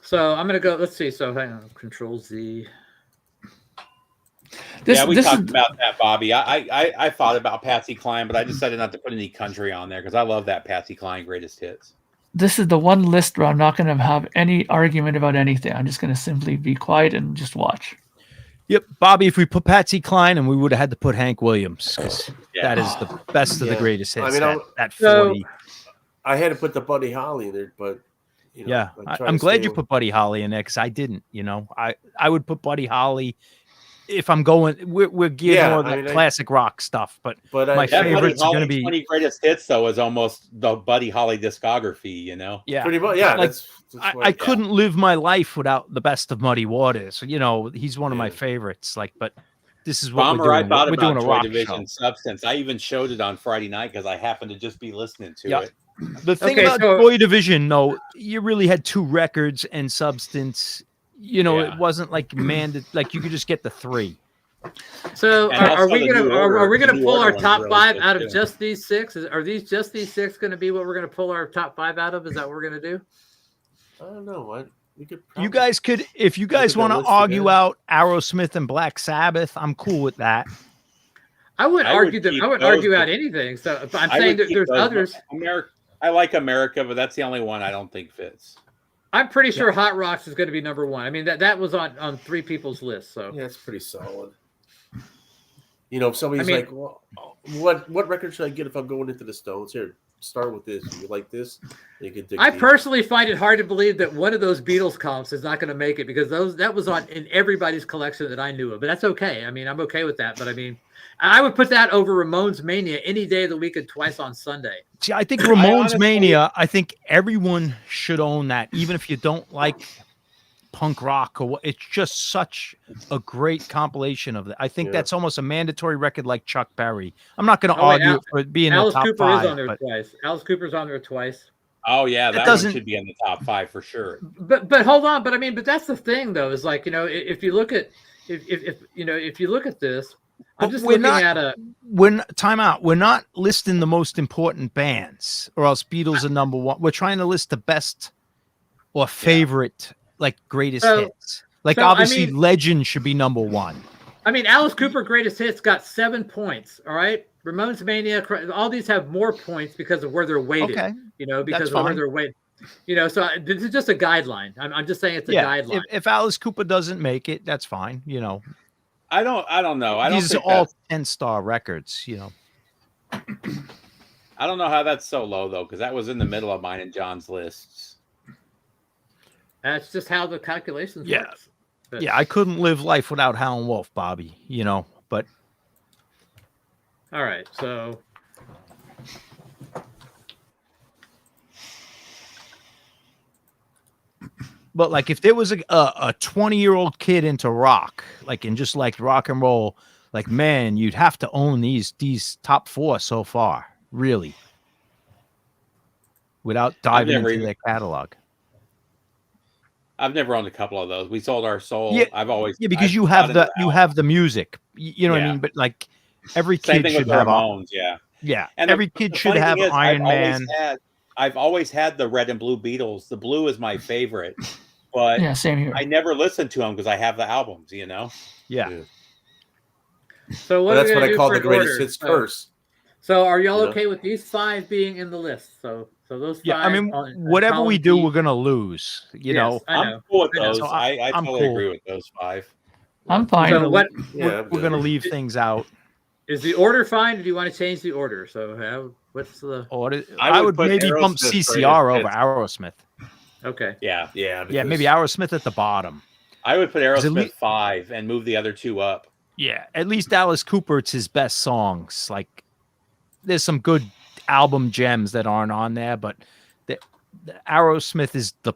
So I'm gonna go. Let's see. So hang on. Control Z. We talked about that, Bobby. I thought about Patsy Cline, but I decided not to put any country on there because I love that Patsy Cline Greatest Hits. this is the one list where I'm not going to have any argument about anything. I'm just going to simply be quiet and just watch. Yep, Bobby. If we put Patsy Cline, and we would have had to put Hank Williams, because that is the best of the greatest hits. I mean, that 40. I had to put the Buddy Holly in there, but I'm glad you put Buddy Holly in there, because I didn't. I would put Buddy Holly if I'm going. We're geared more to classic rock stuff, but my favorite's going to be 20 greatest hits. Though is almost the Buddy Holly discography. Yeah, pretty much. Yeah, like, I couldn't live my life without the best of Muddy Waters. He's one of my favorites. But this is what Bomber, we're doing. I thought we're about doing a Joy rock Division show. Substance. I even showed it on Friday night because I happened to just be listening to it. The thing about Joy Division, though, you really had 2 records and Substance. It wasn't like like you could just get the 3. So are we gonna pull our top 5 out of just these 6? Are these 6 going to be what we're going to pull our top 5 out of? Is that what we're going to do? I don't know. You guys could, if you guys want to argue out Aerosmith and Black Sabbath, I'm cool with that. I wouldn't argue out anything. So I'm saying that there's others. I like America, but that's the only one I don't think fits. I'm pretty sure Hot Rocks is going to be number 1. I mean, that was on 3 people's list. So yeah, it's pretty solid. If somebody's like, well, what record should I get if I'm going into the Stones? Here, start with this. You like this? You can dig deep. Personally find it hard to believe that one of those Beatles comps is not going to make it, because that was in everybody's collection that I knew of. But that's okay. I mean, I'm okay with that. But I mean, I would put that over Ramones Mania any day of the week and twice on Sunday. See, I think Ramones Mania, I think everyone should own that, even if you don't like punk rock or what. It's just such a great compilation of that. I think that's almost a mandatory record, like Chuck Berry. I'm not going to argue for it being Alice in the top Cooper 5. Is on there twice. Alice Cooper's on there twice. Oh yeah, that one should be in the top 5 for sure. But hold on. But that's the thing, though, is like, if you look at if you look at this, I'm just looking at time out. We're not listing the most important bands, or else Beatles are number 1. We're trying to list the best or favorite, like greatest hits. Like obviously, Legend should be number 1. I mean, Alice Cooper Greatest Hits got 7 points. All right, Ramones Mania, all these have more points because of where they're weighted. Okay, because of where they're weighted. So this is just a guideline. I'm just saying it's a guideline. If Alice Cooper doesn't make it, that's fine. I don't know. These are all 10-star records. I don't know how that's so low though, because that was in the middle of mine and John's lists. That's just how the calculations work. But, I couldn't live life without Howlin' Wolf, Bobby. But all right, so. But like, if there was a 20-year-old kid into rock, and just liked rock and roll, man, you'd have to own these top 4 so far, really, without diving into their catalog. I've never owned a couple of those. We Sold Our Soul. Yeah, I've always because you have the music. You know what I mean? But like, every kid should have Ramones. And every kid should have Iron Man. I've always had the red and blue Beatles. The blue is my favorite, but same here. I never listened to them because I have the albums. Yeah. So that's what I call the greatest hits first. So are y'all okay with these 5 being in the list? So those 5. Yeah, I mean, whatever we do, we're gonna lose. I'm cool with those. I totally agree with those 5. I'm fine. So we're gonna leave things out. Is the order fine, or do you want to change the order? So what's the order? I would maybe bump CCR over Aerosmith. Okay. Yeah. Maybe Aerosmith at the bottom. I would put Aerosmith 5 and move the other 2 up. Yeah, at least Alice Cooper, it's his best songs. Like, there's some good album gems that aren't on there, but the Aerosmith is the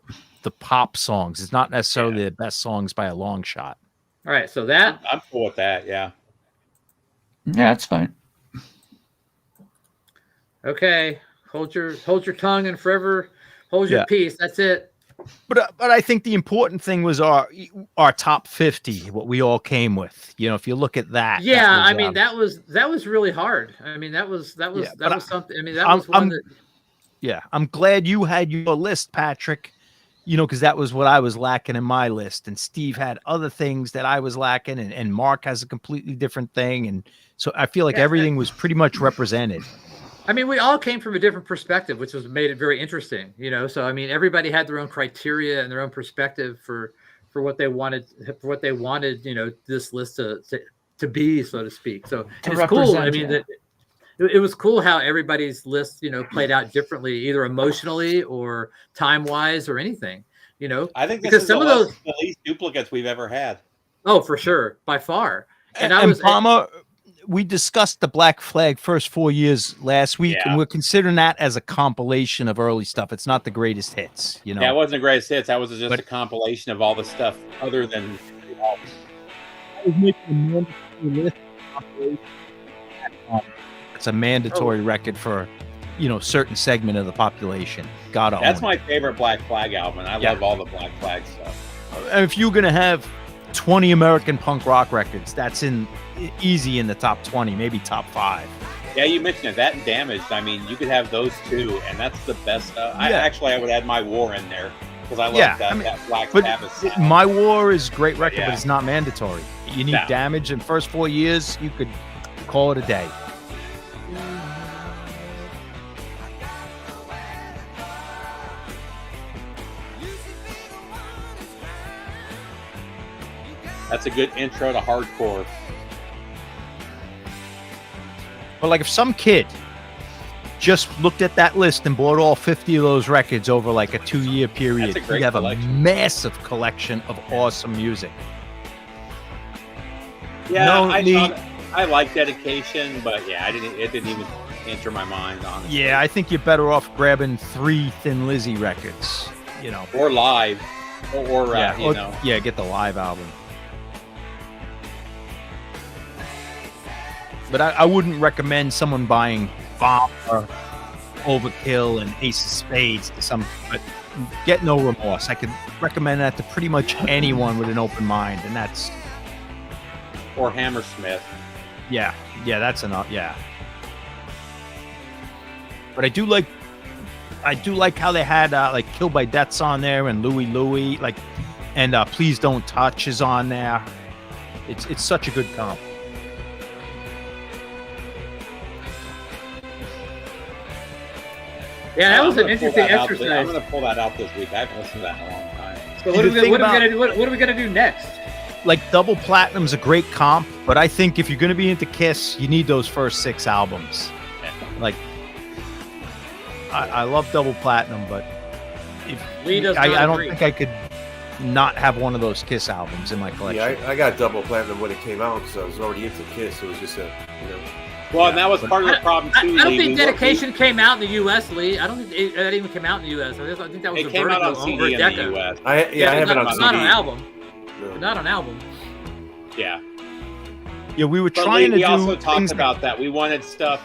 pop songs. It's not necessarily the best songs by a long shot. All right, so that I'm cool with that. Yeah, that's fine. Okay, hold your tongue and forever hold your peace. That's it. But I think the important thing was our top 50, what we all came with. If you look at that. Yeah, I mean that was really hard. I mean that was something. I mean that was one that. Yeah, I'm glad you had your list, Patrick. Because that was what I was lacking in my list, and Steve had other things that I was lacking, and Mark has a completely different thing, and so I feel like everything was pretty much represented. I mean, we all came from a different perspective, which was made it very interesting, you know. So I mean, everybody had their own criteria and their own perspective for what they wanted, you know, this list to be, so to speak. So it's cool. I mean, that it was cool how everybody's list, you know, played out differently, either emotionally or time wise or anything, you know. I think this because is some of those the least duplicates we've ever had. Oh, for sure, by far. And Palmer, we discussed the Black Flag first 4 years last week, and we're considering that as a compilation of early stuff. It's not the greatest hits, you know. Yeah, it wasn't the greatest hits. That was just a compilation of all the stuff other than the album. I was making a mandatory list compilation. It's a mandatory record for, you know, certain segment of the population. That's my favorite Black Flag album. And I love all the Black Flag stuff. And if you're gonna have 20 American punk rock records, that's easy in the top 20, maybe top 5. Yeah, you mentioned it. That and Damaged. I mean, you could have those two, and that's the best. I would add My War in there because I love that Black Sabbath sound. My War is a great record, but it's not mandatory. You need Damage, and first 4 years, you could call it a day. That's a good intro to hardcore. But like if some kid just looked at that list and bought all 50 of those records over like a 2-year period, he'd have a massive collection of awesome music. Yeah, I like Dedication, but it didn't even enter my mind, honestly. Yeah, I think you're better off grabbing 3 Thin Lizzy records, you know. Or live. Or get the live album. But I wouldn't recommend someone buying Bomb or Overkill and Ace of Spades but get No Remorse. I could recommend that to pretty much anyone with an open mind, and that's or Hammersmith. Yeah, that's enough. Yeah. But I do like how they had like Kill by Death's on there and Louie, like, and Please Don't Touch is on there. It's such a good comp. Yeah, that was an interesting exercise. I'm going to pull that out this week. I haven't listened to that in a long time. So what are we gonna do next? Like Double Platinum's a great comp, but I think if you're going to be into Kiss, you need those first 6 albums. Like, I love Double Platinum, but I don't think I could not have one of those Kiss albums in my collection. Yeah, I got Double Platinum when it came out because I was already into Kiss. It was just Well, and that was part of the problem too. I don't think Dedication came out in the U.S., Lee. I don't think that even came out in the U.S. I think that was it came out on CD in the U.S. I have it on CD. Not on album. No. Not on album. Yeah. Yeah, we were trying to do. We also talked about that. We wanted stuff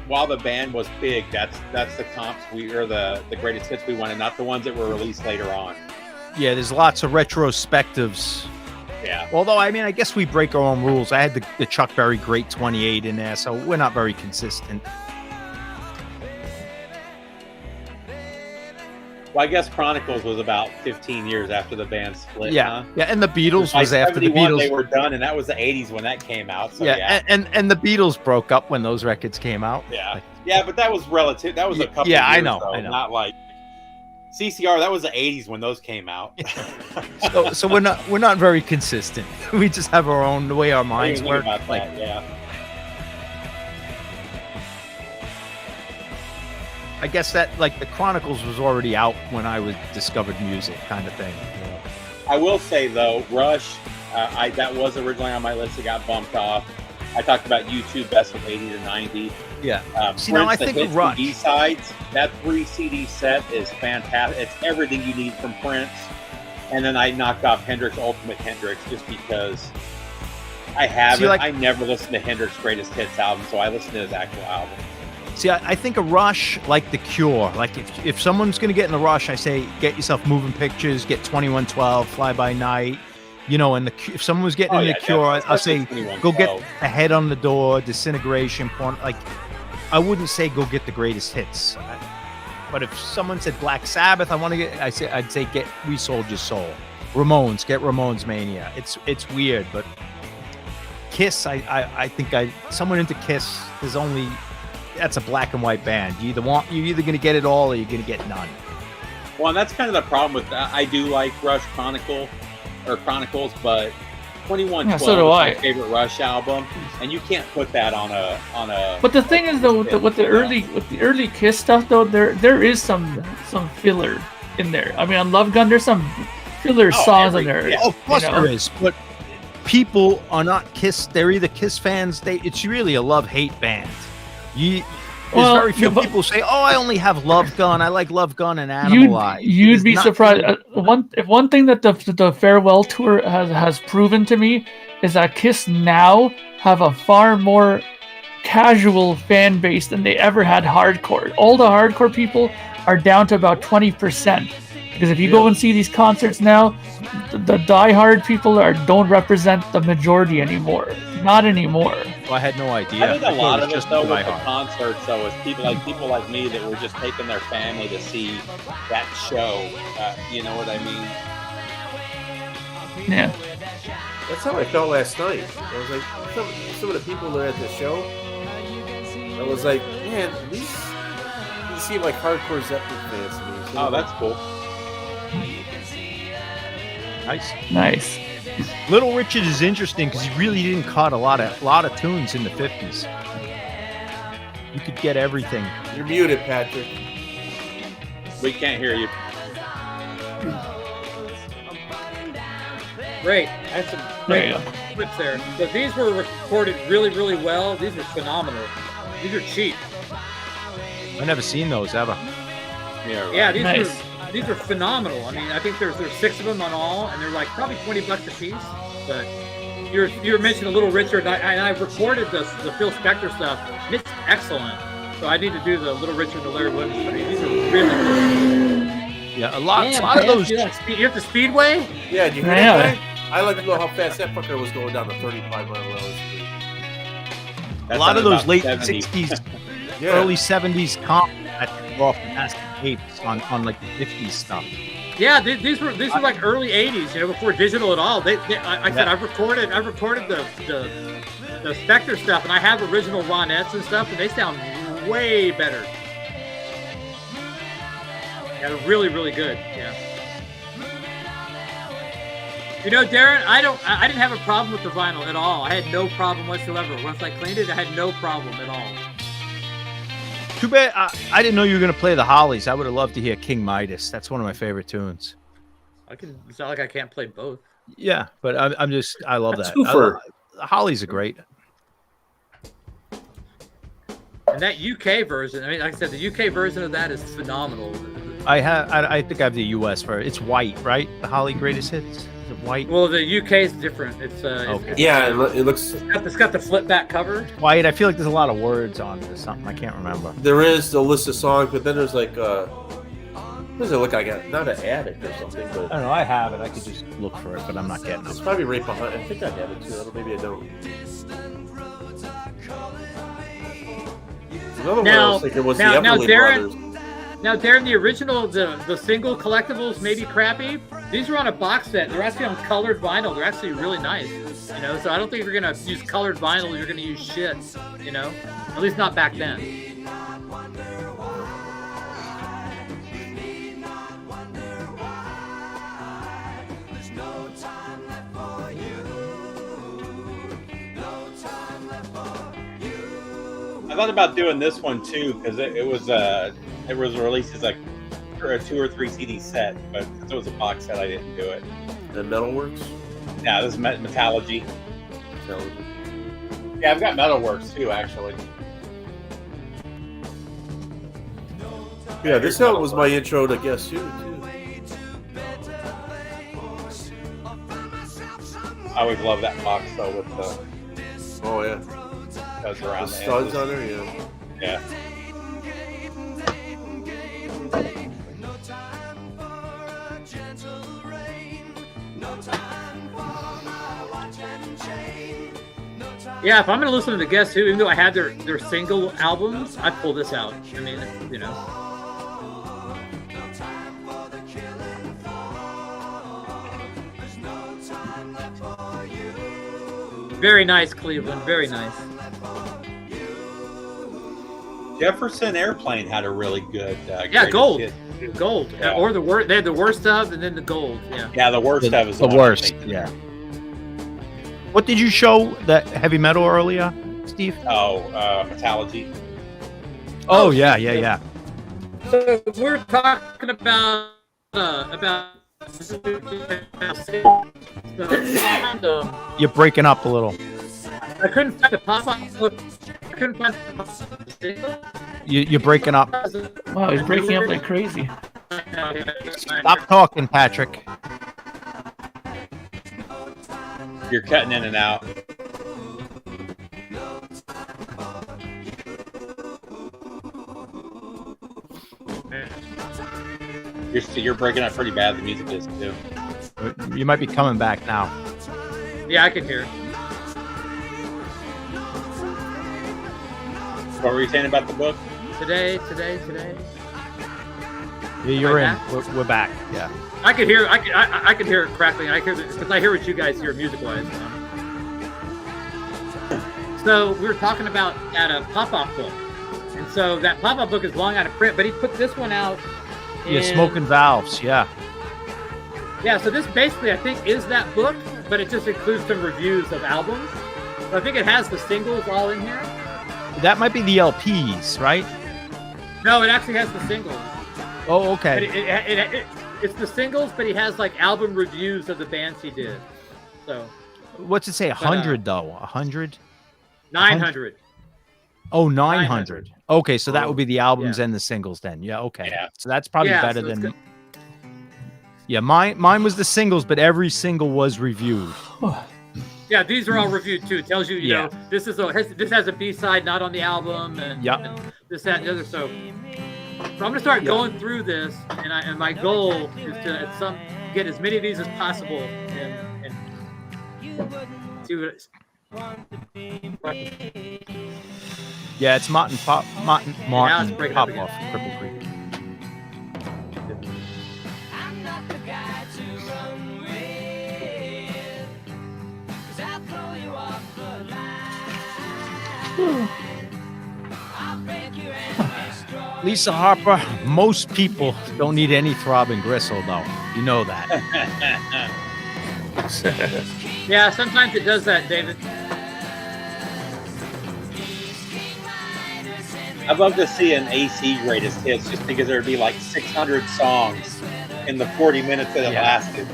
while the band was big. That's the comps the greatest hits we wanted, not the ones that were released later on. Yeah, there's lots of retrospectives. Yeah. Although, I mean, I guess we break our own rules. I had the Chuck Berry Great 28 in there, so we're not very consistent. Well, I guess Chronicles was about 15 years after the band split. Yeah, yeah, and the Beatles was after the Beatles. They were done, and that was the 80s when that came out. So, and the Beatles broke up when those records came out. Yeah, but that was relative. That was a couple. Yeah, years, I know. Not like CCR. That was the 80s when those came out. so we're not very consistent. We just have our own the way our minds work. I guess that like the Chronicles was already out when I discovered music, kind of thing. Yeah. I will say though, Rush, that was originally on my list. It got bumped off. I talked about YouTube best of 80 to 90. Yeah. See, now I think of Rush. B-sides, that 3 CD set is fantastic. It's everything you need from Prince. And then I knocked off Hendrix Ultimate Hendrix just because I haven't. I never listened to Hendrix Greatest Hits album, so I listened to his actual album. See, I think a Rush like The Cure. Like if someone's going to get in the Rush, I say get yourself Moving Pictures, get 2112, Fly By Night. You know, and if someone was getting in The Cure, I'll say go get A Head on the Door, Disintegration, Porn. Like, I wouldn't say go get the greatest hits. But if someone said Black Sabbath, I'd say get Resold Your Soul. Ramones, get Ramones Mania. It's weird, but Kiss, I think someone into Kiss is only that's a black and white band. You're either going to get it all or you're going to get none. Well, and that's kind of the problem with that. I do like Rush Chronicles, but 2112 so do is I. my favorite Rush album, and you can't put that on a. But the thing is, though, with the early Kiss stuff, though, there is some filler in there. I mean, on Love Gun, there's some filler songs in there. Yeah. Oh, of course there is, but people are not Kiss. They're either Kiss fans. It's really a love-hate band. There's very few people who say, "Oh, I only have Love Gun. I like Love Gun and Animalize." You'd be surprised. One thing that the farewell tour has proven to me is that Kiss now have a far more casual fan base than they ever had hardcore. All the hardcore people are down to about 20%. Because if you go and see these concerts now, the diehard people don't represent the majority anymore. Not anymore. Well, I had no idea. I think a lot of it, though, with the diehard concerts, though, is people like me that were just taking their family to see that show. You know what I mean? Yeah. That's how I felt last night. I was like, some of the people that were at the show, I was like, man, these seem like hardcore Zeppelin fans to me. So Oh, that's cool. Nice. Little Richard is interesting because he really didn't cut a lot of tunes in the 50s. You could get everything. You're muted, Patrick. We can't hear you. Great. I had some There you great go. clips there. So these were recorded really, really well. These are phenomenal. These are cheap. I've never seen those ever. Yeah, right. Yeah, Nice. these are phenomenal. I mean, I think there's 6 of them on all, and they're like probably $20 a piece. But you were mentioning Little Richard, and I recorded the Phil Spector stuff. And it's excellent. So I need to do the Little Richard and the Larry Williams. I mean, these are really good. Yeah, a lot of Man, those. you have the Speedway? Yeah, did you hear Yeah. that? I like to know how fast that fucker was going down the 35-mile-an-hour street. A lot of those late 70. 60s, Yeah. early 70s comp that were off the master tapes on like the 50s stuff. Yeah, these were like early '80s, before digital at all. I said I've recorded the Spectre stuff, and I have original Ronettes and stuff, and they sound way better. Yeah, they're really, really good. Yeah. Darren, I didn't have a problem with the vinyl at all. I had no problem whatsoever. Once I cleaned it, I had no problem at all. Too bad I didn't know you were going to play the Hollies. I would have loved to hear King Midas. That's one of my favorite tunes. It's not like I can't play both. Yeah, but I love that. The Hollies are great. And that UK version, I mean, like I said, the UK version of that is phenomenal. I think I have the US for it. It's white, right? The Holly Greatest Hits. Is it white? Well, the UK is different. It's Okay. Yeah, it looks. it's got the flip back cover. White. I feel like there's a lot of words on it or something. I can't remember. There is the list of songs, but then there's like, what does it look like? Not an addict or something, I but don't know. I have it. I could just look for it, but I'm not getting it's it. probably right behind. I think I have it too. Maybe I don't. Another one I was thinking was the Everly Brothers. Now, Darren, the original, the single collectibles may be crappy. These are on a box set. They're actually on colored vinyl. They're actually really nice. So I don't think if you're gonna use colored vinyl, you're gonna use shit. At least not back then. I thought about doing this one too because it was released as a 2 or 3 CD set, but since it was a box set, I didn't do it. The Metalworks. Yeah, this is Metallurgy. Yeah, I've got Metalworks too, actually. Yeah, this album was my intro to Guess Who too. I always love that box though with the Oh yeah, goes around the the studs edges. on there. Yeah. Yeah. Yeah, if I'm gonna listen to the Guess Who, even though I had their single albums, I pull this out. I mean, Very nice, Cleveland. Very nice. Jefferson Airplane had a really good. Gold. hit. Gold. Yeah. Or the worst. They had the worst of, and then the gold. Yeah. Yeah, the worst of is the one I worst. think. Yeah. What did you show that heavy metal earlier, Steve? Oh, Metallurgy. Oh yeah. So we're talking about You're breaking up a little. I couldn't find the pop-up. I couldn't find the You're breaking up. Wow, he's breaking up like crazy. Stop talking, Patrick. You're cutting in and out. You're breaking up pretty bad. The music is too. You might be coming back now. Yeah, I can hear it. What were you saying about the book? Today. Yeah, you're in. Back? We're back. Yeah. I could hear. I could hear it crackling. I hear because I hear what you guys hear music-wise. So we were talking about that pop-up book, and so that pop-up book is long out of print, but he put this one out. Yeah, Smoking Valves. Yeah. Yeah. So this basically, I think, is that book, but it just includes some reviews of albums. So I think it has the singles all in here. That might be the LPs, right? No, it actually has the singles. Oh, But okay. it's the singles, but he has like album reviews of the bands he did. So What's it say? 100 though? 100? 900. Oh, 900. Okay, so that would be the albums Yeah. and the singles then. Yeah, okay. Yeah. So that's probably Yeah, better so it's than. good. Yeah, mine was the singles, but every single was reviewed. Yeah, these are all reviewed too. It tells you, you Yeah. know, this has a B-side not on the album, and, Yep. and this, that, and the other. So I'm gonna start going through this, and my goal is to get as many of these as possible, and see what it's. Yeah, it's Martin Now it's breaking up Popoff, Cripple Creek. Lisa Harper, most people don't need any throbbing gristle, though. You know that. Yeah, sometimes it does that, David. I'd love to see an AC greatest hits just because there'd be like 600 songs in the 40 minutes that it lasted.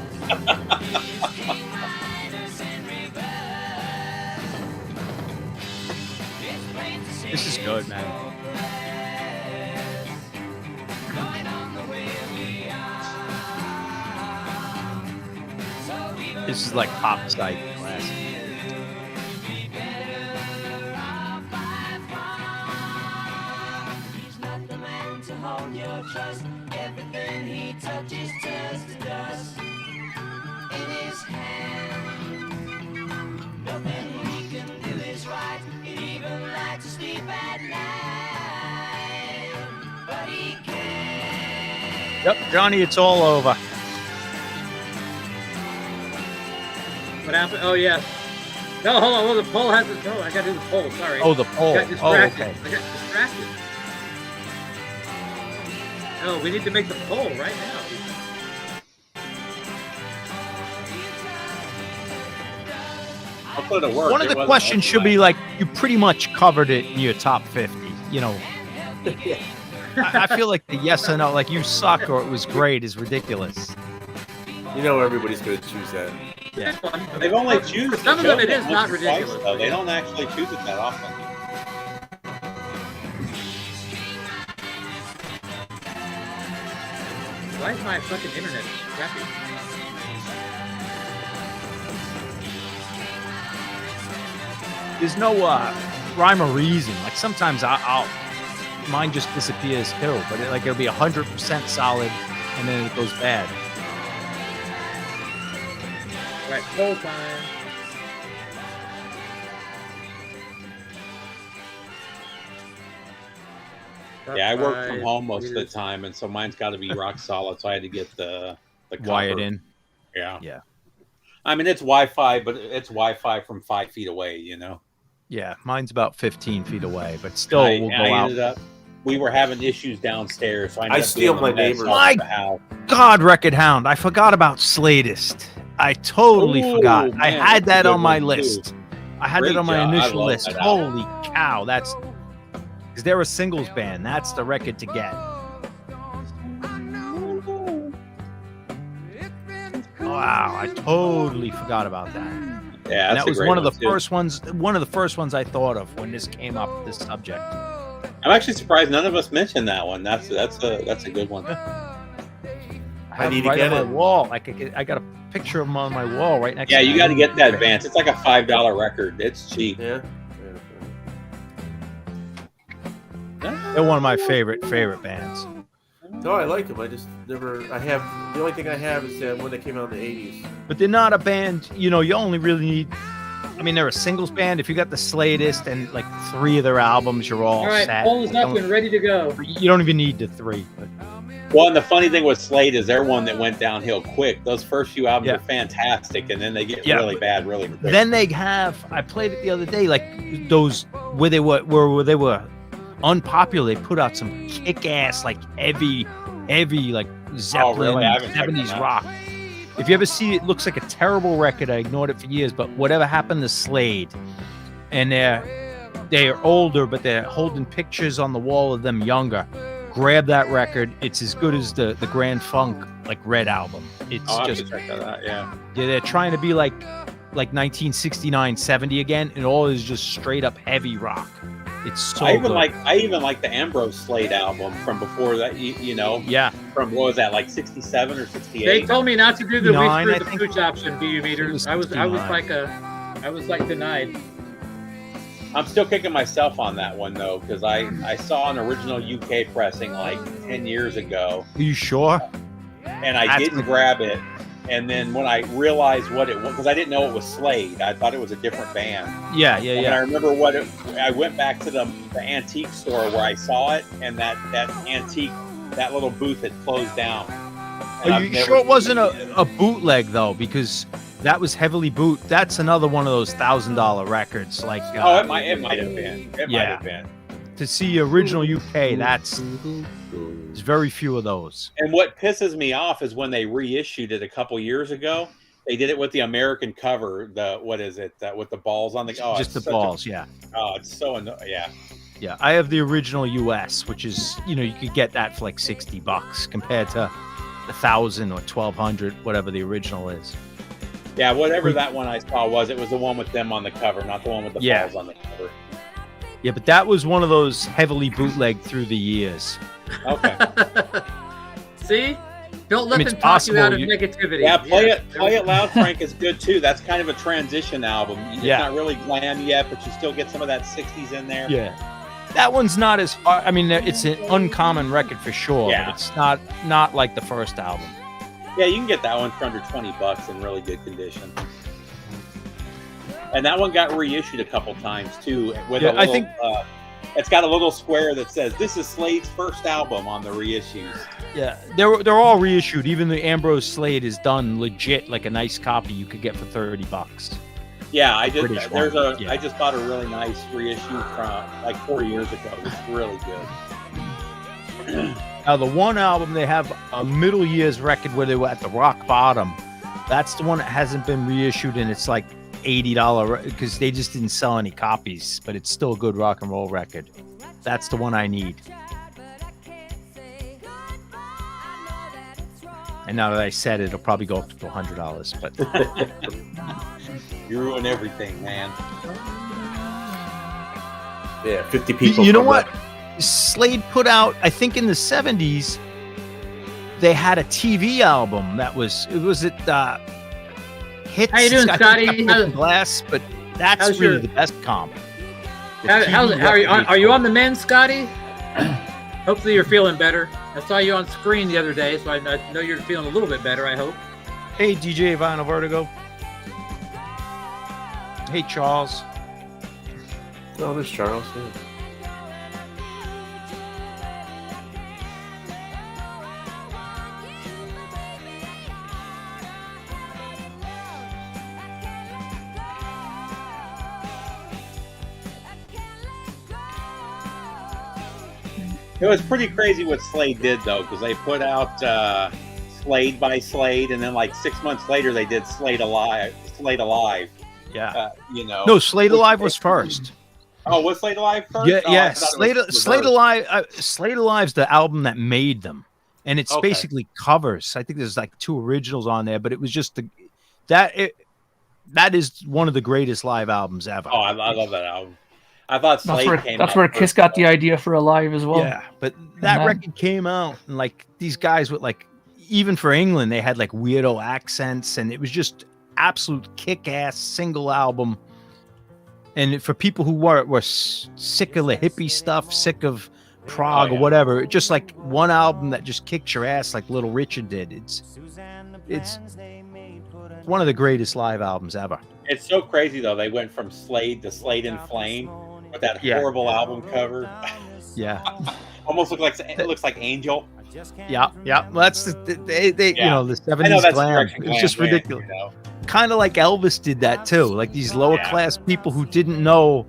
This is good, man. This is like pop side classic. Everything he touches turns to dust. In his hand, nothing he can do is right. He'd even like to sleep at night, but he can't. Yep, Johnny, it's all over. What happened? Oh yeah. No, hold on. Well, the poll has it. Oh, I got to do the poll. Sorry. Oh, the poll. Got distracted. Oh, okay. I got distracted. No, we need to make the poll right now. I'll put it to work. One of the questions should be like, you pretty much covered it in your top 50. You know, I feel like the yes or no, like you suck or it was great, is ridiculous. You know everybody's going to choose that. Yeah. They've only choose For some of them, it is not once or twice, ridiculous. though. They don't actually choose it that often. Why is my fucking internet crappy? There's no rhyme or reason. Like sometimes mine just disappears too, but it'll be 100% solid and then it goes bad. Right, poll time. Yeah, I work from home most of the time, and so mine's got to be rock solid. So I had to get the Wired copper. in. Yeah. Yeah. I mean, it's Wi-Fi, but it's Wi-Fi from 5 feet away. You know. Yeah, mine's about 15 feet away, but still I will go ended out. up we were having issues downstairs, so I steal my neighbor's. house. God, Record Hound. I forgot about Slatist. I totally Ooh, forgot. man, I had that's a that good on my one, too. list. I had Great that on my job. I initial love list. that album. Holy cow. Is there a singles band? That's the record to get. Wow, I totally forgot about that. Yeah, And that's that was a great one of the too. first ones I thought of when this came up, this subject. I'm actually surprised none of us mentioned that one. That's a good one. I need to right get on it. my wall. I got a picture of them on my wall right next Yeah, to you me. got to get that Vance. It's like a $5 record. It's cheap. Yeah. They're one of my favorite bands. No, I like them. I just never. I have the only thing I have is that when they came out in the '80s. But they're not a band, you only really need, I mean, they're a singles band. If you got the Slatist and like 3 of their albums, you're all All right, set. poll is up and ready to go. You don't even need the 3. But Well, and the funny thing with Slade is they're one that went downhill quick. Those first few albums Yeah. are fantastic, and then they get Yeah. really bad really quick. then they have, I played it the other day, like those where they were unpopular. They put out some kick-ass, like heavy, like Zeppelin, really? I haven't checked 70s them out. rock. If you ever see it, looks like a terrible record. I ignored it for years, but whatever happened to Slade, and they're older, but they're holding pictures on the wall of them younger. Grab that record. It's as good as the Grand Funk like Red album. It's I'll have to just check that out. Yeah. they're trying to be like 1969, 70 again, and all is just straight up heavy rock. It's so I even good. like the Ambrose Slade album from before that. You know, Yeah. from what was that, like 67 or 68? They told me not to do the 9, week I through the think. pooch option, BU meters. I was 69. I was like denied. I'm still kicking myself on that one though, because I saw an original UK pressing like 10 years ago, Are you sure? and I That's didn't the- grab it. And then when I realized what it was, because I didn't know it was Slade, I thought it was a different band. Yeah. And I remember I went back to the antique store where I saw it, and that antique, that little booth had closed down. And Are I've you never sure it wasn't seen a bootleg though? Because that was heavily boot. That's another one of those $1,000 records. Like Oh, it might have been. It might Yeah. have been. to see original UK. There's very few of those. And what pisses me off is when they reissued it a couple years ago. They did it with the American cover. What is it? With the balls on the. Oh, Just the it's such balls. Yeah. it's so annoying. Yeah. Yeah, I have the original US, which is, you could get that for like $60 compared to 1,000 or 1,200, whatever the original is. Yeah, whatever that one I saw was, it was the one with them on the cover, not the one with the balls on the cover. Yeah, but that was one of those heavily bootlegged through the years. Okay. See? Don't let I mean, them it's talk you out of possible negativity. Yeah, Play It Loud, Frank is good too. That's kind of a transition album. It's Yeah. not really glam yet, but you still get some of that 60s in there. Yeah. That one's not as hard. I mean, it's an uncommon record for sure, Yeah. but it's not like the first album. Yeah, you can get that one for under $20 in really good condition. And that one got reissued a couple times too. With Yeah, a little, I think- it's got a little square that says "This is Slade's first album" on the reissues. Yeah, they're all reissued. Even the Ambrose Slade is done legit, like a nice copy you could get for $30. Yeah, I British just one, yeah. I just bought a really nice reissue from like 4 years ago. It was really good. Now, the one album they have a middle years record where they were at the rock bottom. That's the one that hasn't been reissued, and it's like $80 because they just didn't sell any copies, but it's still a good rock and roll record. That's the one I need. And now that I said it, it'll probably go up to $100. But You ruin everything, man. Yeah, 50 people. you know from what? Slade put out, I think in the 70s, they had a TV album that was hits. How you doing, It's got Scotty? broken glass, but that's how's really your- the best comp. The How TV are you? record Are you is- on the mend, Scotty? Hopefully you're feeling better. I saw you on screen the other day, so I know you're feeling a little bit better. I hope. Hey, DJ Vinyl Vertigo. Hey, Charles. Oh, there's Charles. Yeah. It was pretty crazy what Slade did, though, because they put out Slade by Slade, and then like 6 months later, they did Slade Alive. Yeah. No, Slade Alive was first. Oh, was Slade Alive first? Yeah, Oh, yeah. Slade Alive. Slade Alive's the album that made them, and it's basically covers. I think there's like 2 originals on there, but it was just that is one of the greatest live albums ever. Oh, I love that album. I thought Slade came out. That's where Kiss got the idea for Alive as well. Yeah, but that record came out, and like these guys with like, even for England, they had like weirdo accents, and it was just absolute kick-ass single album. And for people who were sick of the hippie stuff, sick of prog or whatever, just like one album that just kicks your ass like Little Richard did. It's one of the greatest live albums ever. It's so crazy though. They went from Slade to Slade in Flame with that horrible album cover. Yeah, almost looks like Angel. Yeah. Well, that's the 70s glam. It's just ridiculous. Kind of like Elvis did that too. Like these lower class people who didn't know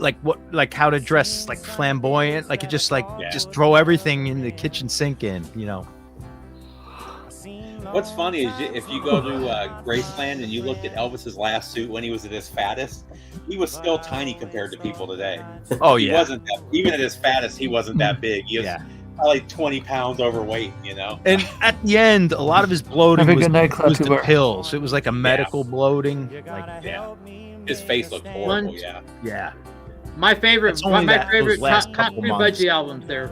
like how to dress like flamboyant, like just throw everything in the kitchen sink in. What's funny is if you go to Graceland and you looked at Elvis's last suit when he was at his fattest, he was still tiny compared to people today. Oh, he wasn't even at his fattest, he wasn't that big. He was probably 20 pounds overweight, And at the end, a lot of his bloating was the pills. It was like a medical bloating. His face looked horrible. Yeah. My favorite top 3 Budgie albums. They're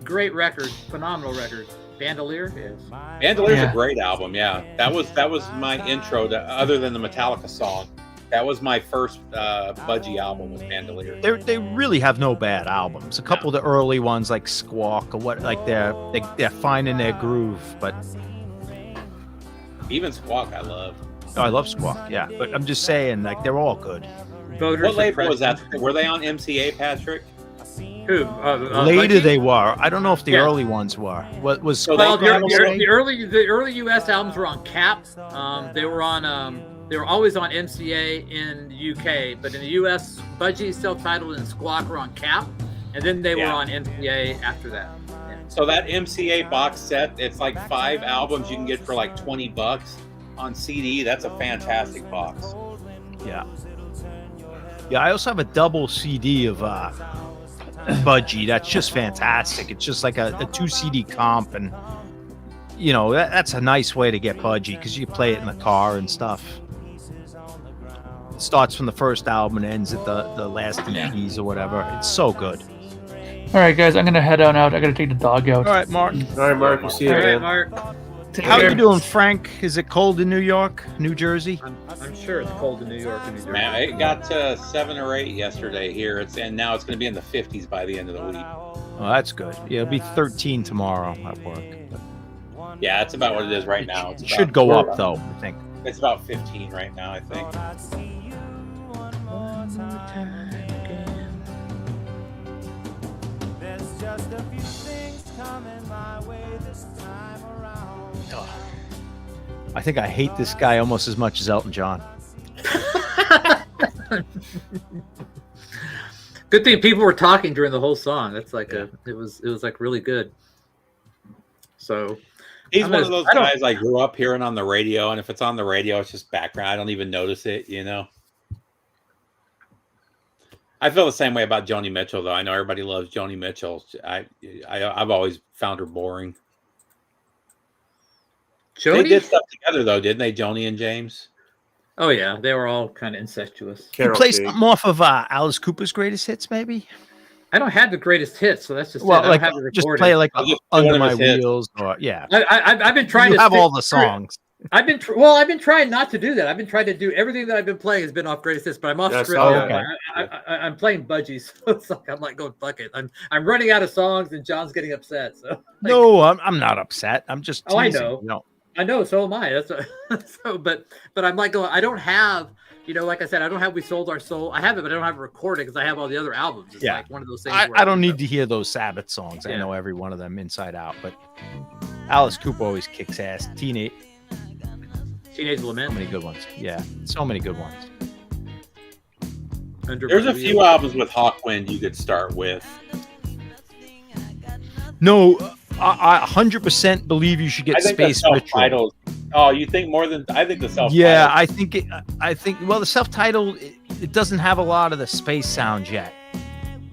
great records, phenomenal records. Bandolier, yes. Bandelier's a great album. Yeah, that was my intro to, other than the Metallica song. That was my first Budgie album with Bandolier. They really have no bad albums. A couple of the early ones like Squawk or what, like they're finding their groove. But even Squawk, I love. Oh, I love Squawk. Yeah, but I'm just saying, like they're all good. What label was that? Were they on MCA, Patrick? Who? Later Budgie? they were. I don't know if the early ones were. What was? Well, the early U.S. albums were on Cap. They were always on MCA in the UK, but in the U.S., Budgie, self-titled, and Squawk were on Cap, and then they were on MCA after that. Yeah. So that MCA box set, it's like 5 albums you can get for like $20 on CD. That's a fantastic box. Yeah. Yeah, I also have a double CD of Budgie. That's just fantastic. It's just like a 2 CD comp, and that's a nice way to get Budgie because you play it in the car and stuff. It starts from the first album and ends at the last EPs or whatever. It's so good. All right, guys, I'm gonna head on out. I gotta take the dog out. All right, Mark. We'll see you, man. Mark. How you doing, Frank? Is it cold in New York, New Jersey? I'm sure it's cold in New York and New Jersey. Man, it got to 7 or 8 yesterday here. And now it's going to be in the 50s by the end of the week. Oh, that's good. Yeah, it'll be 13 tomorrow at work. Yeah, that's about what it is right now. It should go up though, I think. It's about 15 right now, I think. There's just a few things coming my way this time around. I think I hate this guy almost as much as Elton John. Good thing people were talking during the whole song. That's like it was like really good. So he's one of those guys I grew up hearing on the radio, and if it's on the radio, it's just background. I don't even notice it, I feel the same way about Joni Mitchell, though. I know everybody loves Joni Mitchell. I've always found her boring. Joni? They did stuff together, though, didn't they, Joni and James? Oh, yeah. They were all kind of incestuous. You play something off of Alice Cooper's greatest hits, maybe? I don't have the greatest hits, so that's just well, like I don't have just play like Under My Wheels, or I've been trying to have all the songs. I've been trying not to do that. I've been trying to do everything that I've been playing has been off greatest hits, but I'm off script. Okay. I'm playing Budgie, so it's like I'm like going fuck it. I'm running out of songs, and John's getting upset. So no, I'm not upset. I'm just teasing. I know. No. I know, so am I. That's but I'm like going. I don't have, like I said, I don't have We Sold Our Soul. I have it, but I don't have it recorded because I have all the other albums. It's like one of those things. I don't need to hear those Sabbath songs. I know every one of them inside out. But Alice Cooper always kicks ass. Teenage Lament. So many good ones. Yeah, so many good ones. There's a few albums with Hawkwind you could start with. No, I 100% believe you should get I think the Space Ritual. self-titles. Oh, you think more than I think the self-titles. Yeah, I think. Well, the self-title it doesn't have a lot of the space sounds yet,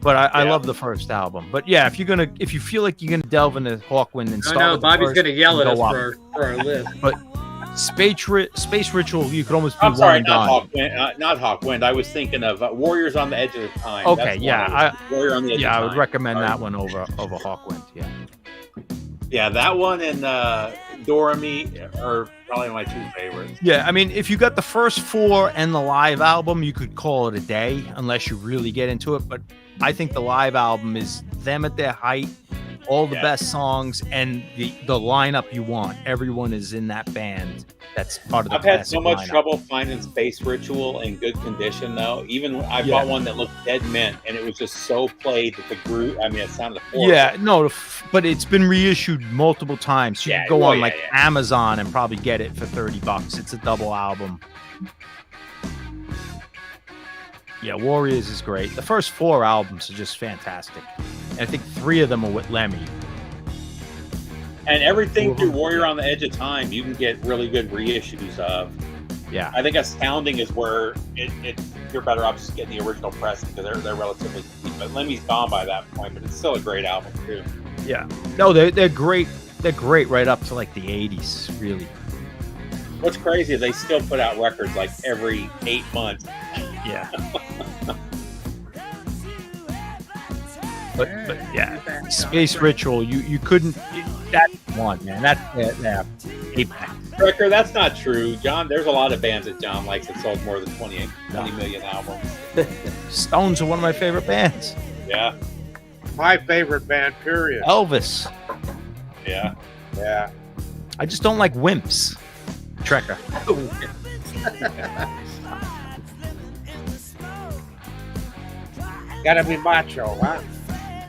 but I love the first album. But yeah, if you feel like you're gonna delve into Hawkwind and start, with the Bobby's first, gonna yell at us go for our list. But Space Ritual, you could almost be I'm sorry, one and done. not Hawkwind. I was thinking of Warriors on the Edge of the Time. Okay, That's yeah, Warrior on the Edge of I Time. would recommend Sorry. that one over Hawkwind. Yeah. Yeah, that one and Dorami are probably my two favorites. Yeah, I mean, if you got the first 4 and the live album, you could call it a day, unless you really get into it. But I think the live album is them at their height, all the best songs, and the lineup you want. Everyone is in that band. That's part of the I've had so much lineup. trouble finding Space Ritual in good condition, though. Even I bought one that looked dead mint, and it was just so played that the groove. I mean, it sounded horrible. Yeah, no, but it's been reissued multiple times. So you can go on Amazon and probably get it for $30. It's a double album. Yeah, Warriors is great. The first 4 albums are just fantastic. And I think 3 of them are with Lemmy. And everything through Warrior on the Edge of Time, you can get really good reissues of. Yeah, I think Astounding is where you're better off just getting the original press because they're relatively cheap. But Lemmy's gone by that point, but it's still a great album too. Yeah, no, they're great. They're great right up to like the 80s, really. What's crazy is they still put out records like every 8 months. Yeah. But yeah, Space Ritual, you couldn't. That's one, man. That's apex. Wrecker, that's not true, John. There's a lot of bands that John likes that sold more than 20 million albums. Stones are one of my favorite bands. Yeah. My favorite band, period. Elvis. Yeah. Yeah. I just don't like wimps. Trekker. Gotta be macho, huh?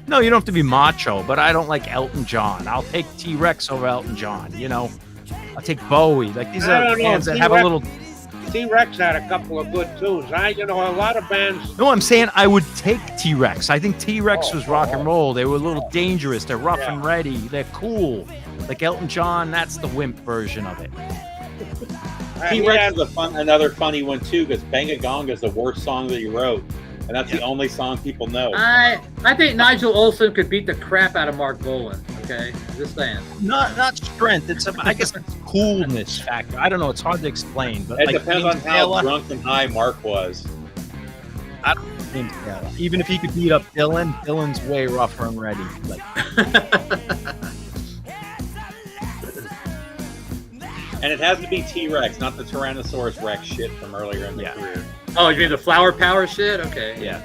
No, you don't have to be macho, but I don't like Elton John. I'll take T-Rex over Elton John, you know? I'll take Bowie. Like, these are bands that have a little... T-Rex had a couple of good tunes. A lot of bands... No, I'm saying I would take T-Rex. I think T-Rex was rock and roll. They were a little dangerous. They're rough and ready. They're cool. Like Elton John, that's the wimp version of it. T-Rex is another funny one, too, because Bang a Gong is the worst song that he wrote. And that's the only song people know. I think Nigel Olsson could beat the crap out of Mark Bolan. Okay, just saying. Not strength. I guess it's coolness factor. I don't know. It's hard to explain. But It depends on how drunk and high Mark was. I don't think Taylor. Even if he could beat up Dylan's way rougher and ready. Like. And it has to be T-Rex, not the Tyrannosaurus Rex shit from earlier in the career. Oh, you mean the Flower Power shit? Okay. Yeah.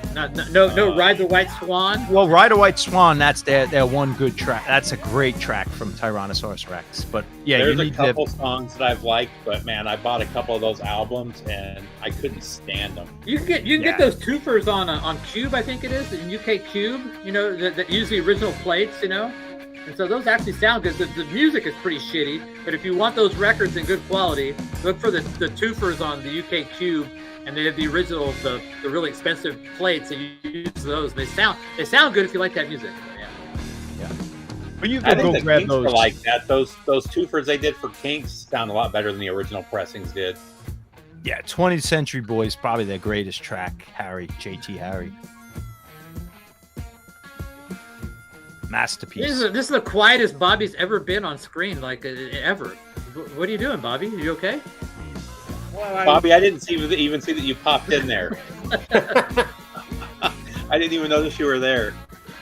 No, Ride the White Swan. Well, Ride a White Swan, that's their one good track. That's a great track from Tyrannosaurus Rex. But yeah, there's a couple songs that I've liked, but man, I bought a couple of those albums and I couldn't stand them. You can get those twofers on Cube, I think it is, in UK Cube. You know, that use the original plates. You know. And so those actually sound good. The music is pretty shitty, but if you want those records in good quality, look for the twofers on the UK Cube, and they have the original, the really expensive plates, and you use those. They sound good if you like that music. Yeah. But you I can think go the grab Kinks those. are like that. Those twofers they did for Kinks sound a lot better than the original pressings did. Yeah, 20th Century Boys, probably their greatest track. JT Harry. Masterpiece. This is the quietest Bobby's ever been on screen, like ever. What are you doing, Bobby? Are you okay? Well, Bobby, I didn't even see that you popped in there. I didn't even notice you were there.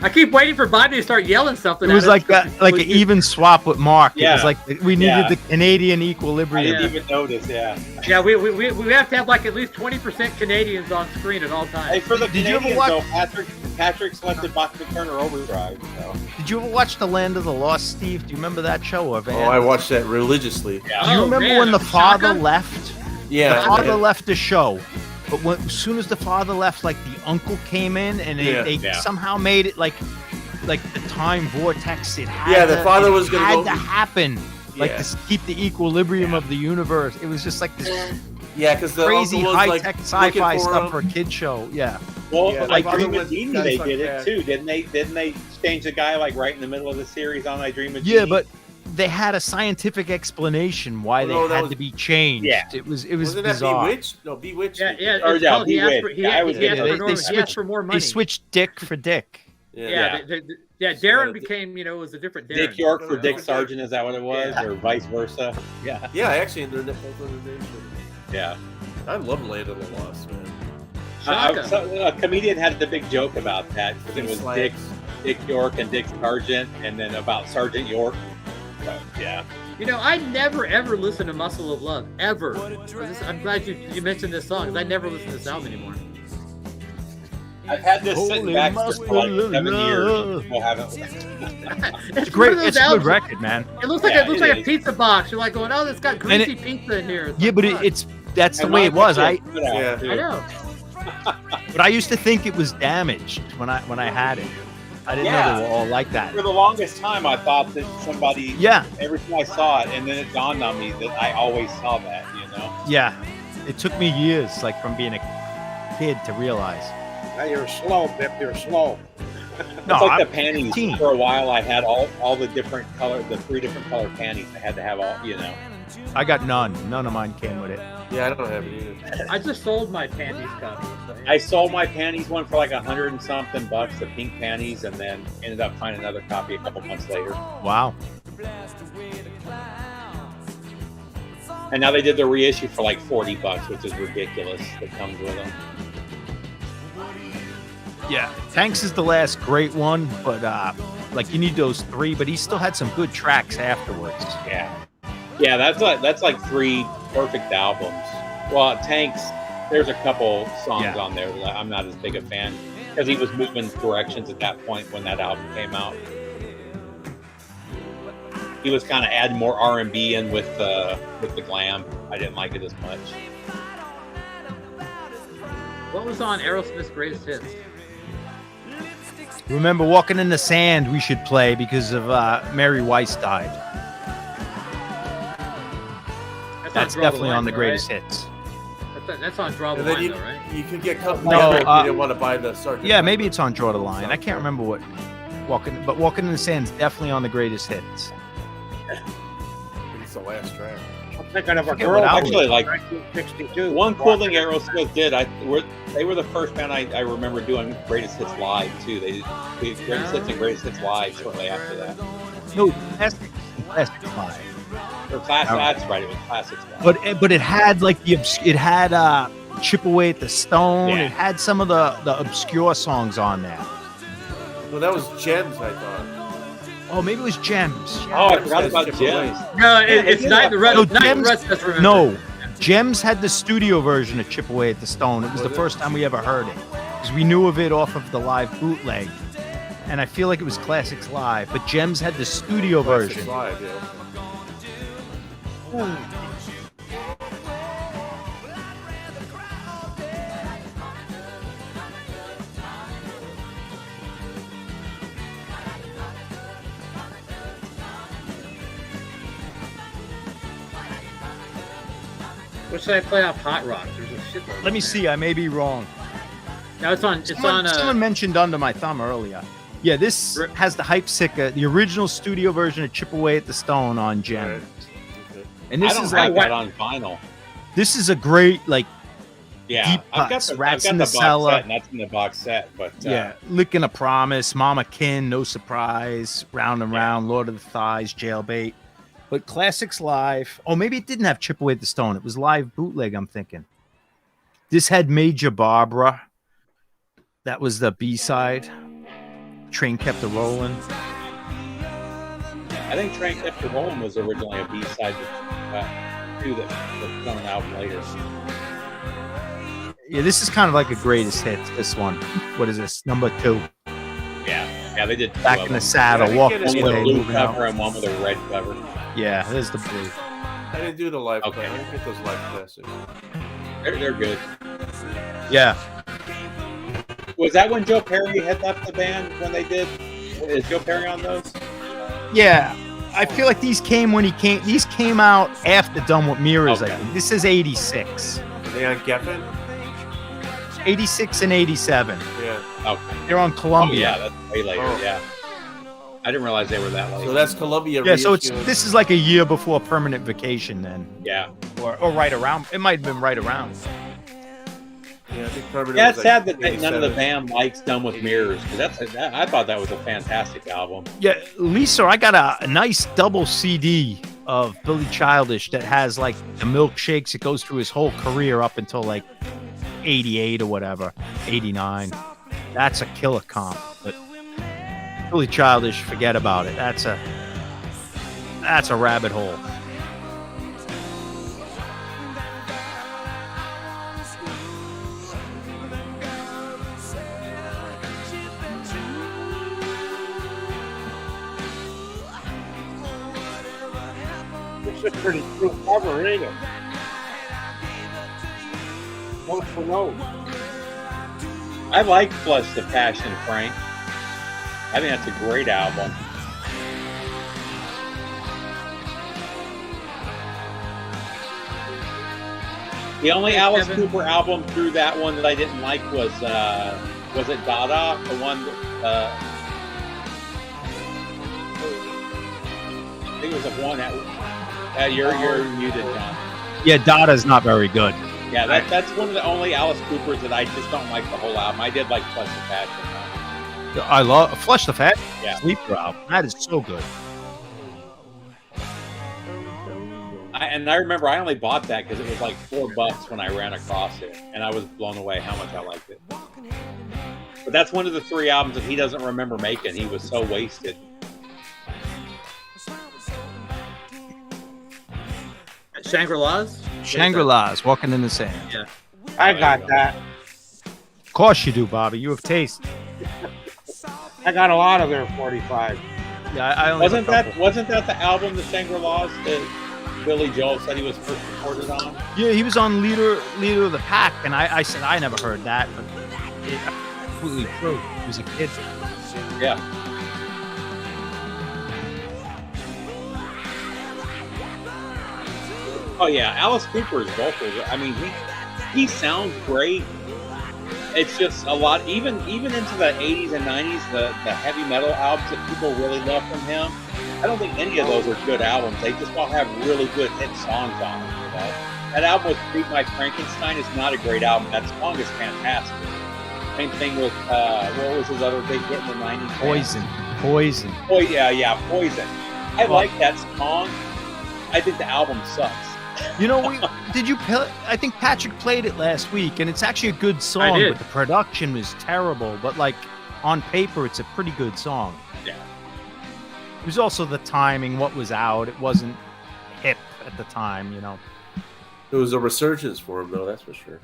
I keep waiting for Bobby to start yelling something. It was like that, like an even swap with Mark. Yeah. It was like we needed the Canadian I equilibrium. didn't even notice. Yeah. Yeah, we have to have like at least 20% Canadians on screen at all times. Hey, for the Did you ever Canadians, watch- though, Patrick selected Bachman Turner Overdrive. So. Did you ever watch The Land of the Lost, Steve? Do you remember that show? Or Van? Oh, I watched that religiously. Do you remember when the father left? Yeah. The father left the show. But as soon as the father left, like the uncle came in and they somehow made it like the time vortex. It had the father was going to happen, like to keep the equilibrium of the universe. It was just like this Yeah, because the crazy uncle was, high-tech sci-fi looking stuff for a kid show. Yeah. Well, Yeah, like like Dream other of Jeannie, guys they like did that. it too, didn't they? Didn't they change the guy like right in the middle of the series on I Dream of Yeah, Jeannie? but they had a scientific explanation why no, they that had was- to be changed. Yeah. It was Wasn't bizarre. that Bewitched? No, Bewitched. Yeah, Or, it's yeah, called, he asked for, Bewitched. he, I was he, asked thinking for of- he asked for more money. They switched Dick for Dick. Yeah, Darren became, it was a different Darren. Dick York for Dick Yeah. Sargent, is that what it was, or vice versa? Yeah, Yeah, actually, in their names. yeah. I love Land of the Lost, man. Shaka. A comedian had the big joke about that because it was Slacks. Dick York and Dick Sargent, and then about Sergeant York. So, yeah. I never ever listened to Muscle of Love ever. I'm glad you mentioned this song because I never listen to this album anymore. I've had this sitting Holy back for like 7 years. muscle. And still haven't. It's Great, one of those it's a good albums- record, man. It looks like Yeah, it looks it like a is. pizza box. You're like going, oh, it's got greasy pizza in here. It's Yeah, like, but fuck. that's the And way it was. Michael Jackson, Yeah. I know. But I used to think it was damaged when I had it. I didn't know they were all like that. For the longest time, I thought that somebody. Yeah, Every time I saw it, and then it dawned on me that I always saw that. yeah. It took me years, like from being a kid, to realize. Now you're slow, Bip. You're slow. No, It's like I'm the panties. 15. For a while, I had all the different color, the 3 different color panties. I had to have all, I got none. None of mine came with it. Yeah, I don't have it either. I just sold my panties copy. So, yeah. I sold my panties one for like $100 and something, the pink panties, and then ended up finding another copy a couple months later. Wow. And now they did the reissue for like $40, which is ridiculous. That comes with them. Yeah. Tanks is the last great one, but like you need those 3. But he still had some good tracks afterwards. Yeah, that's like 3 perfect albums. Well, Tanks, there's a couple songs on there that I'm not as big a fan because he was moving directions at that point when that album came out. He was kind of adding more R&B in with the glam. I didn't like it as much. What was on Aerosmith's greatest hits? Remember, Walking in the Sand we should play because of Mary Weiss died. That's Draw the definitely Line, on the though, greatest right? hits. That's on Draw the And then Line, you, though, right? you could get cut No, together if you didn't want to buy the Sergeant. Yeah, maybe it's on Draw the Line. I can't remember what Walking in the Sand's definitely on the greatest hits. It's the last track. I'm thinking of a Forget girl. what album. Actually, like 1962. one cool thing Aerosmith did, they were the first band I remember doing greatest hits live too. They did greatest hits and greatest hits live shortly after that. No, Classics Live. Or that's right, it was classics. Live. But it had like it had Chip Away at the Stone. Yeah. It had some of the obscure songs on there. Well, that was Gems, I thought. Oh, maybe it was Gems. Oh, I forgot about Chip Gems. No, Yeah, it's they Night did the Rest. No, Night the Gems- Rest does remember. No, Gems had the studio version of Chip Away at the Stone. It was the Was it? first time we ever heard it because we knew of it off of the live bootleg, and I feel like it was Classics Live. But Gems had the studio Classics version. Live, yeah. What should I play off Hot Rock? There's a shit. Let me see. I may be wrong. No, it's on. Someone mentioned Under My Thumb earlier. Yeah, this has the Hype Sicka, the original studio version of Chip Away at the Stone on Gems. Okay. And I this don't is have like that on vinyl. this is a great like Yeah, Deep I've got Cuts, the Rats I've in got the the box Cellar. set, and that's in the box set. But yeah, Licking a Promise, Mama Kin, No Surprise, Round and Round, Lord of the Thighs, Jailbait. But Classics Live. Oh, maybe it didn't have Chip Away at the Stone. It was live bootleg, I'm thinking. This had Major Barbara. That was the B-side. Train Kept a Rolling. I think Train Kept a Rolling was originally a B-side to that was on an album later. Yeah, this is kind of like a greatest hits, this one. What is this? Number 2. Yeah, they did two Back of in the them. saddle, Yeah, walk they this did One it. with a way, blue moving out. cover and one with a red cover. Yeah, there's the blue. I didn't do the live. Okay. I didn't get those live classics. They're good. Yeah. Was that when Joe Perry had left the band when they did? Is Joe Perry on those? Yeah. I feel like these came when he came. These came out after Done with Mirrors. Okay. I think this is 86, Are they on Geffen? 86 and 87. Yeah. Okay. They're on Oh Columbia. yeah, that's way later. Oh. Yeah. I didn't realize they were that late. So that's Columbia. Yeah, so reissuing. this is like a year before Permanent Vacation, then, yeah. or right around. It might have been right around. Yeah, I think Permanent Yeah, was it's sad that like none of the 87. band likes Done with Mirrors because I thought that was a fantastic album. Yeah, Lisa, I got a nice double CD of Billy Childish that has like the milkshakes. It goes through his whole career up until like 88 or whatever, 89. That's a killer comp. But Billy Childish, forget about it. That's a rabbit hole. It's a pretty true cover, ain't it? Note for note. I like Flush the Passion, Frank. I think that's a great album. The only Alice Kevin. Cooper album through that one that I didn't like was it Dada? The one that, I think it was the one that you're muted, John. Yeah, Dada's not very good. Yeah, that's one of the only Alice Coopers that I just don't like the whole album. I did like Flush the Passion. I love Flush the Fat. Yeah. Sleeper album. That is so good. I remember I only bought that because it was like $4 when I ran across it, and I was blown away how much I liked it. But that's one of the 3 albums that he doesn't remember making. He was so wasted. Shangri-Las? Shangri-La's, Walking in the Sand. Yeah. I got that. Of course you do, Bobby. You have taste. I got a lot of their 45. Yeah, I only have a couple. Wasn't that the album, the Shangri-La's, that Billy Joel said he was first recorded on? Yeah, he was on Leader of the Pack, and I said I never heard that, but it's completely true. He was a kid. Yeah. Oh yeah, Alice Cooper's vocals. I mean, he sounds great. It's just a lot. Even into the 80s and 90s, the heavy metal albums that people really love from him. I don't think any of those are good albums. They just all have really good hit songs on them. You know, that album with "Treat My Frankenstein" is not a great album. That song is fantastic. Same thing with what was his other big hit in the 90s? Poison. Oh yeah, Poison. I like that song. I think the album sucks. You know, I think Patrick played it last week, and it's actually a good I song, did. but the production was terrible. But like on paper, it's a pretty good song. Yeah. It was also the timing, what was out. It wasn't hip at the time, you know. It was a resurgence for him, though. That's for sure.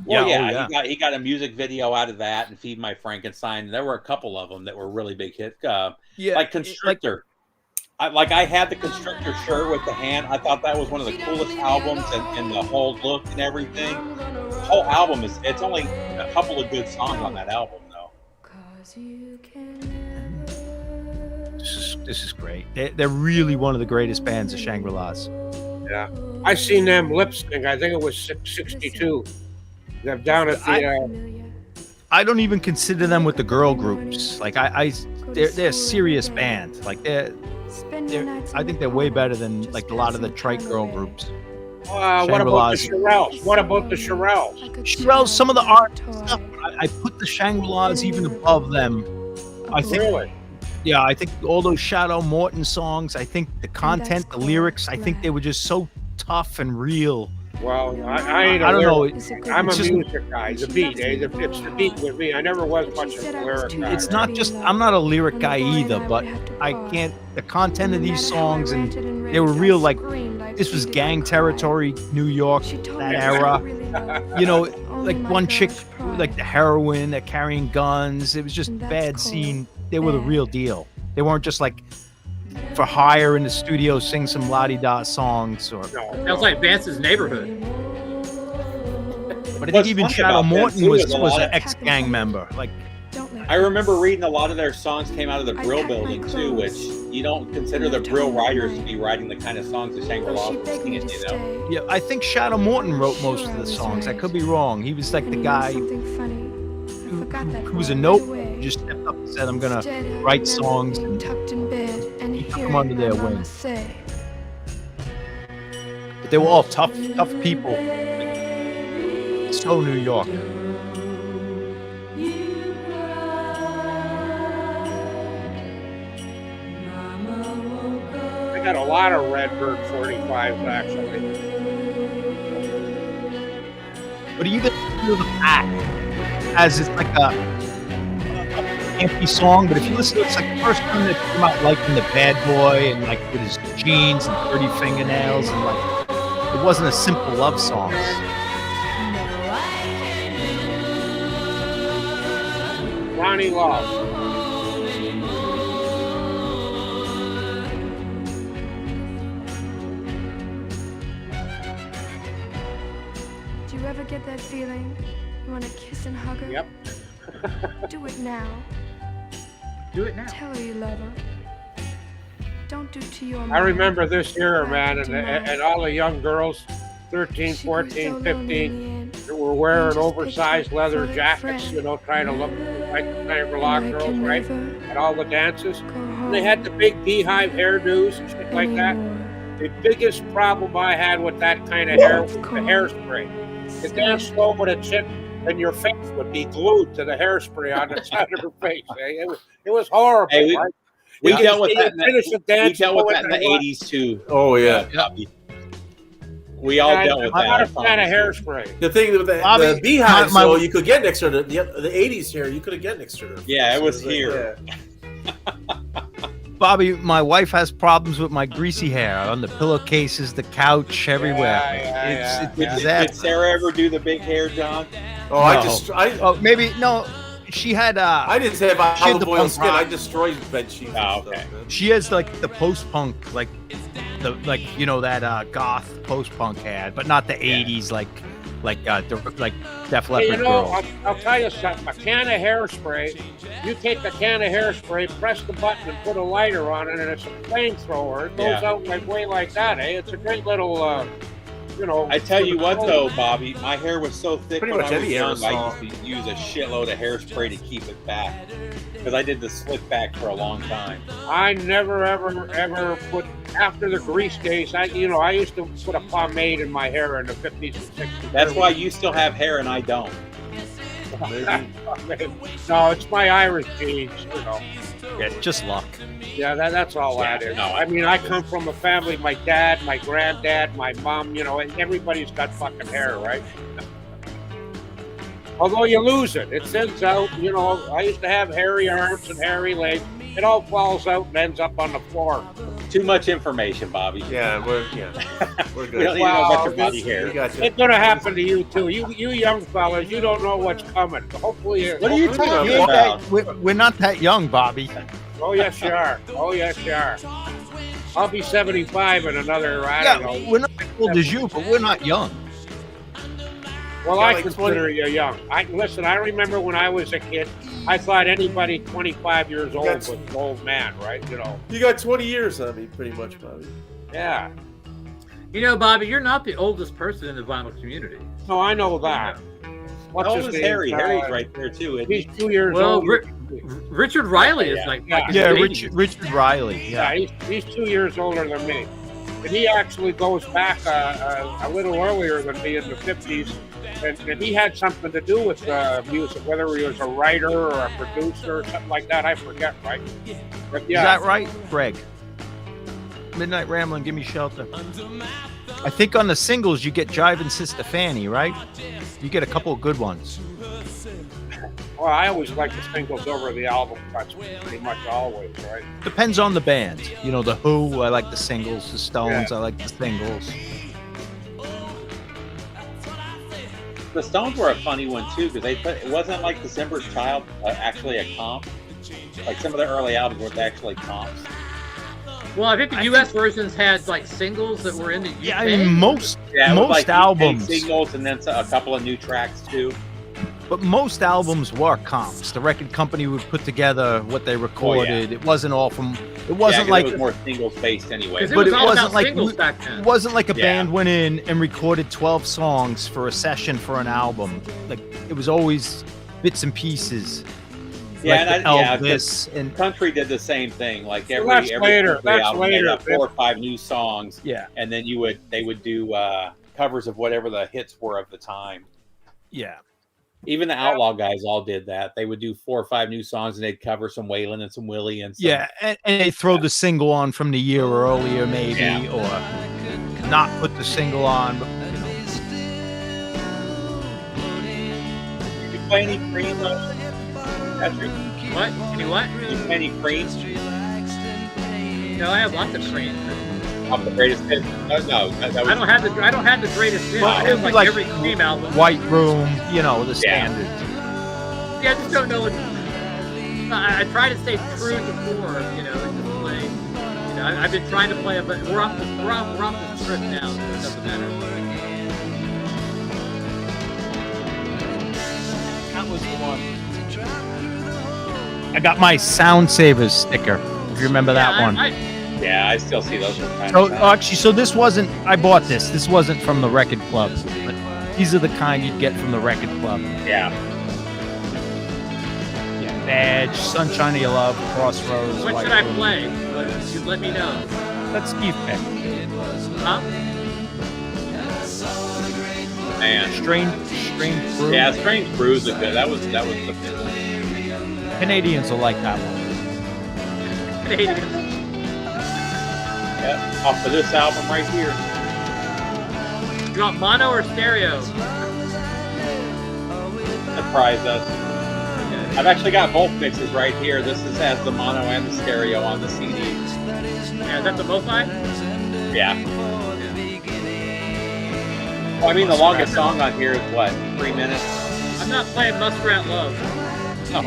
Well, Yeah, yeah, he got a music video out of that and Feed My Frankenstein. There were a couple of them that were really big hits. Like Constrictor. I had the Constrictor shirt with the hand. I thought that was one of the coolest albums, and the whole look and everything. The whole album it's only a couple of good songs on that album, though. This is great. They're really one of the greatest bands of Shangri-La's. Yeah. I seen them lip sync. I think it was 62. They're down at the. I don't even consider them with the girl groups. Like they're a serious band. Like I think they're way better than like a lot of the trite girl groups. What about the Shirelles? What about the Shirelles? Shirelles, some of the art stuff. I put the Shangri-La's even above them. I think. Really? Yeah, I think all those Shadow Morton songs. I think the content, the lyrics. I think they were just so tough and real. Well, I ain't. I don't know. I'm a just, music guy. The beat, it's the beat with me. I never was much of a lyric guy. It's not just. I'm not a lyric guy either, but I can't. The content of these songs, and they were real. Like this was gang territory, New York, that era. You know, like one chick, like the heroin, they're carrying guns. It was just bad scene. They were the real deal. They weren't just like for hire in the studio, sing some la-di-da songs or. Sounds like Vance's Neighborhood. But I think even funny Shadow about them, Morton too, was is a lot an of- ex-gang member. Like I remember reading a lot of their songs came out of the Brill Building too, which you don't consider the Brill writers to be writing the kind of songs that Shangri-La was singing, you know? Yeah, I think Shadow Morton wrote most of the songs. I could be wrong. He was like the guy who was a note, just stepped up and said, I'm going to write songs and he took them under their wing. But they were all tough people. So New York. I got a lot of Redbird 45s actually. But you even feel the fact as it's like a empty song, but if you listen to it, it's like the first time that came out liking the bad boy and like with his jeans and dirty fingernails and like it wasn't a simple love song. Ronnie Love. Do you ever get that feeling you want to kiss and hug her? Yep. Do it now. Do it now. Tell her you love her. Don't do to your I remember this era, man, and all the young girls, 13, 14, 15, that were wearing oversized leather jackets, you know, trying to look like the Shangri-La girls, right? At all the dances. And they had the big beehive hairdos and shit like that. The biggest problem I had with that kind of hair was the hairspray. You dance slow with a chick, and your face would be glued to the hairspray on the side of her face. Eh? It was horrible. Hey, right? we You dealt with can that. finish a dance, We dealt with go that in the into the- '80s too. Oh yeah. We all dealt with that. I'm not a fan of hairspray. The thing with the Bobby, beehive, my- so you could get next to the 80s here. You could have get next to her. Yeah, it was like, here. yeah. Bobby, my wife has problems with my greasy hair on the pillowcases, the couch, everywhere. It's Did that. Sarah ever do the big hair, John? Oh, Oh, maybe no. She had I didn't have she had olive the oil punk skin. rock. I destroyed bed sheets. Oh, and okay. stuff, She has like the post punk, like you know that goth post punk had, but not the '80s like Def Hey, Leppard you know, girl. I'll tell you something. A can of hairspray, you take the can of hairspray, press the button, and put a lighter on it, and it's a flamethrower. It goes out like that, eh? It's a great little, you know. I tell you what, though, Bobby, my hair was so thick Pretty when much I was any young. aerosol. I used to use a shitload of hairspray to keep it back because I did the slick back for a long time. I never ever put after the grease days. I used to put a pomade in my hair in the 50s and 60s. That's why you still have hair and I don't. No, it's my Irish genes, you know. Yeah, just luck. Yeah, that's all that is. no, I mean, I come from a family, my dad, my granddad, my mom, you know, and everybody's got fucking hair, right? Although you lose it. It thins out, you know. I used to have hairy arms and hairy legs. It all falls out and ends up on the floor. Too much information, Bobby. Yeah, we're We good. don't even know about your body hair. We got you. It's gonna happen to you too. You young fellas, you don't know what's coming. Hopefully, What are you talking Yeah, about? we're not that young, Bobby. Oh yes, you are. Oh yes, you are. I'll be 75 in another. I don't know. We're not as old as you, but we're not young. Well, Yeah, I like consider you young. Listen. I remember when I was a kid, I thought anybody 25 years old was an old man, right? You know. You got 20 years on me, pretty much, Bobby. Yeah. You know, Bobby, you're not the oldest person in the vinyl community. No, I know that. What's How his old is name? Harry? Harry's right there, too. Isn't He's he? 2 years Well, old. Richard Riley is Yeah. like Yeah. in Yeah, his 80s. Richard Riley. Yeah, he's 2 years older than me. And he actually goes back a little earlier than me in the 50s. And he had something to do with music, whether he was a writer or a producer or something like that. I forget, right? But Is yeah, that right, Greg? Midnight Ramblin', Give Me Shelter. I think on the singles you get Jivin' Sister Fanny, right? You get a couple of good ones. well, I always like the singles over the album cuts, pretty much always, right? Depends on the band. You know, the Who, I like the singles. The Stones, Yeah. I like the singles. The Stones were a funny one too because it wasn't like December's Child actually a comp. Like some of the early albums were actually comps. Well, I think the U.S. versions had like singles that were in the UK. Yeah, I mean, most Yeah, it was like albums, singles and then a couple of new tracks too. but most albums were comps. The record company would put together what they recorded. It wasn't all from It wasn't 'cause like it was more singles based anyway. 'Cause it but was it all wasn't about like singles back then. it wasn't like a Yeah. band went in and recorded 12 songs for a session for an album. Like it was always bits and pieces. Yeah, like and Elvis and country did the same thing. Like So every that's later. country That's album, they later. got 4 or 5 new songs, yeah, and then they would do covers of whatever the hits were of the time. yeah. Even the Outlaw guys all did that. They would do 4 or 5 new songs, and they'd cover some Waylon and some Willie and some, Yeah, and they throw the single on from the year earlier, maybe, Yeah. or not put the single on. But, you know. Did you play any Cream? Patrick? What? Any what? Did you play any Cream? No, I have lots of Cream. Off the greatest hits? No, that was, I don't have the greatest hits. Well, I it'd have be like, like every Cream album. White Room, you know, the Yeah. standard. Yeah, I just don't know what. I try to stay true to form, you know, and just play. You know, I've been trying to play it, but we're off the script now, so it doesn't matter. That was the one. I got my Sound Savers sticker. If you remember that one. Yeah, I still see those from time So to time. actually, so this wasn't. I bought this. This wasn't from the record club, but these are the kind you'd get from the record club. Yeah. Yeah, Badge, Sunshine of Your Love, Crossroads. What White should I Room. play? You let me know. That's Steve Peck. Huh? Man. Strange Brew. Yeah, Strange Brews are good. That was the Canadians will like that one. Canadian. yeah, off of this album right here. You want mono or stereo? Surprise us. I've actually got both mixes right here. This has the mono and the stereo on the CD. Yeah, is that the MoFi? Yeah. Well, I mean, the longest song on here is what, 3 minutes? I'm not playing Muskrat Love. No,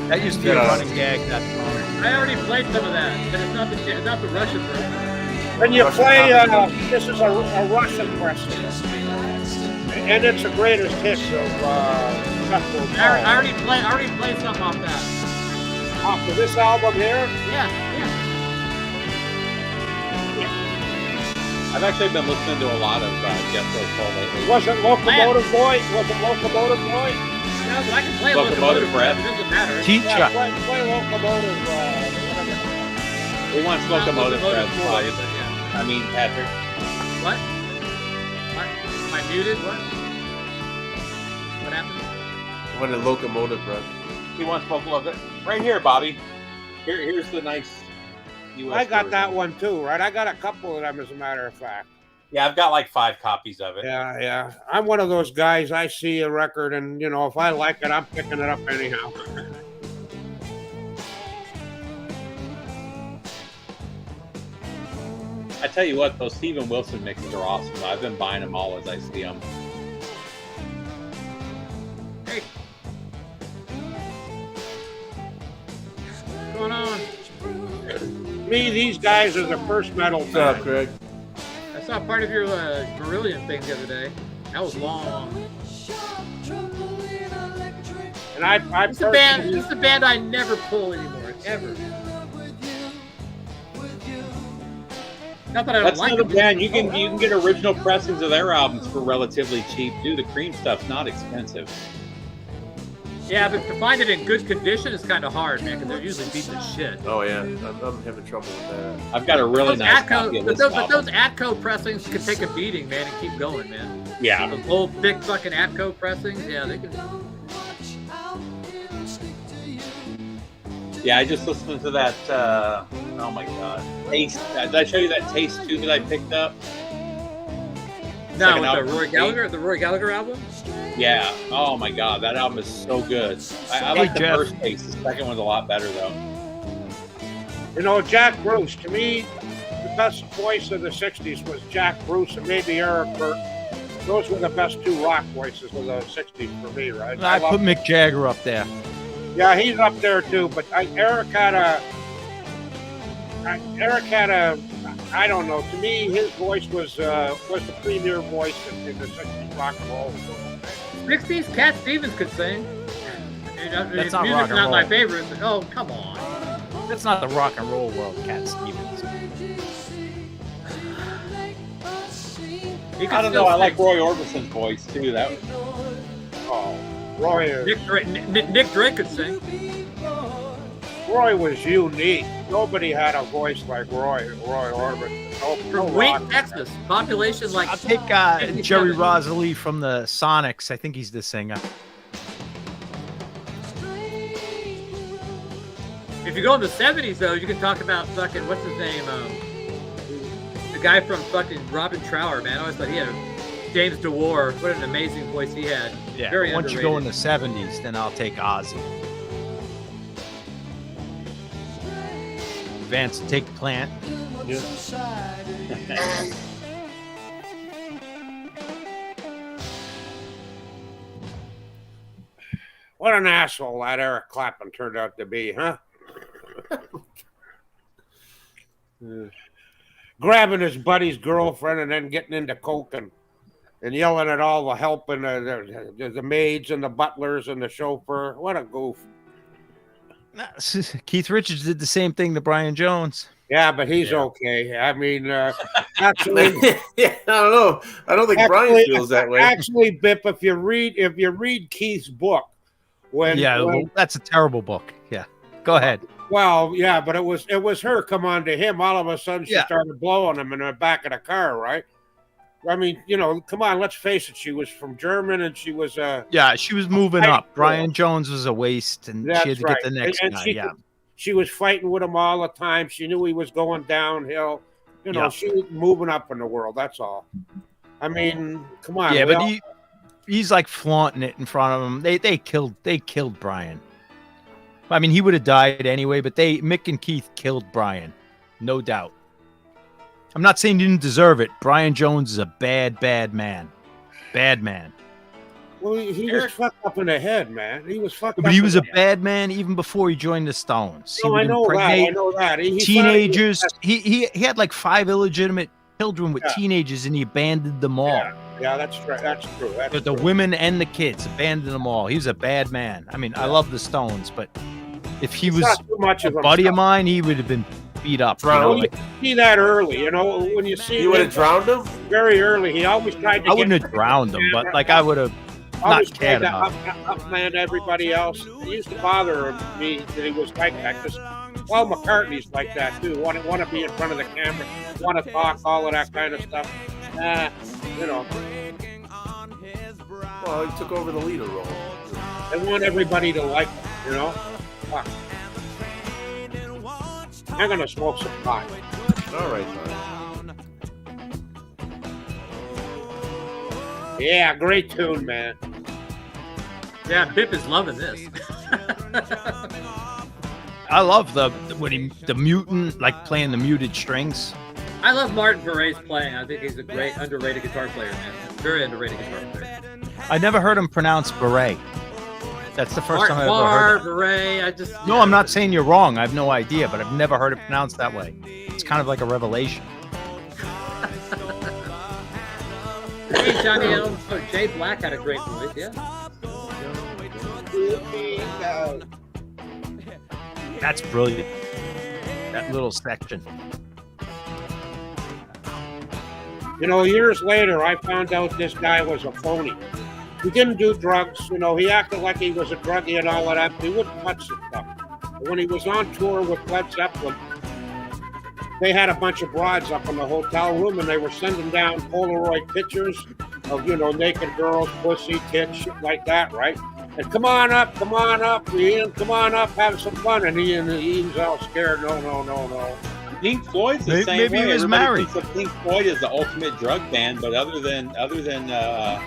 that used to be a running gag. That song. I already played some of that, but it's not the Russian version. When you play, this is a Russian question, and it's the greatest hits of Festival of I Power. already played something off that. Off of this album here. Yeah. I've actually been listening to a lot of Jethro Tull lately. Wasn't Locomotive Boy? Wasn't Locomotive Boy? No, but I can play Locomotive Breath. It doesn't matter. Teacher. Yeah, play Locomotive. Whatever. We want Locomotive Breath. Locomotive, but yeah. I mean, Patrick. What? Am I muted? What? What happened? What a locomotive, bro. He wants Locomotive. Right here, Bobby. Here's the nice US I got version. that one too, right? I got a couple of them, as a matter of fact. Yeah, I've got like 5 copies of it. Yeah. I'm one of those guys. I see a record, and if I like it, I'm picking it up anyhow. I tell you what, those Steven Wilson mixes are awesome. I've been buying them all as I see them. Hey. What's going on? Me, these guys are the first metal What's up, band. Craig? I saw part of your Brilliant thing the other day. That was long. And I It's a band. It's a band I never pull anymore, ever. Not that I don't That's like another them. band. You can get original pressings of their albums for relatively cheap. Dude, the Cream stuff's not expensive. Yeah, but to find it in good condition is kind of hard, man, because they're usually beat to shit. Oh yeah, I'm having trouble with that. I've got a really Those nice copy of but this those album. Atco pressings can take a beating, man, and keep going, man. Yeah. Those old thick fucking Atco pressings, yeah, they can. Yeah, I just listened to that. Oh my god, Taste. Did I show you that Taste 2 that I picked up? No, Second with album the from Roy Gallagher album. Yeah. Oh my god, that album is so good. I Hey, like the Jeff. first Taste. The second one's a lot better though. Jack Bruce, to me, the best voice of the 60s was Jack Bruce and maybe Eric Burt. Those were the best 2 rock voices of the 60s for me, right? I put love- Mick Jagger up there. Yeah, he's up there too, but Eric had a, I don't know, to me, his voice was the premier voice in the 60s rock and roll. 60s, Cat Stevens could sing. That's His not rock music's and not my roll. favorite. But, oh, come on. That's not the rock and roll world, Cat Stevens. He I can don't still know. I like sing. Roy Orbison's voice too. That was, Roy, Nick Drake could sing. Roy was unique. Nobody had a voice like Roy Orbison. No From rock. Wheat, Texas. Population like I'll take Jerry Rosalie from the Sonics. I think he's the singer. If you go in the 70s, though, you can talk about fucking, what's his name? The guy from fucking Robin Trower, man. I always thought he had James DeWar. What an amazing voice he had. Yeah. Very Once underrated. you go in the 70s, then I'll take Ozzy. Vance, take Plant. What an asshole that Eric Clapton turned out to be, huh? Grabbing his buddy's girlfriend and then getting into coke and yelling at all the help and the maids and the butlers and the chauffeur. What a goof. Keith Richards did the same thing to Brian Jones. Yeah, but he's okay. I mean, actually, Yeah, I don't know. I don't think Brian feels that way. Actually, Bip, if you read Keith's book, well, that's a terrible book. Yeah, go ahead. Well, yeah, but it was her come on to him. All of a sudden, she started blowing him in the back of the car, right? I mean, come on, let's face it. She was from German, and she was she was moving up. Brian Jones was a waste, and she had to get the next guy. She was fighting with him all the time. She knew he was going downhill. She was moving up in the world. That's all. I mean, come on. Yeah, but he's like flaunting it in front of him. They killed Brian. I mean, he would have died anyway, but Mick and Keith killed Brian, no doubt. I'm not saying he didn't deserve it. Brian Jones is a bad man. Bad man. Well, he was fucked up in the head, man. He was fucked up. But he was a bad man even before he joined the Stones. No, I know that. Teenagers. He had like 5 illegitimate children with teenagers, and he abandoned them all. Yeah, that's right. That's true. The women and the kids abandoned them all. He was a bad man. I mean, I love the Stones, but if he was too much a of buddy of mine, he would have been beat up. You see that early, when you see you would have drowned him very early. He always tried to. I wouldn't have drowned him, but like I would have not cared about him. Upland everybody else. It used to bother me that he was like that. Because Paul McCartney's like that too. Want to be in front of the camera, want to talk, all of that kind of stuff. Well, he took over the leader role. They want everybody to like him, Fuck. I'm gonna smoke some pot. All right, man. Yeah, great tune, man. Yeah, Bip is loving this. I love the mutant, like playing the muted strings. I love Martin Barre's playing. I think he's a great underrated guitar player, man. Very underrated guitar player. I never heard him pronounce beret. That's the first time I ever heard it. Beret. No, I'm not saying you're wrong. I have no idea, but I've never heard it pronounced that way. It's kind of like a revelation. Hey, Johnny Elm. Oh, Jay Black had a great voice, yeah. That's brilliant. That little section. Years later, I found out this guy was a phony. He didn't do drugs. He acted like he was a druggie and all of that. He wouldn't touch the stuff. But when he was on tour with Led Zeppelin, they had a bunch of broads up in the hotel room, and they were sending down Polaroid pictures of, naked girls, pussy, tits, shit like that, right? And come on up, Ian, come on up, have some fun. And Ian's all scared. No. Pink Floyd's the same maybe way. he was Everybody married. thinks of Pink Floyd is the ultimate drug band, but other than the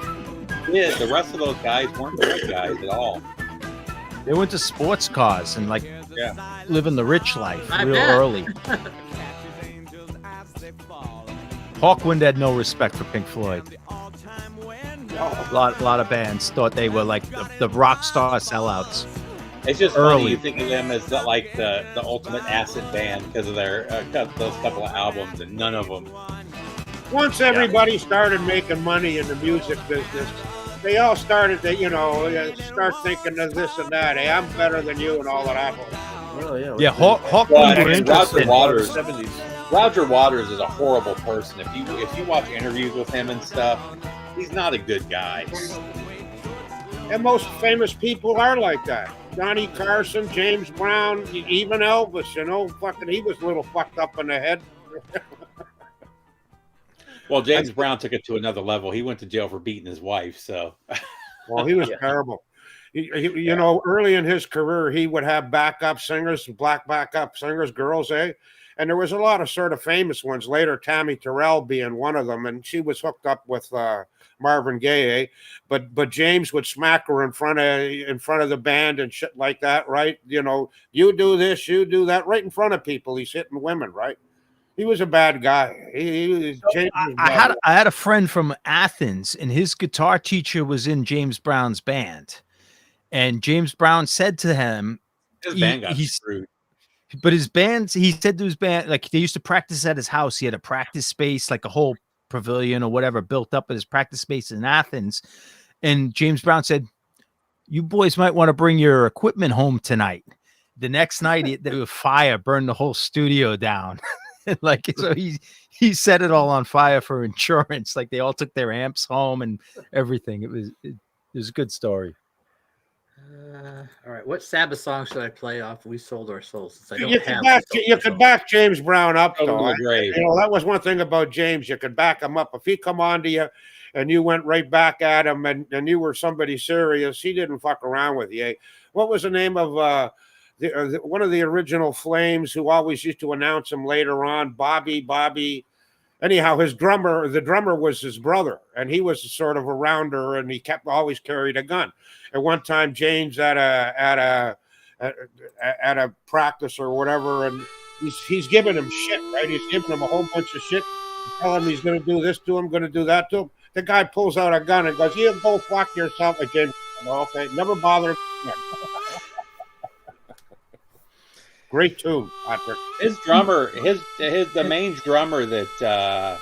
rest of those guys weren't drug guys at all. They went to sports cars and living the rich life real bet. early. Hawkwind had no respect for Pink Floyd. A lot of bands thought they were like the rock star sellouts. It's just early. funny you think of them as the ultimate acid band because of their those couple of albums, and none of them. Once everybody started making money in the music business, they all started to, start thinking of this and that. Hey, I'm better than you and all of that. Oh yeah. Yeah, Hawkwind Well, were and Roger interested. Waters. 70s. Roger Waters is a horrible person. If you watch interviews with him and stuff, he's not a good guy. And most famous people are like that. Johnny Carson, James Brown, even Elvis, you know, fucking, he was a little fucked up in the head. Well, James Brown took it to another level. He went to jail for beating his wife. So, Well, he was terrible. You know, early in his career, he would have backup singers, black backup singers, girls, eh? And there was a lot of sort of famous ones. Later, Tammy Terrell being one of them, and she was hooked up with Marvin Gaye, eh? But James would smack her in front of the band and shit like that, right? You know, you do this, you do that, right in front of people. He's hitting women, right? He was a bad guy. James was bad. I had a friend from Athens, and his guitar teacher was in James Brown's band. And James Brown said to him, his band got screwed. But his band, he said to his band, like they used to practice at his house. He had a practice space, like a whole pavilion or whatever, built up at his practice space in Athens. And James Brown said, "You boys might want to bring your equipment home tonight." The next night, there was fire, burned the whole studio down. Like, so he set it all on fire for insurance. Like they all took their amps home and everything. It was a good story. All right, what Sabbath song should I play off "We Sold Our Souls"? Since I don't You could back James Brown up, Go to though. the grave. You know, that was one thing about James. You could back him up. If he come on to you and you went right back at him and you were somebody serious, he didn't fuck around with you. What was the name of one of the original Flames who always used to announce him later on? Bobby. Anyhow, the drummer was his brother, and he was sort of a rounder, and he always carried a gun. At one time, James at a practice or whatever, and he's giving him shit, right? He's giving him a whole bunch of shit, telling him he's going to do this to him, going to do that to him. The guy pulls out a gun and goes, "You go fuck yourself," like James. Okay, never bother. Great tune, Patrick. His drummer, the main drummer that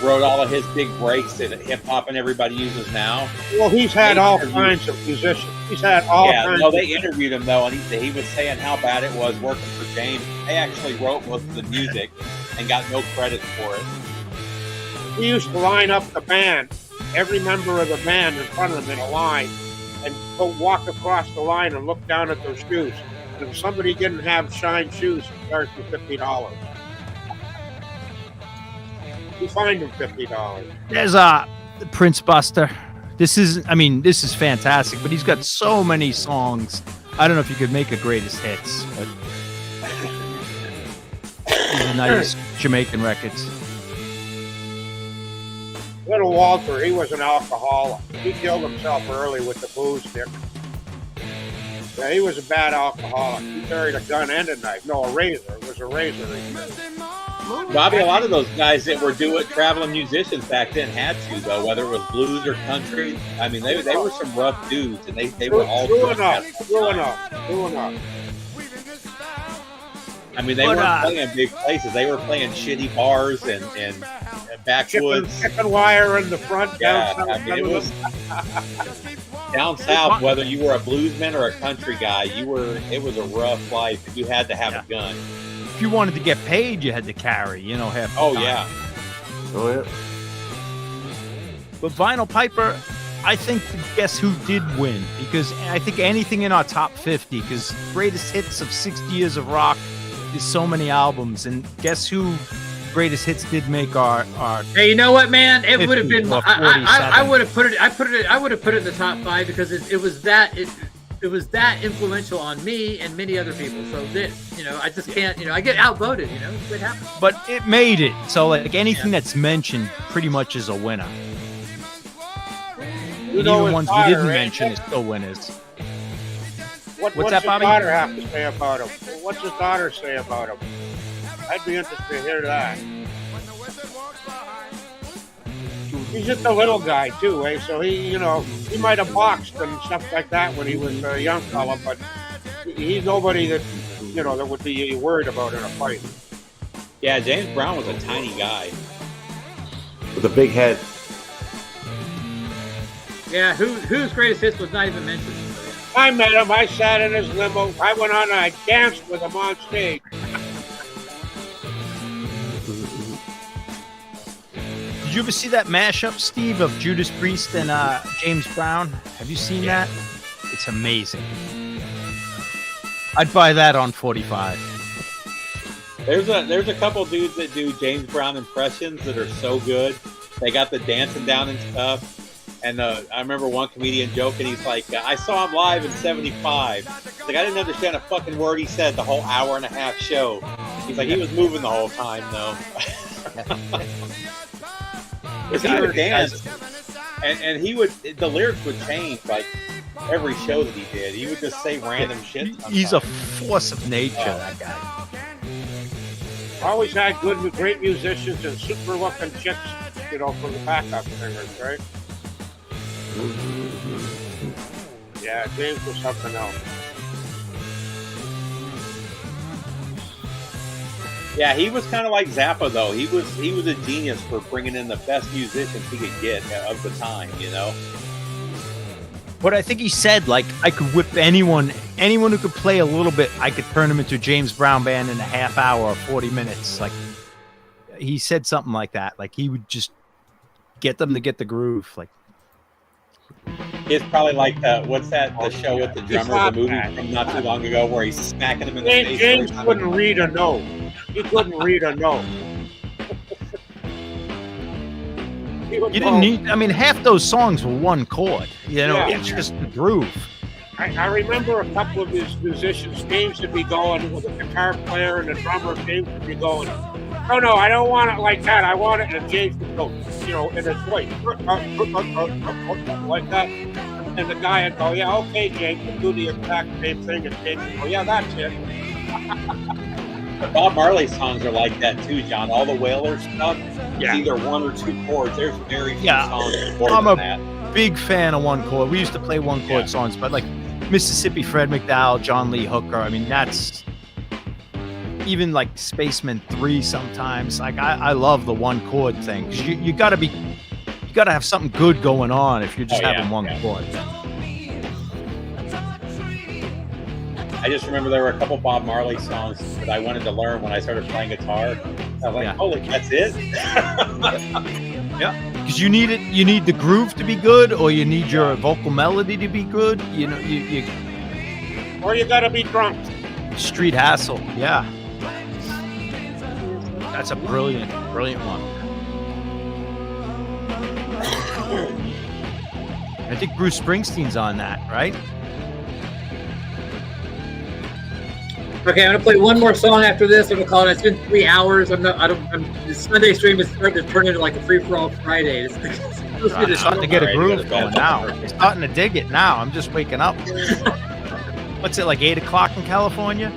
wrote all of his big breaks that hip hop and everybody uses now. Well, he's had all kinds of musicians. He's had all kinds. No, they interviewed him though, and he was saying how bad it was working for James. They actually wrote most of the music and got no credit for it. He used to line up the band, every member of the band in front of them in a line, and go walk across the line and look down at their shoes. And if somebody didn't have shine shoes, he charged them $50. He fined him $50. There's Prince Buster. This is fantastic, but he's got so many songs. I don't know if you could make a greatest hits, but these are nice Jamaican records. Little Walter, he was an alcoholic. He killed himself early with the booze stick. Yeah, he was a bad alcoholic. He carried a gun and a knife. No, a razor. It was a razor. Bobby, a lot of those guys that were traveling musicians back then had to, though, whether it was blues or country. I mean, they were some rough dudes, and they were all true enough. I mean, they weren't playing big places. They were playing shitty bars and backwoods. Chicken wire in the front. Yeah, I mean, it was down south. Whether you were a bluesman or a country guy, it was a rough life. You had to have a gun. If you wanted to get paid, you had to carry. Half. Oh yeah. But Vinyl Piper, I think, guess who did win? Because I think anything in our top 50, because greatest hits of 60 years of rock is so many albums, and guess who greatest hits did make our Hey, you know what, man? It would have been. I 47. would have put it. I would have put it in the top 5 because it was that influential on me and many other people. So that I just can't. I get outvoted. It happens. But it made it. So like anything that's mentioned, pretty much is a winner. Even ones we didn't mention is still winners. What's that, his Bobby? daughter have to say about him? What's his daughter say about him? I'd be interested to hear that. He's just a little guy too, eh? So he might have boxed and stuff like that when he was a young fella, but he's nobody that that would be worried about in a fight. Yeah, James Brown was a tiny guy with a big head. Yeah, whose greatest hits was not even mentioned. I met him. I sat in his limo. I went on and I danced with him on stage. Did you ever see that mashup, Steve, of Judas Priest and James Brown? Have you seen that? It's amazing. I'd buy that on 45. There's a couple dudes that do James Brown impressions that are so good. They got the dancing down and stuff. And I remember one comedian joking, he's like, I saw him live in 75. He's like, I didn't understand a fucking word he said the whole hour and a half show. He's like, he was moving the whole time, though. He would dance, and the lyrics would change like every show that he did. He would just say random shit. Sometimes. He's a force of nature, that guy. Always had great musicians and super looking chicks, you know, for the backup singers, right? Yeah, James was something else. Yeah, he was kind of like Zappa, though. He was a genius for bringing in the best musicians he could get of the time, you know. But I think he said, like, I could whip anyone who could play a little bit, I could turn him into a James Brown band in a half hour or 40 minutes. Like, he said something like that. Like, he would just get them to get the groove. Like, it's probably like the show with the drummer, the movie from not too long ago, where he's smacking him in the face. James couldn't read a note. He couldn't read a note. You didn't need. I mean, half those songs were one chord. You know, Yeah. it's just the groove. I remember a couple of these musicians, James would be going with a guitar player and a drummer. James would be going, no, I don't want it like that. I want it, and James would go, you know, in his voice, like that. And the guy would go, yeah, okay, James, we'll do the exact same thing. And James would go, yeah, that's it. The Bob Marley songs are like that too, John. All the Wailers stuff is either one or two chords. There's very few songs more I'm than a that. big fan of one chord. We used to play one chord songs, but like Mississippi Fred McDowell, John Lee Hooker. I mean, that's even like Spaceman 3 sometimes. Like I love the one chord thing. 'Cause you gotta have something good going on if you're just having one chord. I just remember there were a couple Bob Marley songs that I wanted to learn when I started playing guitar. I was like, holy, that's it? Yeah, because you need it. You need the groove to be good, or you need your vocal melody to be good. You know, you or you gotta be drunk. Street Hassle, yeah. That's a brilliant one. I think Bruce Springsteen's on that, right? Okay, I'm gonna play one more song after this. I'm gonna call it. It's been 3 hours. The Sunday stream is starting to turn into like a free-for-all Friday. It's starting to get a groove going now. It's starting to dig it now. I'm just waking up. What's it, like 8 o'clock in California?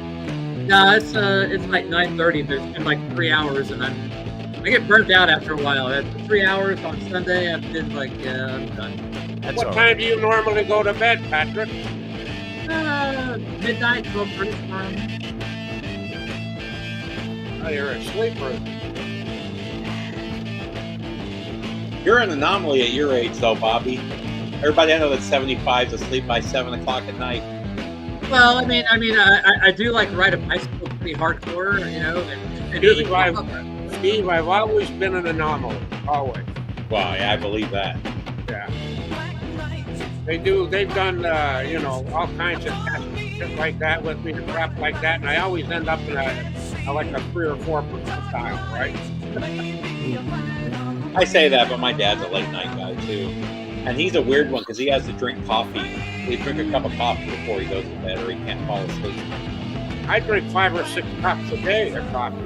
No, it's like 9:30, but it's been like 3 hours, and I get burnt out after a while. After 3 hours on Sunday, I've been like, yeah, I'm done. What time do you normally go to bed, Patrick? Midnight, 12:30 time. Oh, you're a sleeper. You're an anomaly at your age, though, Bobby. Everybody I know that's 75 is asleep by 7 o'clock at night. Well, I do like ride a bicycle pretty hardcore, you know. Steve, I've always been an anomaly, always. Wow, yeah, I believe that. Yeah. They've done, you know, all kinds of shit like that with me, crap like that, and I always end up in like a 3 or 4 percentile, right? I say that, but my dad's a late night guy too, and he's a weird one because he has to drink coffee. He drink a cup of coffee before he goes to bed, or he can't fall asleep. I drink 5 or 6 cups a day of coffee.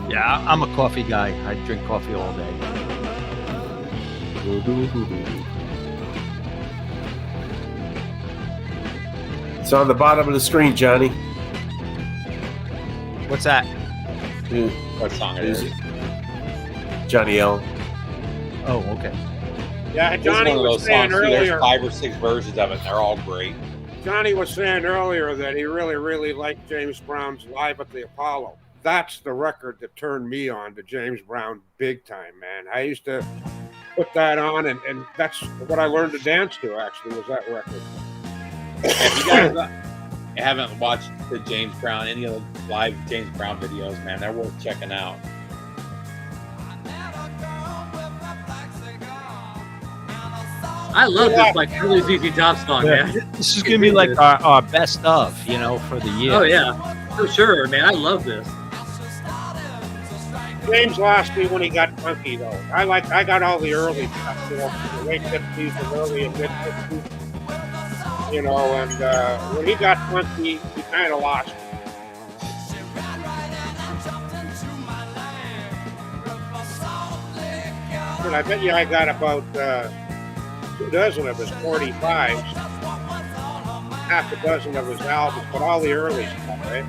Yeah, I'm a coffee guy. I drink coffee all day. It's on the bottom of the screen, Johnny. What's that? What song it is? Johnny L. Oh, okay. Yeah, It's Johnny one of was those saying songs too. earlier. There's 5 or 6 versions of it, and they're all great. Johnny was saying earlier that he really, really liked James Brown's Live at the Apollo. That's the record that turned me on to James Brown big time, man. I used to put that on, and that's what I learned to dance to, actually, was that record. If you guys haven't watched the James Brown, any of the live James Brown videos, man, they're worth checking out. I love this like really ZZ Top song, man. This is gonna be like our best of, you know, for the year. Oh yeah, for sure, man. I love this. James lost me when he got funky, though. I got all the early stuff, you know, the late 50s and early and mid 50s. You know, and when he got funky, he kind of lost me. But I bet you I got about 2 dozen of his 45s, half a dozen of his albums, but all the early stuff, right?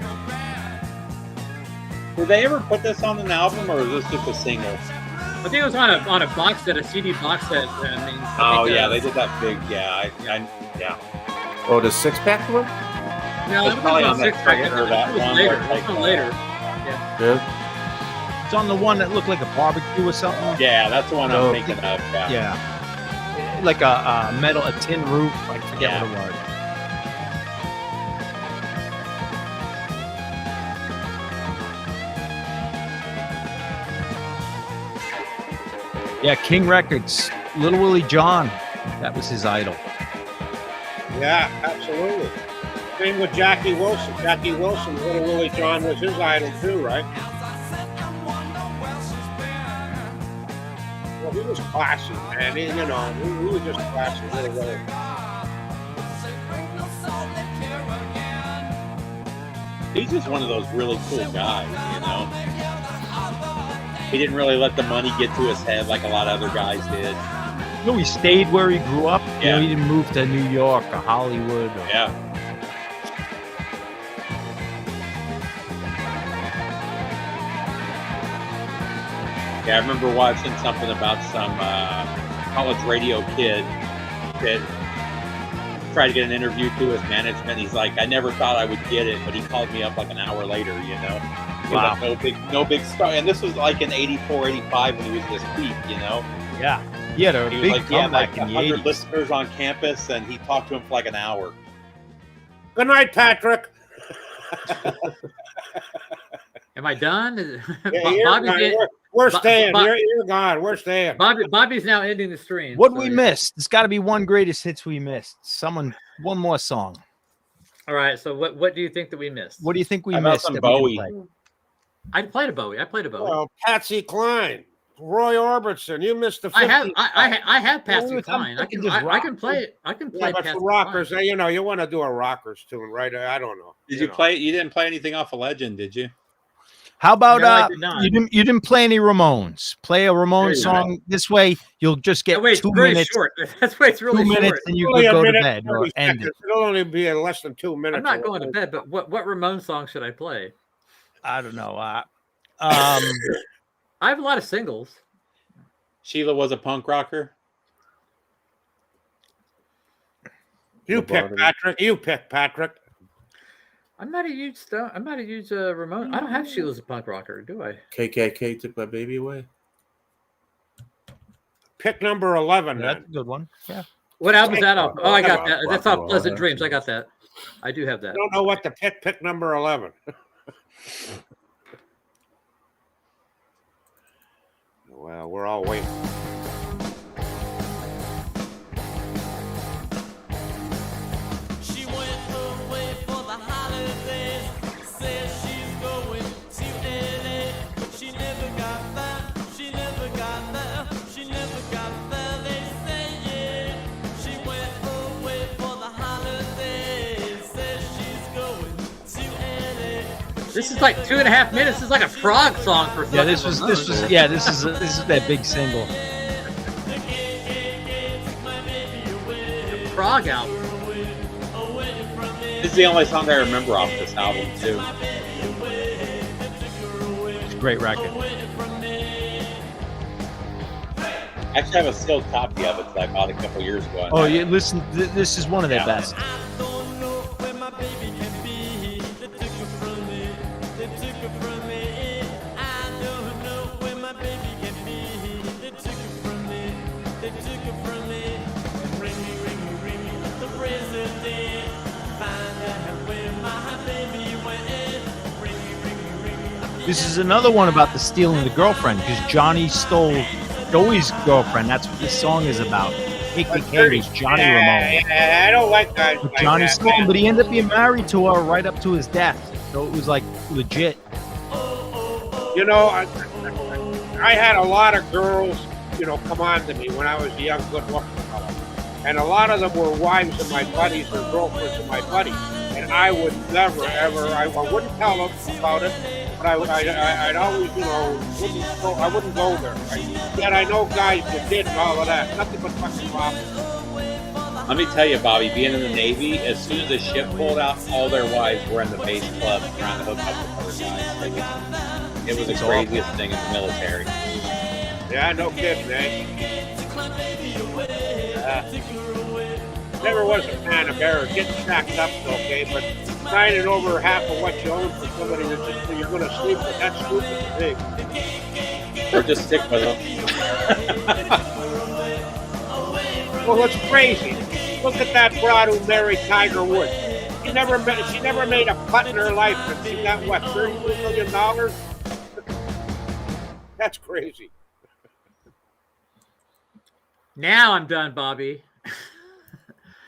Did they ever put this on an album, or is this just a single? I think it was on a box set, a CD box set. I mean, They did that big. Yeah, yeah. Oh, the 6-pack one? No, It's it probably was on on that 6-pack. second or that It was one later. where it's It was like, later. Yeah. It's on the one that looked like a barbecue or something. Yeah, that's the one Oh. I'm thinking of. Yeah. Yeah. Like a tin roof. I forget what it was. Yeah, King Records, Little Willie John, that was his idol. Yeah, absolutely. Same with Jackie Wilson. Jackie Wilson, Little Willie John was his idol too, right? Well, he was classy, man. He was just classy, Little Willie. He's just one of those really cool guys, you know. He didn't really let the money get to his head like a lot of other guys did. You know, he stayed where he grew up. You Yeah. know, he didn't move to New York or Hollywood. Or, Yeah. Yeah, I remember watching something about some college radio kid that tried to get an interview to his management. He's like, I never thought I would get it, but he called me up like an hour later, you know. He was Wow. like, no big star. And this was like in 84, 85 when he was this peak, you know. Yeah. He had a He was big like, he had like comeback in the 100 80s. listeners on campus, and he talked to him for like an hour. Good night, Patrick. Am I done? Yeah, you're Bobby's gone. in- We're Bo- staying. Bo- You're gone. We're staying. Bobby's now ending the stream. What so we yeah. missed? There's got to be one greatest hits we missed. One more song. All right. So what do you think that we missed? What do you think we How about missed? some that we didn't Bowie? play? I played a Bowie. Well, Patsy Cline, Roy Orbison. You missed the 50s. I have Patsy Well, Cline. I can just I rock. can play it. I can play Yeah, but Patsy for rockers, Cline. you want to do a rockers tune, right? I don't know. Did you play? You didn't play anything off of Legend, did you? How about No, I did not. you didn't play any Ramones? Play a There Ramones you song. This way you'll just get Oh, wait, it's 2 very minutes. short. That's why it's really 2 short. minutes, and you Only could a go to minute bed and or 30 end it. seconds. It'll only be in less than 2 minutes. I'm not going to bed, but what Ramon song should I play? I don't know. I have a lot of singles. Sheila was a punk rocker. You pick, Patrick. You pick, Patrick. I'm not a huge Ramon. I don't have Sheila's a punk rocker, do I? KKK took my baby away. Pick number 11. That's a Then. good one. Yeah. What album's that off? Oh, I got Rock, that. That's rock, off Pleasant roll, Dreams. I got that. I do have that. I don't know what to pick. Pick number 11. Well, we're all waiting. She went away for the holidays. Says she's going to LA, but she never got there. She never got there. She never got there. They say yeah. She went away for the holidays. Says she's going to LA. This is like 2.5 minutes. This is like a frog song for Yeah, this was this is that big single. the Frog album. This is the only song I remember off this album too. It's a great record. Actually, I have a sealed copy of it that I bought a couple years ago. Oh, yeah, listen, this is one of their best. I don't know where my baby can be. They took her from me. They took her from me. I don't know where my baby can be. They took her from me. They took her from me. Ring me, ring me, ring me. The president. This is another one about the stealing the girlfriend because Johnny stole Joey's girlfriend. That's what this song is about. KKK was Johnny Ramone. Yeah, I don't like guys But like Johnny that, stole him, man. but he ended up being married to her right up to his death. So it was like legit. You know, I had a lot of girls, you know, come on to me when I was a young, good-looking fellow. And a lot of them were wives of my buddies or girlfriends of my buddies. And I would never, ever, I wouldn't tell them about it, but I'd always, you know, I wouldn't go there. Yet I know guys that did and all of that. Nothing but fucking problems. Let me tell you, Bobby, being in the Navy, as soon as the ship pulled out, all their wives were in the base club trying to hook up with other guys. Like, it was the craziest thing in the military. Yeah, no kidding, eh? Never was a fan of error. Getting shacked up is okay, but signing over half of what you own for somebody that you're going to sleep with, that's stupid to me. Or just stick with them. Well, it's crazy. Look at that broad who married Tiger Woods. She never made a putt in her life, and she got what, $32 million? That's crazy. Now I'm done, Bobby.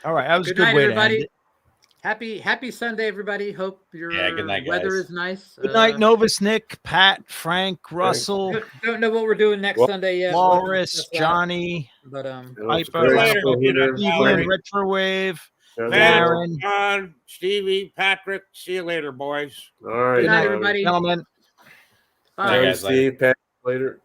All right, that was Good a good night, way to end everybody. it. Happy Sunday, everybody. Hope your good night, weather guys. is nice. Good night, Novus, Nick, Pat, Frank, Russell, Don't know what we're doing next Sunday yet. Walrus, Johnny, But Piper, Later, Cleveland, Retrowave, Man, Darren. John, Stevie, Patrick. See you later, boys. All right. good night, everybody. Gentlemen. Bye. guys, Steve, Pat, later.